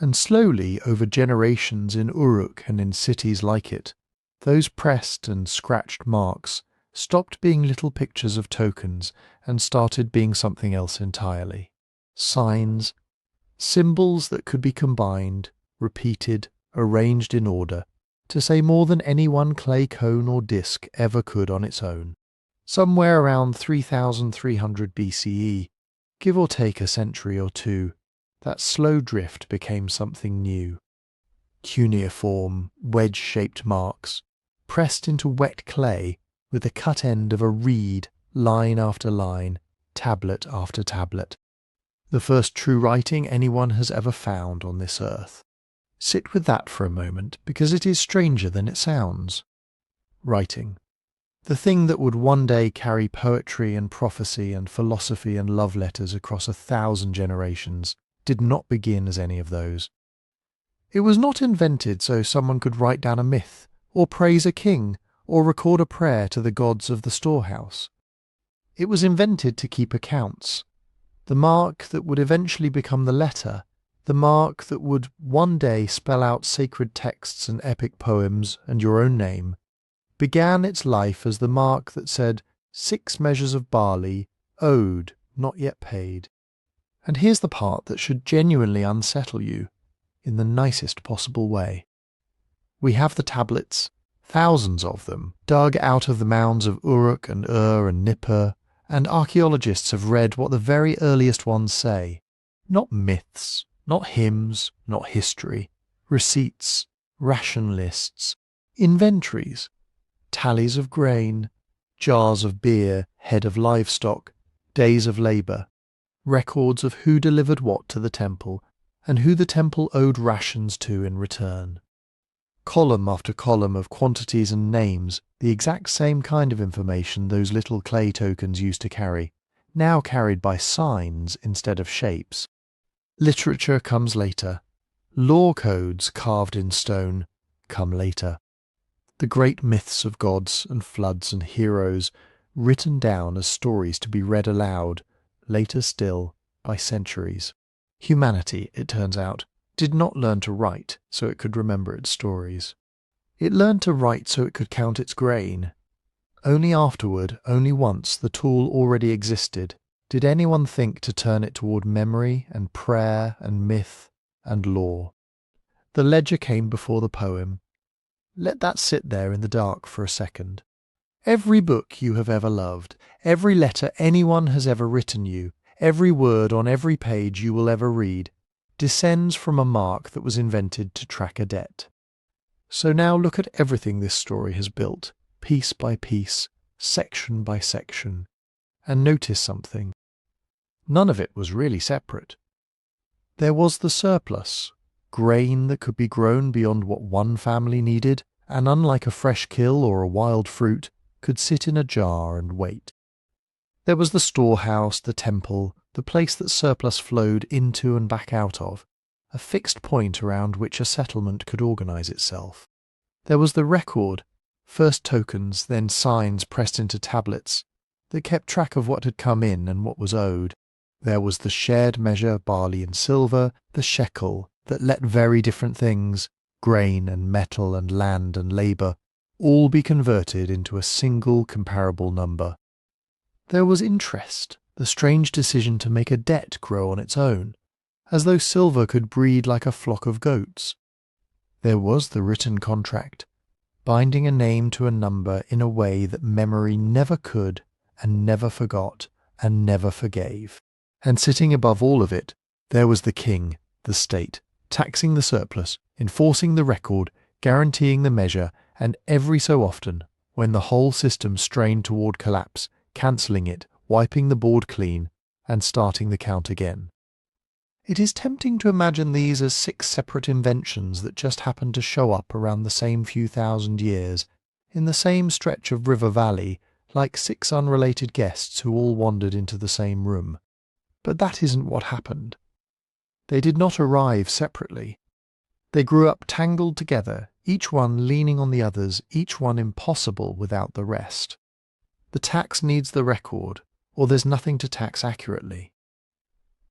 And slowly, over generations in Uruk and in cities like it, those pressed and scratched marks stopped being little pictures of tokens and started being something else entirely. Signs, symbols that could be combined, repeated, arranged in order, to say more than any one clay cone or disc ever could on its own. Somewhere around 3300 BCE, give or take a century or two, that slow drift became something new. Cuneiform, wedge-shaped marks, pressed into wet clay with the cut end of a reed, line after line, tablet after tablet. The first true writing anyone has ever found on this earth. Sit with that for a moment, because it is stranger than it sounds. Writing. The thing that would one day carry poetry and prophecy and philosophy and love letters across 1,000 generations did not begin as any of those. It was not invented so someone could write down a myth, or praise a king, or record a prayer to the gods of the storehouse. It was invented to keep accounts. The mark that would eventually become the letter, the mark that would one day spell out sacred texts and epic poems and your own name, began its life as the mark that said 6 measures of barley, owed, not yet paid. And here's the part that should genuinely unsettle you in the nicest possible way. We have the tablets, thousands of them, dug out of the mounds of Uruk and Ur and Nippur, and archaeologists have read what the very earliest ones say. Not myths, not hymns, not history, receipts, ration lists, inventories, tallies of grain, jars of beer, head of livestock, days of labour, records of who delivered what to the temple and who the temple owed rations to in return. Column after column of quantities and names, the exact same kind of information those little clay tokens used to carry, now carried by signs instead of shapes. Literature comes later. Law codes carved in stone come later. The great myths of gods and floods and heroes written down as stories to be read aloud, later still, by centuries. Humanity, it turns out, did not learn to write so it could remember its stories. It learned to write so it could count its grain. Only afterward, only once the tool already existed, did anyone think to turn it toward memory and prayer and myth and law. The ledger came before the poem. Let that sit there in the dark for a second. Every book you have ever loved, every letter anyone has ever written you, every word on every page you will ever read, descends from a mark that was invented to track a debt. So now look at everything this story has built, piece by piece, section by section, and notice something. None of it was really separate. There was the surplus, grain that could be grown beyond what one family needed, and unlike a fresh kill or a wild fruit, could sit in a jar and wait. There was the storehouse, the temple, the place that surplus flowed into and back out of, a fixed point around which a settlement could organize itself. There was the record, first tokens, then signs pressed into tablets, that kept track of what had come in and what was owed. There was the shared measure, barley and silver, the shekel, that let very different things, grain and metal and land and labour, all be converted into a single comparable number. There was interest, the strange decision to make a debt grow on its own, as though silver could breed like a flock of goats. There was the written contract, binding a name to a number in a way that memory never could and never forgot and never forgave. And sitting above all of it, there was the king, the state, taxing the surplus, enforcing the record, guaranteeing the measure, and every so often, when the whole system strained toward collapse, cancelling it, wiping the board clean, and starting the count again. It is tempting to imagine these as 6 separate inventions that just happened to show up around the same few thousand years, in the same stretch of river valley, like 6 unrelated guests who all wandered into the same room. But that isn't what happened. They did not arrive separately. They grew up tangled together, each one leaning on the others, each one impossible without the rest. The tax needs the record, or there's nothing to tax accurately.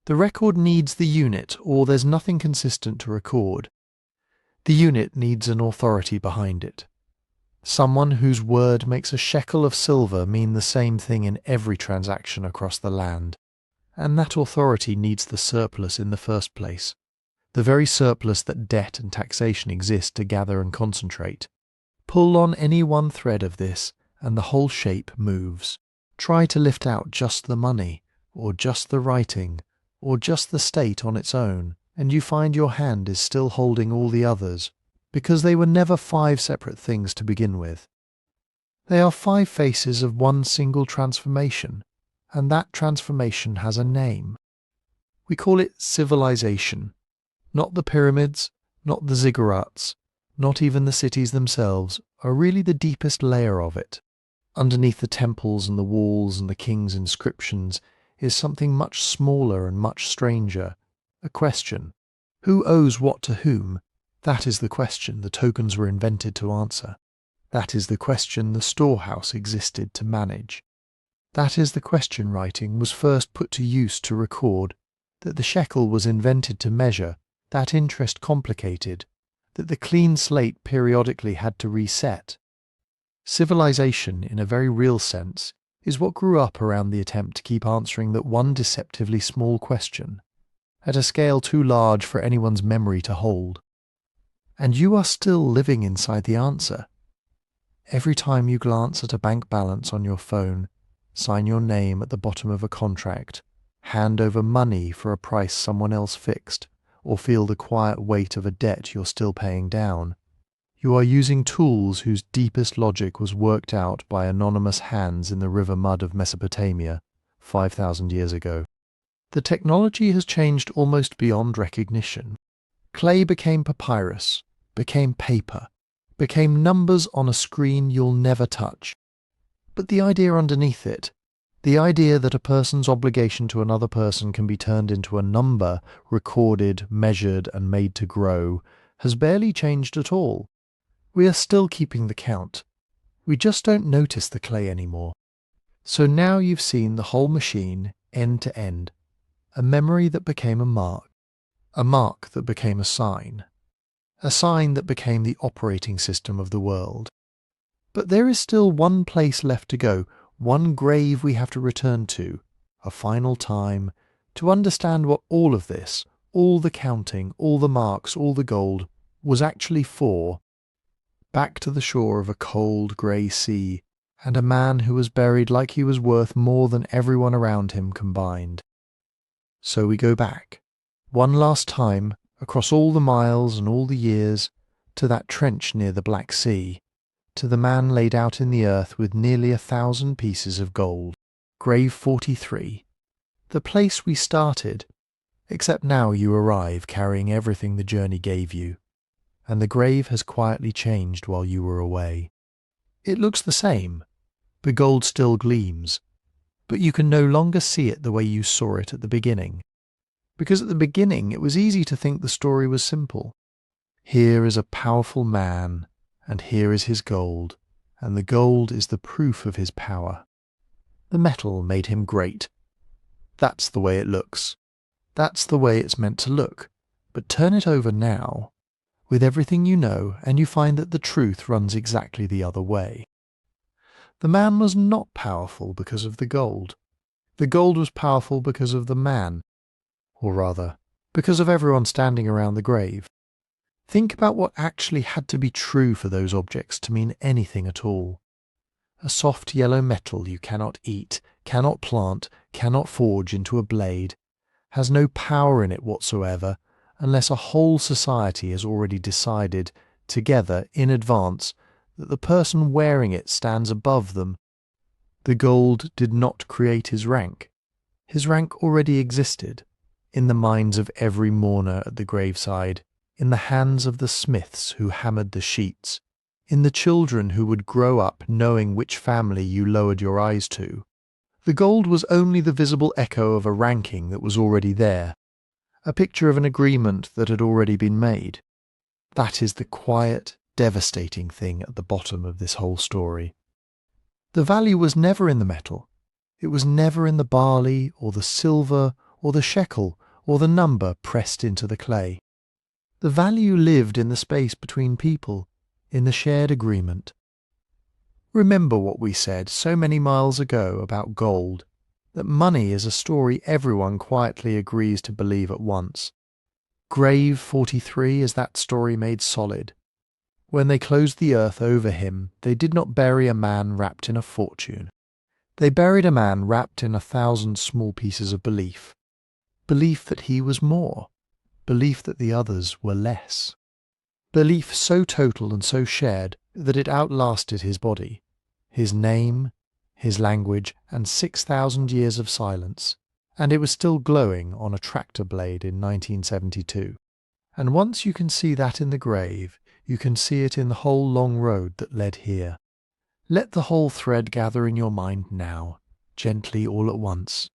The record needs the unit, or there's nothing consistent to record. The unit needs an authority behind it. Someone whose word makes a shekel of silver mean the same thing in every transaction across the land. And that authority needs the surplus in the first place, the very surplus that debt and taxation exist to gather and concentrate. Pull on any one thread of this, and the whole shape moves. Try to lift out just the money, or just the writing, or just the state on its own, and you find your hand is still holding all the others, because they were never 5 separate things to begin with. They are 5 faces of one single transformation, and that transformation has a name. We call it civilization. Not the pyramids, not the ziggurats, not even the cities themselves are really the deepest layer of it. Underneath the temples and the walls and the king's inscriptions is something much smaller and much stranger, a question. Who owes what to whom? That is the question the tokens were invented to answer. That is the question the storehouse existed to manage. That is the question writing was first put to use to record, that the shekel was invented to measure, that interest complicated, that the clean slate periodically had to reset. Civilization, in a very real sense, is what grew up around the attempt to keep answering that one deceptively small question, at a scale too large for anyone's memory to hold. And you are still living inside the answer. Every time you glance at a bank balance on your phone, sign your name at the bottom of a contract, hand over money for a price someone else fixed, or feel the quiet weight of a debt you're still paying down, you are using tools whose deepest logic was worked out by anonymous hands in the river mud of Mesopotamia 5,000 years ago. The technology has changed almost beyond recognition. Clay became papyrus, became paper, became numbers on a screen you'll never touch. But the idea underneath it, the idea that a person's obligation to another person can be turned into a number, recorded, measured, and made to grow, has barely changed at all. We are still keeping the count. We just don't notice the clay anymore. So now you've seen the whole machine, end to end. A memory that became a mark that became a sign that became the operating system of the world. But there is still one place left to go, one grave we have to return to, a final time, to understand what all of this, all the counting, all the marks, all the gold, was actually for. Back to the shore of a cold, grey sea, and a man who was buried like he was worth more than everyone around him combined. So we go back, one last time, across all the miles and all the years, to that trench near the Black Sea, to the man laid out in the earth with nearly 1,000 pieces of gold. Grave 43. The place we started, except now you arrive carrying everything the journey gave you, and the grave has quietly changed while you were away. It looks the same. The gold still gleams, but you can no longer see it the way you saw it at the beginning. Because at the beginning it was easy to think the story was simple. Here is a powerful man, and here is his gold, and the gold is the proof of his power. The metal made him great. That's the way it looks. That's the way it's meant to look. But turn it over now, with everything you know, and you find that the truth runs exactly the other way. The man was not powerful because of the gold. The gold was powerful because of the man, or rather, because of everyone standing around the grave. Think about what actually had to be true for those objects to mean anything at all. A soft yellow metal you cannot eat, cannot plant, cannot forge into a blade, has no power in it whatsoever unless a whole society has already decided, together, in advance, that the person wearing it stands above them. The gold did not create his rank. His rank already existed, in the minds of every mourner at the graveside, in the hands of the smiths who hammered the sheets, in the children who would grow up knowing which family you lowered your eyes to. The gold was only the visible echo of a ranking that was already there, a picture of an agreement that had already been made. That is the quiet, devastating thing at the bottom of this whole story. The value was never in the metal. It was never in the barley, or the silver, or the shekel, or the number pressed into the clay. The value lived in the space between people, in the shared agreement. Remember what we said so many miles ago about gold, that money is a story everyone quietly agrees to believe at once. Grave 43 is that story made solid. When they closed the earth over him, they did not bury a man wrapped in a fortune. They buried a man wrapped in 1,000 small pieces of belief. Belief that he was more. Belief that the others were less. Belief so total and so shared that it outlasted his body, his name, his language, and 6,000 years of silence, and it was still glowing on a tractor blade in 1972. And once you can see that in the grave, you can see it in the whole long road that led here. Let the whole thread gather in your mind now, gently all at once.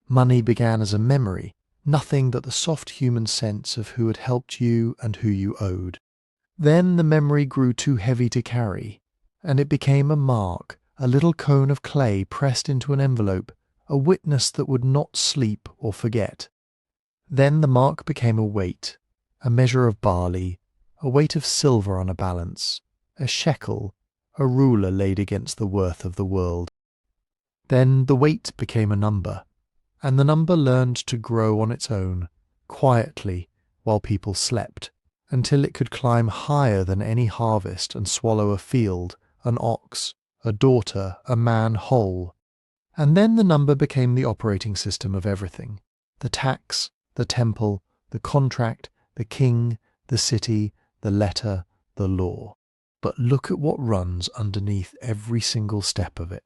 Money began as a memory, nothing but the soft human sense of who had helped you and who you owed. Then the memory grew too heavy to carry, and it became a mark, a little cone of clay pressed into an envelope, a witness that would not sleep or forget. Then the mark became a weight, a measure of barley, a weight of silver on a balance, a shekel, a ruler laid against the worth of the world. Then the weight became a number, and the number learned to grow on its own, quietly, while people slept, until it could climb higher than any harvest and swallow a field, an ox, a daughter, a man whole. And then the number became the operating system of everything: the tax, the temple, the contract, the king, the city, the letter, the law. But look at what runs underneath every single step of it.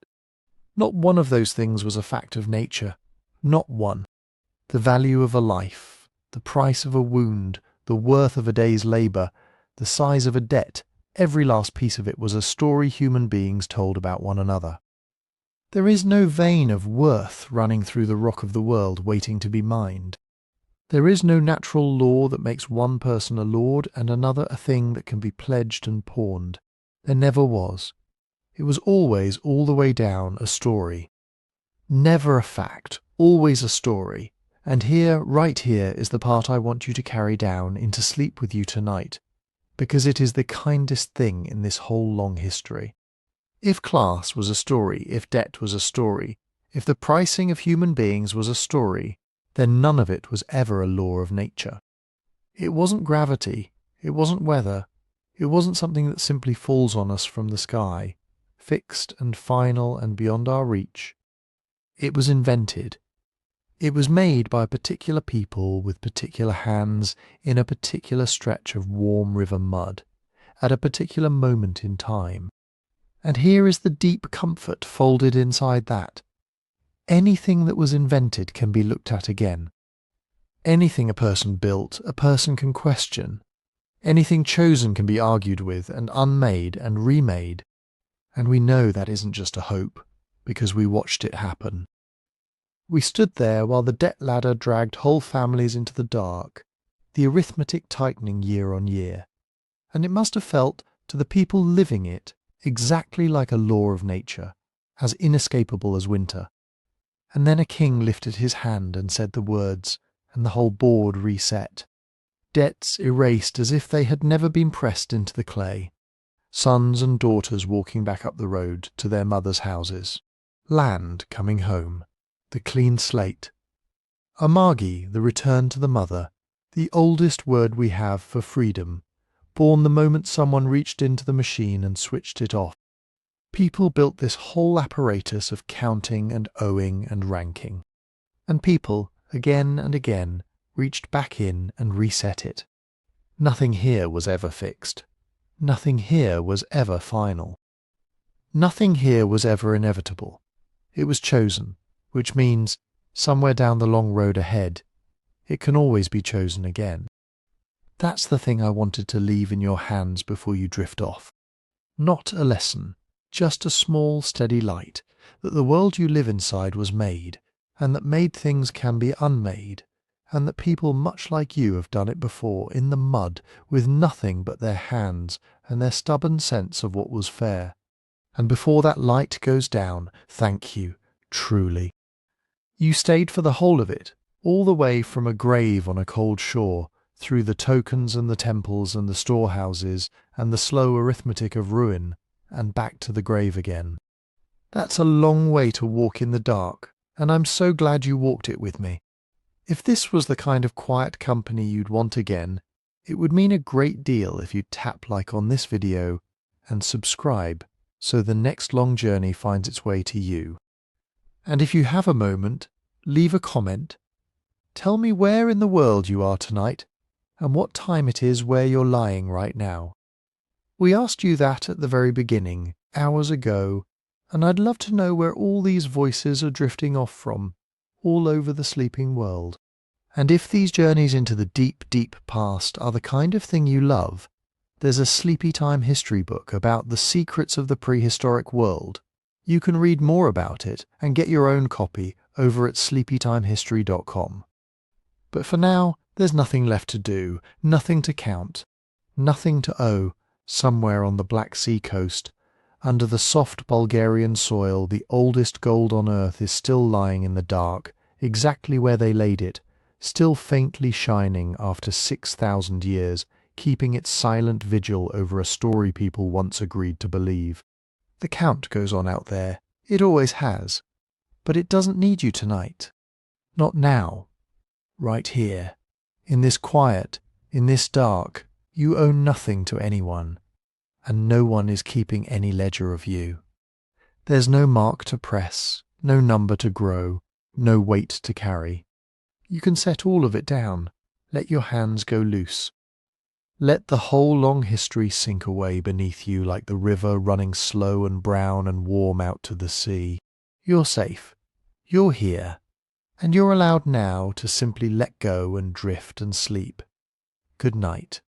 Not one of those things was a fact of nature. Not one. The value of a life, the price of a wound, the worth of a day's labour, the size of a debt, every last piece of it was a story human beings told about one another. There is no vein of worth running through the rock of the world waiting to be mined. There is no natural law that makes one person a lord and another a thing that can be pledged and pawned. There never was. It was always, all the way down, a story. Never a fact, always a story. And here, right here, is the part I want you to carry down into sleep with you tonight, because it is the kindest thing in this whole long history. If class was a story, if debt was a story, if the pricing of human beings was a story, then none of it was ever a law of nature. It wasn't gravity, it wasn't weather, it wasn't something that simply falls on us from the sky, fixed and final and beyond our reach. It was invented. It was made by particular people with particular hands in a particular stretch of warm river mud, at a particular moment in time. And here is the deep comfort folded inside that. Anything that was invented can be looked at again. Anything a person built, a person can question. Anything chosen can be argued with and unmade and remade. And we know that isn't just a hope, because we watched it happen. We stood there while the debt ladder dragged whole families into the dark, the arithmetic tightening year on year. And it must have felt, to the people living it, exactly like a law of nature, as inescapable as winter. And then a king lifted his hand and said the words, and the whole board reset. Debts erased as if they had never been pressed into the clay. Sons and daughters walking back up the road to their mothers' houses. Land coming home. The clean slate. Amagi, the return to the mother, the oldest word we have for freedom, born the moment someone reached into the machine and switched it off. People built this whole apparatus of counting and owing and ranking. And people, again and again, reached back in and reset it. Nothing here was ever fixed. Nothing here was ever final. Nothing here was ever inevitable. It was chosen, which means, somewhere down the long road ahead, it can always be chosen again. That's the thing I wanted to leave in your hands before you drift off. Not a lesson, just a small, steady light, that the world you live inside was made, and that made things can be unmade, and that people much like you have done it before, in the mud, with nothing but their hands and their stubborn sense of what was fair. And before that light goes down, thank you, truly. You stayed for the whole of it, all the way from a grave on a cold shore, through the tokens and the temples and the storehouses and the slow arithmetic of ruin, and back to the grave again. That's a long way to walk in the dark, and I'm so glad you walked it with me. If this was the kind of quiet company you'd want again, it would mean a great deal if you'd tap like on this video and subscribe so the next long journey finds its way to you. And if you have a moment, leave a comment. Tell me where in the world you are tonight and what time it is where you're lying right now. We asked you that at the very beginning, hours ago, and I'd love to know where all these voices are drifting off from, all over the sleeping world. And if these journeys into the deep, deep past are the kind of thing you love, there's a Sleepy Time history book about the secrets of the prehistoric world. You can read more about it and get your own copy over at sleepytimehistory.com. But for now, there's nothing left to do, nothing to count, nothing to owe, somewhere on the Black Sea coast. Under the soft Bulgarian soil, the oldest gold on earth is still lying in the dark, exactly where they laid it, still faintly shining after 6,000 years, keeping its silent vigil over a story people once agreed to believe. The count goes on out there. It always has. But it doesn't need you tonight. Not now. Right here. In this quiet, in this dark, you owe nothing to anyone, and no one is keeping any ledger of you. There's no mark to press, no number to grow, no weight to carry. You can set all of it down. Let your hands go loose. Let the whole long history sink away beneath you like the river running slow and brown and warm out to the sea. You're safe. You're here. And you're allowed now to simply let go and drift and sleep. Good night.